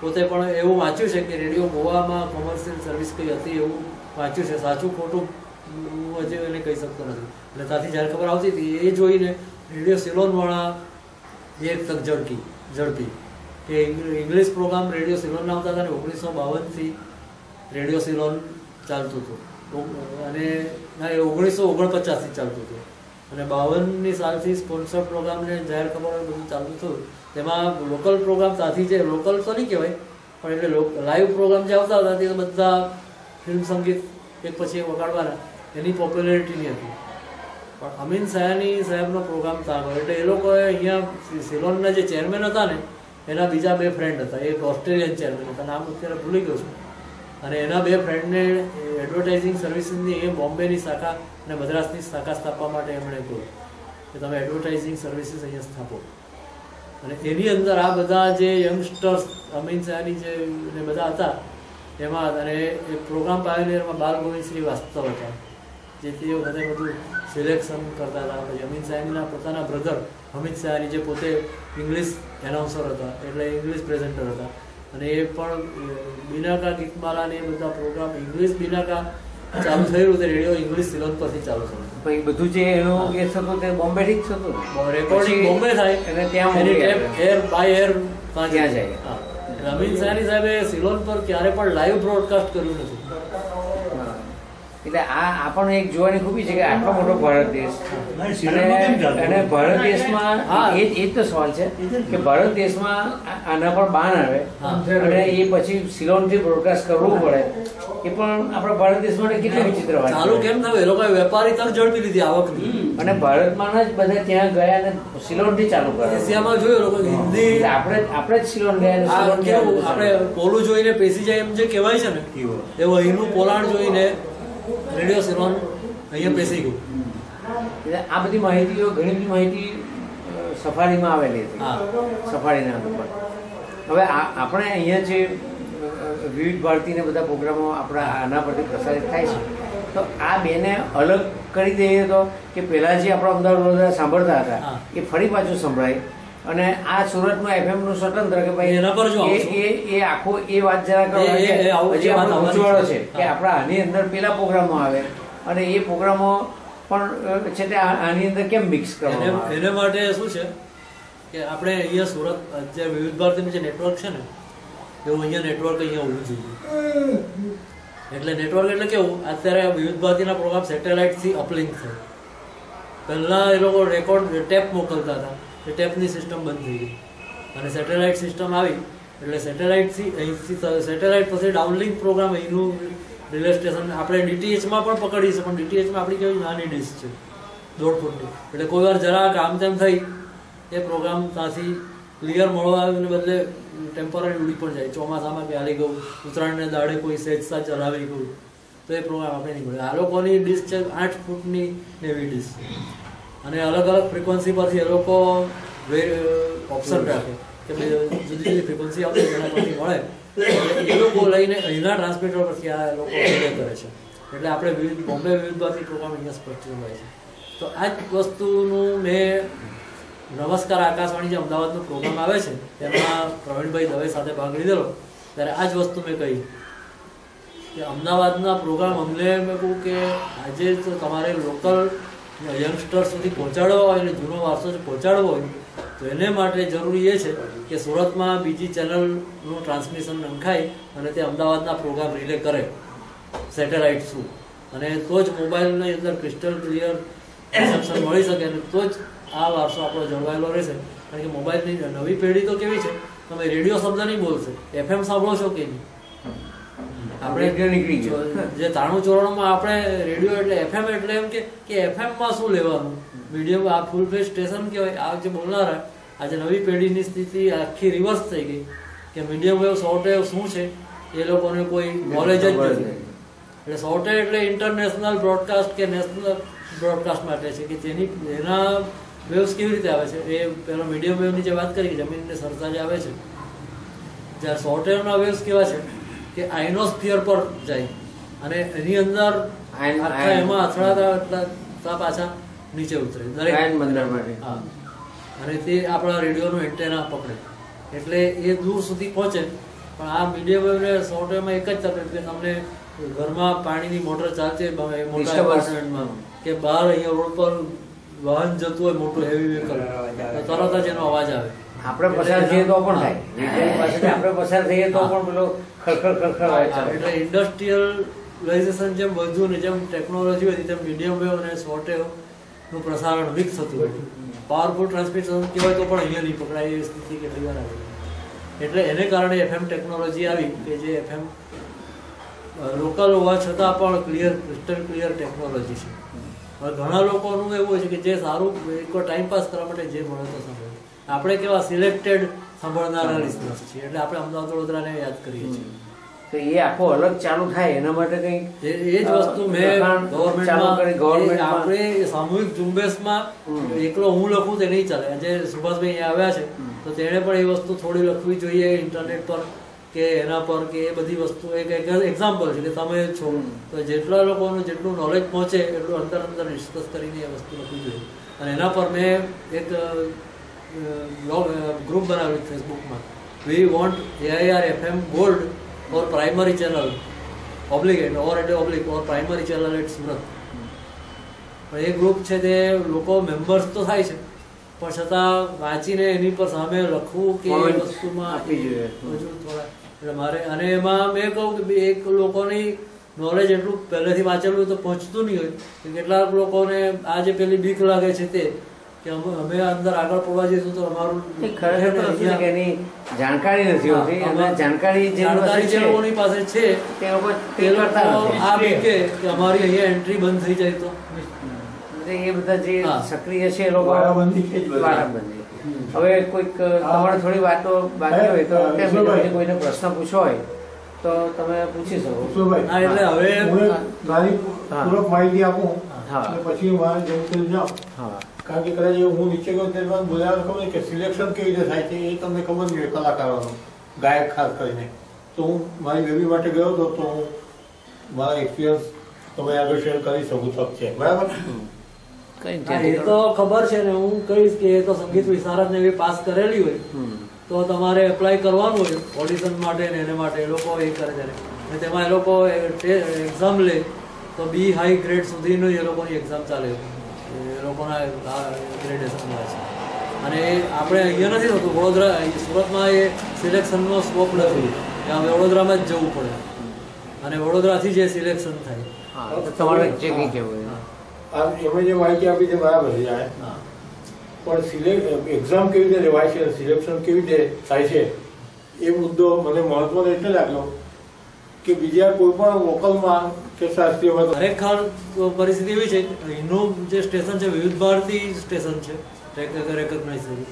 પોતે, પણ એવું વાંચ્યું છે કે રેડિયો ગોવામાં કોમર્શિયલ સર્વિસ કઈ હતી એવું વાંચ્યું છે. સાચું ખોટું હું હજી એને કહી શકતો નથી. એટલે ત્યાંથી જ્યારે ખબર આવતી હતી એ જોઈને રેડિયો સિલોનવાળા એક તક ઝડપી કે ઇંગ્લિશ પ્રોગ્રામ રેડિયો સિલોનના આવતા હતા. અને 1952થી રેડિયો સિલોન ચાલતું હતું અને 1949થી ચાલતું હતું. અને 52ની સાલથી સ્પોન્સર પ્રોગ્રામને જાહેર ખબર બધું ચાલતું હતું. તેમાં લોકલ પ્રોગ્રામ ત્યાંથી જે લોકલ તો નહીં કહેવાય પણ એટલે લાઈવ પ્રોગ્રામ જે આવતા હતા તે બધા ફિલ્મ સંગીત એક પછી એક વગાડવાના, એની પોપ્યુલારિટીની હતી. પણ અમીન સયાની સાહેબનો પ્રોગ્રામ ત્યાં ગયો. એટલે એ લોકોએ અહીંયા સિલોનના જે ચેરમેન હતા ને એના બીજા 2 ફ્રેન્ડ હતા. એક ઓસ્ટ્રેલિયન ચેરમેન હતા, નામ અત્યારે ભૂલી ગયો છું. અને એના 2 ફ્રેન્ડને એડવર્ટાઇઝિંગ સર્વિસીસની એ બોમ્બેની શાખા અને મદ્રાસની શાખા સ્થાપવા માટે એમણે કહ્યું કે તમે એડવર્ટાઇઝિંગ સર્વિસીસ અહીંયા સ્થાપો. અને એની અંદર આ બધા જે યંગસ્ટર્સ અમીન સયાની જે બધા હતા એમાં, અને એ પ્રોગ્રામ પાયોનિયરમાં બાલગોવિંદ શ્રીવાસ્તવ હતા જે તે વખતે બધું સિલેક્શન કરતા હતા. પછી અમીન સયાનીના પોતાના બ્રધર અમિત સયાની જે પોતે ઇંગ્લિશ એનાઉન્સર હતા, એટલે ઇંગ્લિશ પ્રેઝન્ટર હતા. અને એ પણ બિનાકા ગીતમાલા ને એ બધા પ્રોગ્રામ ઇંગ્લિશ બિનાકા ચાલુ થયેલું તે રેડિયો ઇંગ્લિશ સિલોન પરથી ચાલુ થયું. બધું જે એનું એ થતું તે બોમ્બે થી જ થતું, રેકોર્ડિંગ બોમ્બે થાય અને ત્યાં એર બાય એર ત્યાં જાય. અમીન સયાની સાહેબે સિલોન પર ક્યારે પણ લાઈવ બ્રોડકાસ્ટ કર્યું નથી. એટલે આ પણ એક જોવાની ખૂબી છે કે આટલો મોટો ભારત દેશ અને ભારત દેશમાં એ જ તો સવાલ છે કે ભારત દેશમાં આના પર બાન આવે અને એ પછી સિલોન થી બ્રોડકાસ્ટ કરવું પડે, એ પણ આપણા ભારત દેશ માટે કેટલી વિચિત્ર વાત. ચાલુ કેમ થયું? એ લોકોએ વેપારી તક ઝડપી લીધી આવકની અને ભારતમાં જ બધા ત્યાં ગયા અને સિલોન થી ચાલુ કર્યા. એશિયામાં જોયું લોકો હિન્દી, આપણે જ સિલોન ગયા. આપણે પોલું જોઈને પેસી જાય એમ જે કહેવાય છે ને એવું અહીંનું પોલાણ જોઈને રેડિયો સિલોન અહીંયા બેસી ગયું. આ બધી માહિતીઓ, ઘણી બધી માહિતી સફારીમાં આવેલી હતી, સફારીના ઉપર. હવે આપણે અહીંયા જે વિવિધ ભારતીને બધા પ્રોગ્રામો આપણા આના પરથી પ્રસારિત થાય છે, તો આ બેને અલગ કરી દઈએ તો કે પહેલા જે આપણા અમદાવાદ વડોદરા સાંભળતા હતા એ ફરી પાછું સંભળાય. અને આ સુરતમાં FM નું સ્વતંત્ર કે ભાઈ એના પર જો એ આખો એ વાત જરા કરો છે કે આપણા આની અંદર પેલા પ્રોગ્રામો આવે અને એ પ્રોગ્રામો પણ છે તે આની અંદર કેમ મિક્સ કરવામાં? એને માટે શું છે કે આપણે અહીંયા સુરત જે વિવિધ ભારતીનું જે નેટવર્ક છે ને એવું અહીંયા નેટવર્ક અહીંયા હોવું જોઈએ. એટલે નેટવર્ક એટલે કેવું, અત્યારે વિવિધ ભારતીના પ્રોગ્રામ સેટેલાઇટથી અપલિંક થાય. પહેલાં એ લોકો રેકોર્ડ ટેપ મોકલતા હતા, એ ટેપની સિસ્ટમ બંધ થઈ ગઈ અને સેટેલાઇટ સિસ્ટમ આવી એટલે સેટેલાઇટથી અહીંથી સેટેલાઇટ પછી ડાઉનલિંક પ્રોગ્રામ અહીંનું રિલે સ્ટેશન આપણે DTHમાં પણ પકડીએ છીએ, પણ DTHમાં આપણી કેવી નાની ડિશ છે 1.5 ફૂટની, એટલે કોઈ વાર જરાક આમ તેમ થઈ એ પ્રોગ્રામ ત્યાંથી ક્લિયર મળવાને બદલે ટેમ્પરરી ઉડી પણ જાય. ચોમાસામાં કે હાલી ગયું, ઉત્તરાયણને દાડે કોઈ સહેજ સાથ ચલાવી ગયું તો એ પ્રોગ્રામ આપણે નહીં મળે. આ લોકોની ડિશ છે 8 ફૂટની નેવી ડિશ. અને અલગ અલગ ફ્રીક્વન્સી પરથી એ લોકો ઓપ્શન રાખે કે જુદી જુદી ફ્રીક્વન્સી આવશે એના પરથી મળે એ લોકો લઈને અહીંના ટ્રાન્સમીટર પરથી આ લોકો રિલે કરે છે. એટલે આપણે વિવિધ બોમ્બે વિવિધમાંથી પ્રોગ્રામ અહીંયા સ્પષ્ટ હોય છે. તો આ જ વસ્તુનું મેં નમસ્કાર આકાશવાણી જે અમદાવાદનો પ્રોગ્રામ આવે છે તેમાં પ્રવીણભાઈ દવે સાથે ભાગ લીધેલો ત્યારે આ જ વસ્તુ મેં કહી કે અમદાવાદના પ્રોગ્રામ અમને મેં કહું કે આજે તો તમારે લોકલ યંગસ્ટર સુધી પહોંચાડવો હોય અને જૂનો વારસો પહોંચાડવો હોય તો એને માટે જરૂરી એ છે કે સુરતમાં બીજી ચેનલનું ટ્રાન્સમિશન નંખાય અને તે અમદાવાદના પ્રોગ્રામ રિલે કરે સેટેલાઇટ થ્રુ, અને તો જ મોબાઈલની અંદર ક્રિસ્ટલ ક્લિયર રિસેપ્શન મળી શકે અને તો જ આ વારસો આપણો જળવાયેલો રહેશે. કારણ કે મોબાઈલની નવી પેઢી તો કેવી છે, તમે રેડિયો શબ્દ નહીં બોલશે, FM સાંભળો છો કે નહીં? આપણે નીકળી ગયો જે 93-94માં આપણે રેડિયો એટલે FM એટલે એમ કે FM-માં શું લેવાનું, મીડિયમ આ ફૂલ ફ્લેજ સ્ટેશન કહેવાય. આ જે બોલનારા આજે નવી પેઢીની સ્થિતિ આખી રિવર્સ થઈ ગઈ કે મીડિયમ વેવ શોર્ટ વેવ શું છે એ લોકોને કોઈ નોલેજ જ નથી. એટલે શોર્ટ વેવ એટલે ઇન્ટરનેશનલ બ્રોડકાસ્ટ કે નેશનલ બ્રોડકાસ્ટ માટે છે કે જેની એના વેવ્સ કેવી રીતે આવે છે. એ પેલો મીડિયમ વેવની જે વાત કરી જમીનને સરતા જે આવે છે, જ્યારે શોર્ટ વેવના વેવ્સ કેવા છે કે આઇનોસ્ફિયર પર જાય અને એની અંદર એમાં અથડાતા પાછા નીચે ઉતરે દરેક. હા, અને તે આપણા રેડિયોનું એન્ટેના પકડે એટલે એ દૂર સુધી પહોંચે. પણ આ મીડિયમ વેવ ને શોર્ટ વેવમાં એક જ તકલીફ કે તમને ઘરમાં પાણીની મોટર ચાલતી હોય મોટા એપાર્ટમેન્ટમાં કે બહાર અહીંયા રોડ પર વાહન જતું હોય મોટું હેવી વ્હીકલ તો તરત જ એનો અવાજ આવે. આપણે પસાર થઈએ તો પણ થાય, આપણે પસાર થઈએ તો પણ પેલો ખડખડ ખડખડ. એટલે ઇન્ડસ્ટ્રીયલાઇઝેશન જેમ વધુ ને જેમ ટેકનોલોજી વધી તેમ મીડિયમ વેવ અને શોર્ટ વેવ નું પ્રસારણ વિકસ થતું હોય. પાવરફુલ ટ્રાન્સમિશન કહેવાય તો પણ અહીંયા નહીં પકડાય એવી સ્થિતિ કેટલી વાર આવી. એટલે એને કારણે FM ટેકનોલોજી આવી કે જે FM લોકલ હોવા છતાં પણ ક્રિસ્ટલ ક્લિયર ટેકનોલોજી છે. હવે ઘણા લોકોનું એવું હોય છે કે જે સારું એક ટાઈમ પાસ કરવા માટે જે મળે તો સાંભળે. આપણે કેવા સિલેક્ટેડ સાંભળનારા લિસનર્સ છીએ એટલે આપણે અમદાવાદ વડોદરાને યાદ કરીએ છીએ. તો એ આખો અલગ ચાલુ થાય એના માટે કઈ એ જ વસ્તુ મેં ગવર્મેન્ટમાં આપણે સામૂહિક ઝુંબેશમાં એકલો હું લખું તે નહીં ચાલે. આજે સુભાષભાઈ અહીંયા આવ્યા છે તો તેણે પણ એ વસ્તુ થોડી લખવી જોઈએ ઇન્ટરનેટ પર કે એના પર કે એ બધી વસ્તુ એક એક્ઝામ્પલ છે કે તમે છો તો જેટલા લોકોનું જેટલું નોલેજ પહોંચે એટલું અંદર ડિસ્કસ કરીને એ વસ્તુ લખવી જોઈએ. અને એના પર મેં એક ગ્રુપ બનાવ્યું ફેસબુકમાં, we want AIR FM gold or primary channel obligate or એટલે oblique or primary channel at Surat. પણ એ ગ્રુપ છે તે લોકો મેમ્બર્સ તો થાય છે પણ છતાં વાંચીને એની પર સામે લખવું કે એ વસ્તુમાં આપી જોઈએ હજુ થોડા. એટલે મારે અને એમાં મેં કહું કે એક લોકોની નોલેજ એટલું પહેલેથી વાંચેલું તો પહોંચતું નહીં હોય કે કેટલાક લોકોને આ જે પેલી બીક લાગે છે તે કે અમે અંદર આગળ પડવા જઈશું તો અમારું ખરેખર એની જાણકારી નથી હોતી અને જાણકારી જે લોકોની પાસે છે તે લોકો આ બીકે કે અમારી અહીંયા એન્ટ્રી બંધ થઈ જાય તો એ બધા જે સક્રિય છે એ લોકો વારાબંધી. હવે કોઈક તમારે થોડી વાતો બાકી હોય તો કોઈને પ્રશ્ન પૂછવો હોય તો તમે પૂછી શકો. એટલે હવે મારી પૂરક માહિતી આપું પછી મારે જેમ જાઓ. કારણ કે કદાચ હું નીચે ગયો ત્યારે બોલાવવાનું ખબર કે સિલેક્શન કેવી રીતે થાય છે એ તમને ખબર નહીં હોય કલાકારોનું, ગાયક ખાસ કરીને. તો હું મારી બેબી માટે ગયો હતો તો હું મારા એક્સપિરિયન્સ તમે આગળ શેર કરી શકું તક છે. બરાબર? એ તો ખબર છે ને. હું કહીશ કે એ તો સંગીત વિશારદ ને એવી પાસ કરેલી હોય તો તમારે એપ્લાય કરવાનું હોય ઓડિશન માટે ને એને માટે. એ લોકો એ કરે છે અને તેમાં એ લોકો એક્ઝામ લે તો બી હાઈ ગ્રેડ સુધીનું એ લોકોની એક્ઝામ ચાલે, એ લોકોના ગ્રેડેશન મળે છે. અને આપણે અહીંયા નથી થતું વડોદરા સુરતમાં એ સિલેક્શનનો સ્કોપ નથી, ત્યાં વડોદરામાં જ જવું પડે અને વડોદરાથી જે સિલેક્શન થાય. તમારે જે કંઈ કહેવું એમાં જે માહિતી આપી છે બરાબર છે, પણ એક્ઝામ કેવી રીતે લેવાય છે, સિલેક્શન કેવી રીતે થાય છે એ મુદ્દો મને મહત્વનો એટલે લાગ્યો કે બીજા કોઈ પણ વોકલમાં કે શાસ્ત્રીયમાં ખરેખર પરિસ્થિતિ એવી છે એનું જે સ્ટેશન છે વિવિધ ભારતી સ્ટેશન છે રેકગ્નાઇઝ થયું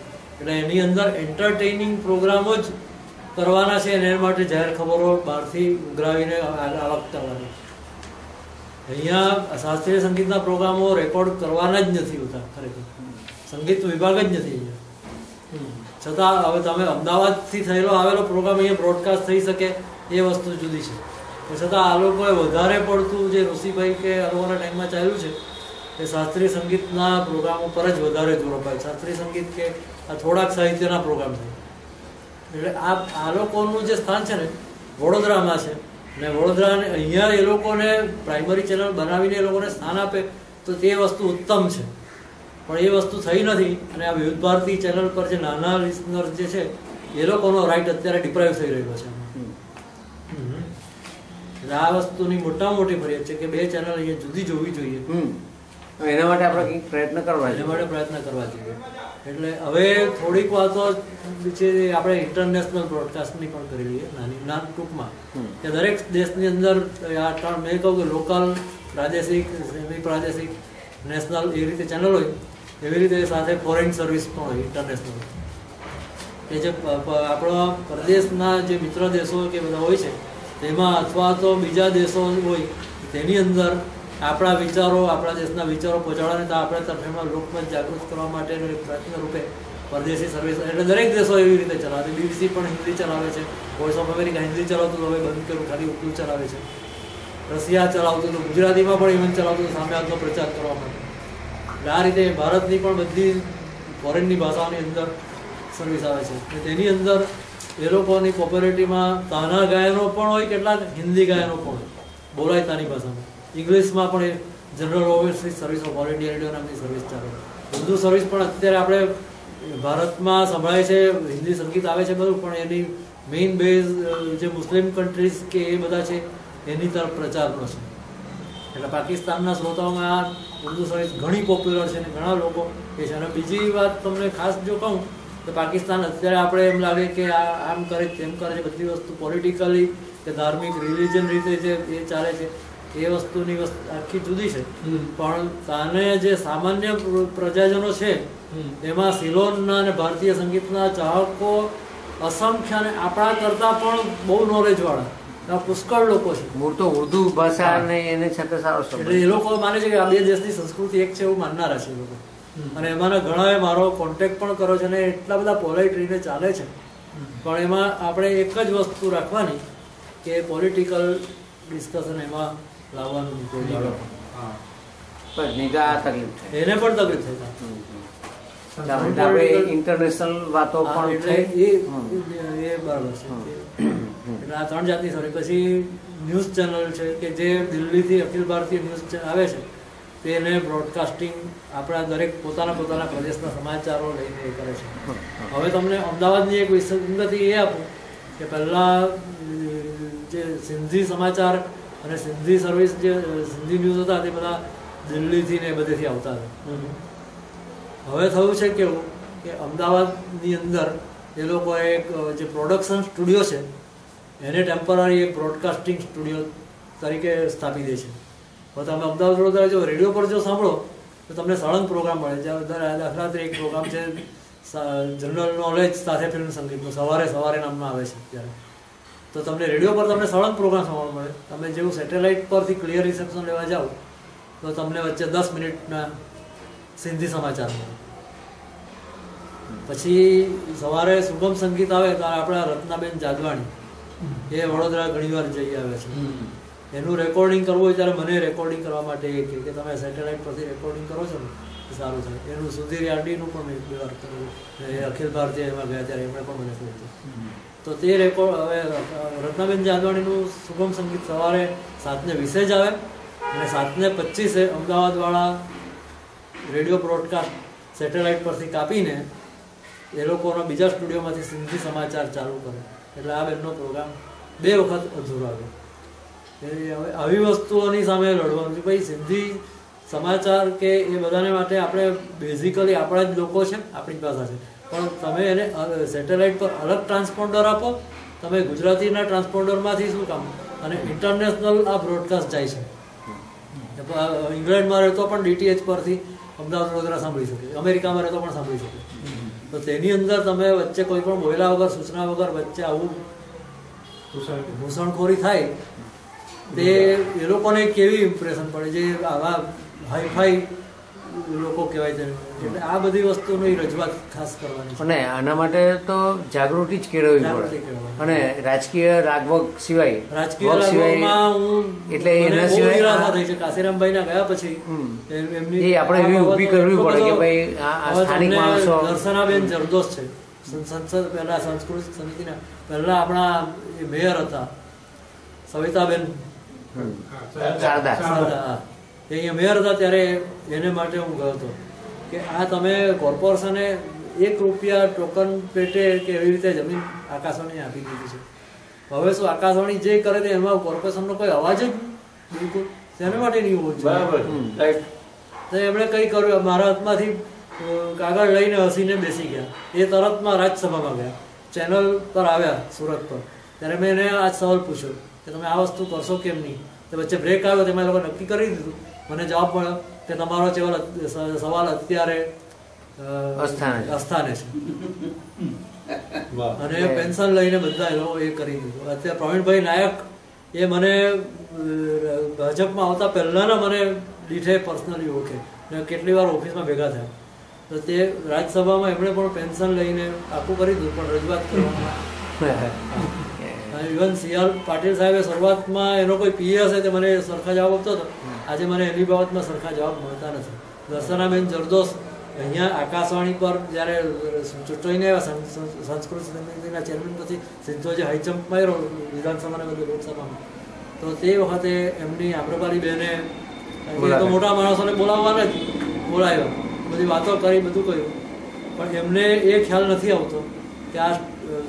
એટલે એની અંદર એન્ટરટેઇનિંગ પ્રોગ્રામો જ કરવાના છે અને એના માટે જાહેર ખબરો બહારથી ઉઘરાવીને આવક કરવાની. અહીંયા શાસ્ત્રીય સંગીતના પ્રોગ્રામો રેકોર્ડ કરવાના જ નથી હોતા ખરેખર, સંગીત વિભાગ જ નથી અહીંયા. છતાં હવે તમે અમદાવાદથી થયેલો આવેલો પ્રોગ્રામ અહીંયા બ્રોડકાસ્ટ થઈ શકે એ વસ્તુ જુદી છે. છતાં આ લોકોએ વધારે પડતું જે ઋષિભાઈ કે આ લોકોના ટાઈમમાં ચાલ્યું છે એ શાસ્ત્રીય સંગીતના પ્રોગ્રામો પર જ વધારે જોર અપાય. શાસ્ત્રીય સંગીત કે આ થોડાક સાહિત્યના પ્રોગ્રામ છે. એટલે આ લોકોનું જે સ્થાન છે ને વડોદરામાં છે, ને વડોદરાને અહીંયા એ લોકોને પ્રાઇમરી ચેનલ બનાવીને એ લોકોને સ્થાન આપે તો તે વસ્તુ ઉત્તમ છે. પણ એ વસ્તુ થઈ નથી, અને આ વિવિધ ભારતી ચેનલ પર જે નાના લિસનર જે છે એ લોકોનો રાઈટ અત્યારે ડિપ્રાઈવ થઈ રહ્યો છે. એટલે આ વસ્તુની મોટામાં મોટી ફરિયાદ છે કે બે ચેનલ અહીંયા જુદી જોવી જોઈએ. એના માટે આપણે કંઈક પ્રયત્ન કરવા જોઈએ. એટલે હવે થોડીક વાતો છે આપણે ઇન્ટરનેશનલ બ્રોડકાસ્ટની પણ કરી લઈએ નાની ટૂંકમાં, કે દરેક દેશની અંદર આ ત્રણ મેં કહું કે લોકલ, પ્રાદેશિક, સેમી પ્રાદેશિક, નેશનલ એ રીતે ચેનલ હોય, એવી રીતે સાથે ફોરેન સર્વિસ પણ હોય ઇન્ટરનેશનલ, કે જે આપણા પ્રદેશના જે મિત્ર દેશો કે બધા હોય છે તેમાં, અથવા તો બીજા દેશો હોય તેની અંદર આપણા વિચારો, આપણા દેશના વિચારો પહોંચાડવાને તો આપણે તરફેણમાં લોકમત જાગૃત કરવા માટેનો એક પ્રયત્ન રૂપે પરદેશી સર્વિસ, એટલે દરેક દેશો એવી રીતે ચલાવે છે. BBC પણ હિન્દી ચલાવે છે, વોઇસ ઓફ અમેરિકા હિન્દી ચલાવતું હવે બંધ કર્યું, ખાલી ઉર્દુ ચલાવે છે. રશિયા ચલાવતું હતું, ગુજરાતીમાં પણ ઇવન ચલાવતું હતું સામે આજનો પ્રચાર કરવા માટે. એટલે આ રીતે ભારતની પણ બધી ફોરેનની ભાષાઓની અંદર સર્વિસ આવે છે. તેની અંદર એ લોકોની કોપરેટિવમાં તાના ગાયનો પણ હોય, કેટલાક હિન્દી ગાયનો પણ હોય, બોલાય તાની ભાષામાં. ઇંગ્લિશમાં પણ general overseas service of all India radio નામની સર્વિસ ચાલે. ઉર્દુ સર્વિસ પણ અત્યારે આપણે ભારતમાં સંભળાય છે, હિન્દી સંગીત આવે છે બધું, પણ એની મેઇન બેઝ જે મુસ્લિમ કન્ટ્રીઝ કે એ બધા છે એની તરફ પ્રચારનો છે. એટલે પાકિસ્તાનના શ્રોતાઓમાં ઉર્દુ સર્વિસ ઘણી પોપ્યુલર છે અને ઘણા લોકો એ છે. અને બીજી વાત તમને ખાસ જો કહું તો પાકિસ્તાન અત્યારે આપણે એમ લાગે કે આમ કરે તેમ કરે છે, બધી વસ્તુ પોલિટિકલી કે ધાર્મિક રિલિજન રીતે જે એ ચાલે છે એ વસ્તુની આખી જુદી છે. પણ તાને જે સામાન્ય પ્રજાજનો છે એમાં સિલોનના અને ભારતીય સંગીતના ચાહકો અસંખ્ય, અને આપણા કરતા પણ બહુ નોલેજવાળા પુષ્કળ લોકો છે. મૂળ તો ઉર્દુ ભાષા અને એને સાથે સારો છે. એટલે એ લોકો માને છે કે આ બે દેશની સંસ્કૃતિ એક છે એવું માનનારા છે લોકો. અને એમાંના ઘણાએ મારો કોન્ટેક્ટ પણ કર્યો છે, અને એટલા બધા પોલાઇટ રહીને ચાલે છે. પણ એમાં આપણે એક જ વસ્તુ રાખવાની કે પોલિટિકલ ડિસ્કશન એમાં લાવવાનું એને પણ તકલીફ થઈ ઇન્ટરનેશનલ વાતો પણ એટલે એ બરાબર છે. એટલે આ ત્રણ જાતની સર્વિસ. પછી ન્યૂઝ ચેનલ છે કે જે દિલ્હીથી અખિલ ભારતીય ન્યૂઝ આવે છે તેને બ્રોડકાસ્ટિંગ આપણા દરેક પોતાના પ્રદેશના સમાચારો લઈને એ કરે છે. હવે તમને અમદાવાદની એક વિસંગતિ એ આપું કે પહેલાં જે સિંધી સમાચાર અને સિંધી સર્વિસ જે સિંધી ન્યૂઝ હતા તે બધા દિલ્હીથી ને બધેથી આવતા હતા. હવે થયું છે કેવું કે અમદાવાદની અંદર એ લોકોએ એક જે પ્રોડક્શન સ્ટુડિયો છે એને ટેમ્પરરી એક બ્રોડકાસ્ટિંગ સ્ટુડિયો તરીકે સ્થાપી દે છે. હવે તમે અમદાવાદ વડોદરા જો રેડિયો પર જો સાંભળો તો તમને સળંગ પ્રોગ્રામ મળે. દાખલા તરીકે એક પ્રોગ્રામ છે જનરલ નોલેજ સાથે ફિલ્મ સંગીતનો, સવારે નામમાં આવે છે ત્યારે. તો તમને રેડિયો પર તમને સળંગ પ્રોગ્રામ સાંભળવા મળે. તમે જેવું સેટેલાઇટ પરથી ક્લિયર રિસેપ્શન લેવા જાઓ તો તમને વચ્ચે 10 મિનિટના સિંધી સમાચાર મળે. પછી સવારે સુગમ સંગીત આવે ત્યારે આપણા રત્નાબેન જાદવાણી એ વડોદરા ઘણીવાર જઈ આવે છે. એનું રેકોર્ડિંગ કરવું હોય ત્યારે મને રેકોર્ડિંગ કરવા માટે એ કહે કે તમે સેટેલાઇટ પરથી રેકોર્ડિંગ કરો છો ને સારું થાય. એનું સુધીર યાર્ડીનું પણ મેં 2 વાર કર્યું. અખિલ ભારતીય એમાં ગયા ત્યારે એમણે પણ મને કહ્યું હતું. તો તે રેકોર્ડ હવે રત્નાબેન જાદવાણીનું સુગમ સંગીત સવારે 7:20 જ આવે અને 7:25 અમદાવાદવાળા રેડિયો બ્રોડકાસ્ટ સેટેલાઇટ પરથી કાપીને એ લોકોના બીજા સ્ટુડિયોમાંથી સિંધી સમાચાર ચાલુ કરે. એટલે આ બેનનો પ્રોગ્રામ 2 વખત અધૂરો આવ્યો. હવે આવી વસ્તુઓની સામે લડવાનું છે. ભાઈ સિંધી સમાચાર કે એ બધાને માટે આપણે બેઝિકલી આપણા જ લોકો છે, આપણી ભાષા છે, પણ તમે એને સેટેલાઇટ પર અલગ ટ્રાન્સપોન્ડર આપો. તમે ગુજરાતીના ટ્રાન્સપોન્ડરમાંથી શું કામ? અને ઇન્ટરનેશનલ આ બ્રોડકાસ્ટ જાય છે. ઇંગ્લેન્ડમાં રહેતો પણ DTH પરથી અમદાવાદ વડોદરા સાંભળી શકે, અમેરિકામાં રહેતો પણ સાંભળી શકે. તો તેની અંદર તમે વચ્ચે કોઈ પણ બોલ્યા વગર, સૂચના વગર વચ્ચે આવું ઘૂસણખોરી થાય તે એ લોકોને કેવી ઇમ્પ્રેશન પડે જે આવા હાઈફાઈ લોકો કહેવાય છે. એટલે આ બધી વસ્તુની રજૂઆત ખાસ કરવાની છે. અને આના માટે તો જાગૃતિ જ કેળવવી પડે. અને રાજકીય રાગવગ સિવાય રાજકીય રાગવગમાં હું એટલે એના સિવાય નિરાશા થઈ છે. કાશીરામભાઈ ના ગયા પછી એમની આપણે એવી ઊભી કરવી પડે કે ભાઈ આ સ્થાનિક માણસો. દર્શનાબેન જરદોસ છે, સંસદ પહેલા સાંસ્કૃતિક સમિતિના પહેલા આપણા મેયર હતા સવિતાબેન શારદા. એ અહીંયા મેયર હતા ત્યારે એને માટે હું ગયો હતો કે આ તમે કોર્પોરેશને ₹1 ટોકન પેટે કે એવી રીતે જમીન આકાશવાણી આપી દીધી છે. હવે શું આકાશવાણી જે કરે તે એમાં કોર્પોરેશનનો કોઈ અવાજ જ બિલકુલ તેના માટે નહીં હોવો જોઈએ. તો એમણે કંઈ કર્યું, મારા હાથમાંથી કાગળ લઈને હસીને બેસી ગયા. એ તરતમાં રાજ્યસભામાં ગયા, ચેનલ પર આવ્યા સુરત પર. ત્યારે મેં એને આ સવાલ પૂછ્યો કે તમે આ વસ્તુ કરશો કેમ નહીં. તો વચ્ચે બ્રેક આવ્યો, તેમાં એ લોકો નક્કી કરી દીધું. મને જવાબ મળ્યો કે તમારો સવાલ અત્યારે અસ્થાને છે અને પેન્શન લઈને બધા એ લોકો એ કરી દીધું. અત્યારે પ્રવીણભાઈ નાયક એ મને ભાજપમાં આવતા પહેલાના મને દીઠે પર્સનલી ઓળખે ને કેટલી વાર ઓફિસમાં ભેગા થયા. તો તે રાજ્યસભામાં એમણે પણ પેન્શન લઈને આખું કરી દીધું, પણ રજૂઆત કરવામાં ઇવન CR પાટીલ સાહેબે શરૂઆતમાં એનો કોઈ પીએ હશે તે મને સરખા જવાબ આપતો હતો. આજે મને એની બાબતમાં સરખા જવાબ મળતા નથી. દર્શનાબેન જરદોસ અહીંયા આકાશવાણી પર જ્યારે ચૂંટાઈને આવ્યા સંસ્કૃત સમિતિના ચેરમેન પછી સીધો જે હાઈજમ્પ માર્યો વિધાનસભાને બધું લોકસભામાં, તો તે વખતે એમની આમ્રપાલી બહેને તો મોટા માણસોને બોલાવવાના જ બોલાવ્યા, બધી વાતો કરી, બધું કર્યું. પણ એમને એ ખ્યાલ નથી આવતો કે આ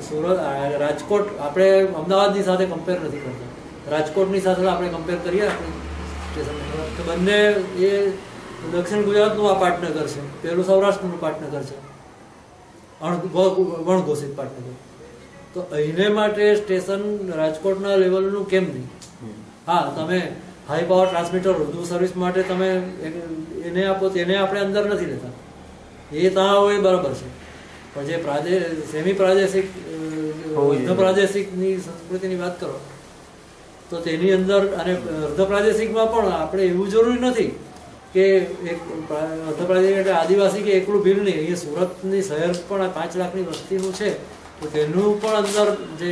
સુરત રાજકોટ આપણે અમદાવાદની સાથે કમ્પેર નથી કરતા. રાજકોટની સાથે આપણે કમ્પેર કરીએ આપણે સ્ટેશન તો બંને એ દક્ષિણ ગુજરાતનું આ પાટનગર છે, પેલું સૌરાષ્ટ્રનું પાટનગર છે, વણઘોષિત પાટનગર. તો એને માટે સ્ટેશન રાજકોટના લેવલનું કેમ નહીં? હા, તમે high power transmitter Urdu service માટે તમે એને આપો, તેને આપણે અંદર નથી લેતા, એ ત્યાં હોય બરાબર છે. પણ જે સેમી પ્રાદેશિક અર્ધ પ્રાદેશિકની સંસ્કૃતિની વાત કરો તો તેની અંદર અને અર્ધ પ્રાદેશિકમાં પણ આપણે એવું જરૂરી નથી કે એક અર્ધ પ્રાદેશિક એટલે આદિવાસી કે એકલું ભીલ નહીં. અહીંયા સુરતની શહેર પણ 5 લાખની વસ્તીનું છે, તો તેનું પણ અંદર જે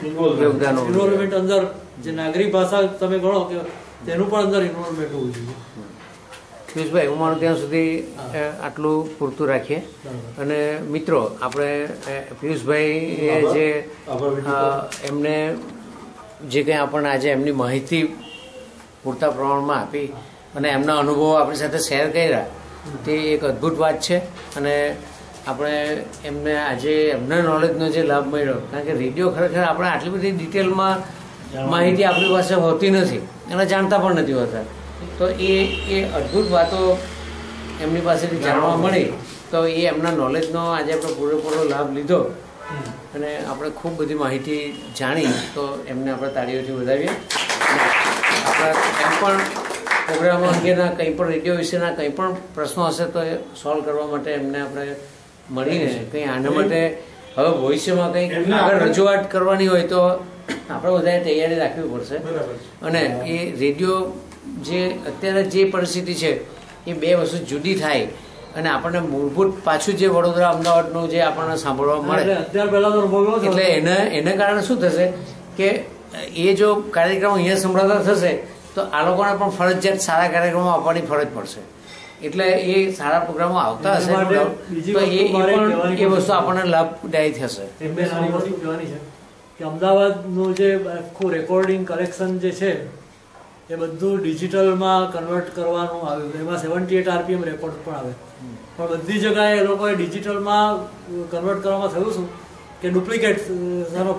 ઇન્વોલ્વમેન્ટ અંદર જે નાગરિક ભાષા તમે ગણો કે તેનું પણ અંદર ઇન્વોલ્વમેન્ટ હોવું જોઈએ. પિયુષભાઈ, હું માનું ત્યાં સુધી આટલું પૂરતું રાખીએ. અને મિત્રો, આપણે પિયુષભાઈએ જે એમને જે કંઈ આપણને આજે એમની માહિતી પૂરતા પ્રમાણમાં આપી અને એમના અનુભવો આપણી સાથે શેર કર્યા, તે એક અદ્ભુત વાત છે. અને આપણે એમને આજે એમના નોલેજનો જે લાભ મળ્યો, કારણ કે રેડિયો ખરેખર આપણે આટલી બધી ડિટેલમાં માહિતી આપણી પાસે હોતી નથી અને જાણતા પણ નથી હોતા. તો એ અદ્ભુત વાતો એમની પાસેથી જાણવા મળી. તો એ એમના નોલેજનો આજે આપણે પૂરેપૂરો લાભ લીધો અને આપણે ખૂબ બધી માહિતી જાણી. તો એમને આપણે તાળીઓથી વધાવીએ. આપણા એમ પણ પ્રોગ્રામો અંગેના કંઈ પણ રેડિયો વિશેના કંઈ પણ પ્રશ્નો હશે તો એ સોલ્વ કરવા માટે એમને આપણે મળીને કંઈ આના માટે હવે ભવિષ્યમાં કંઈક આગળ રજૂઆત કરવાની હોય તો આપણે બધાએ તૈયારી રાખવી પડશે. અને એ રેડિયો જે અત્યારે જે પરિસ્થિતિ છે એ બે વસ્તુ જુદી થાય અને આપણને મૂળભૂત પાછું જે વડોદરા અમદાવાદનું જે આપણને સાંભળવા મળે એટલે એને કારણે શું થશે કે એ જો કાર્યક્રમ અહીંયા સંભળાતા થશે તો આ લોકોને પણ ફરજિયાત સારા કાર્યક્રમો આપવાની ફરજ પડશે. એટલે એ સારા પ્રોગ્રામો આવતા હશે તો એ વસ્તુ આપણને લાભદાયી થશે. અમદાવાદનું જે આખું રેકોર્ડિંગ કલેક્શન જે છે એ બધું ડિજિટલમાં કન્વર્ટ કરવાનું આવ્યું. એમાં 78 RPM રેકોર્ડ પણ આવે, પણ બધી જગ્યાએ એ લોકોએ ડિજિટલમાં કન્વર્ટ કરવામાં થયું શું કે ડુપ્લિકેટ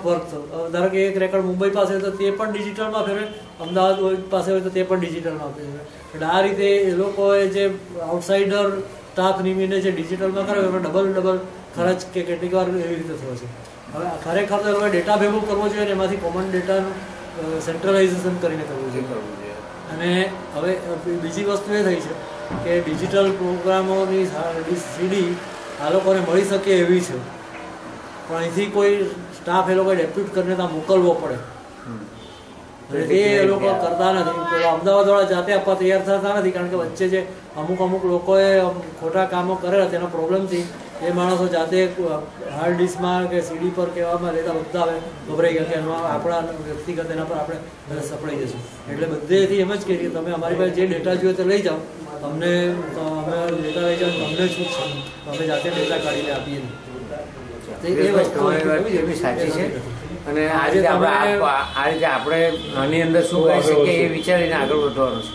વર્ક થયો. ધારો કે એક રેકોર્ડ મુંબઈ પાસે હોય તો તે પણ ડિજિટલમાં ફેરવે, અમદાવાદ પાસે હોય તો તે પણ ડિજિટલમાં ફેરવે. એટલે આ રીતે એ લોકોએ જે આઉટસાઇડર સ્ટાફ નિમીને જે ડિજિટલમાં કર્યો એમાં ડબલ ખર્ચ કે કેટલીક વાર એવી રીતે થયો છે. હવે ખરેખર તો એ લોકોએ ડેટા ભેગું કરવો જોઈએ અને એમાંથી કોમન ડેટાનું સેન્ટ્રલાઇઝેશન કરીને કરવું જોઈએ. અને હવે બીજી વસ્તુ એ થઈ છે કે ડિજિટલ પ્રોગ્રામોની સીડી આ લોકોને મળી શકે એવી છે, પણ અહીંથી કોઈ સ્ટાફ એ લોકોએ ડેપ્યુટ કરીને ત્યાં મોકલવો પડે. એ લોકો કરતા નથી. પેલા અમદાવાદવાળા જાતે આપવા તૈયાર થતા નથી, કારણ કે વચ્ચે જે અમુક લોકોએ ખોટા કામો કરેલા તેના પ્રોબ્લેમથી એ માણસો જાતે હાર્ડ ડિસ્કમાં કે સીડી પર કહેવામાં રહેતા બધા હવે ગભરાઈ ગયા કે એમાં આપણા વ્યક્તિગત એના પર આપણે સપડાઈ જશું. એટલે બધેથી એમ જ કહીએ કે તમે અમારી પાસે જે ડેટા જોઈએ તો લઈ જાઓ, તમને અમે ડેટા લઈ જાઓ, તમને શું છે અમે જાતે ડેટા કાઢીને આપીએ. એ વસ્તુ સાચી છે. અને આ રીતે આપણે આની અંદર શું કહી શકીએ એ વિચારીને આગળ વધવાનું છે.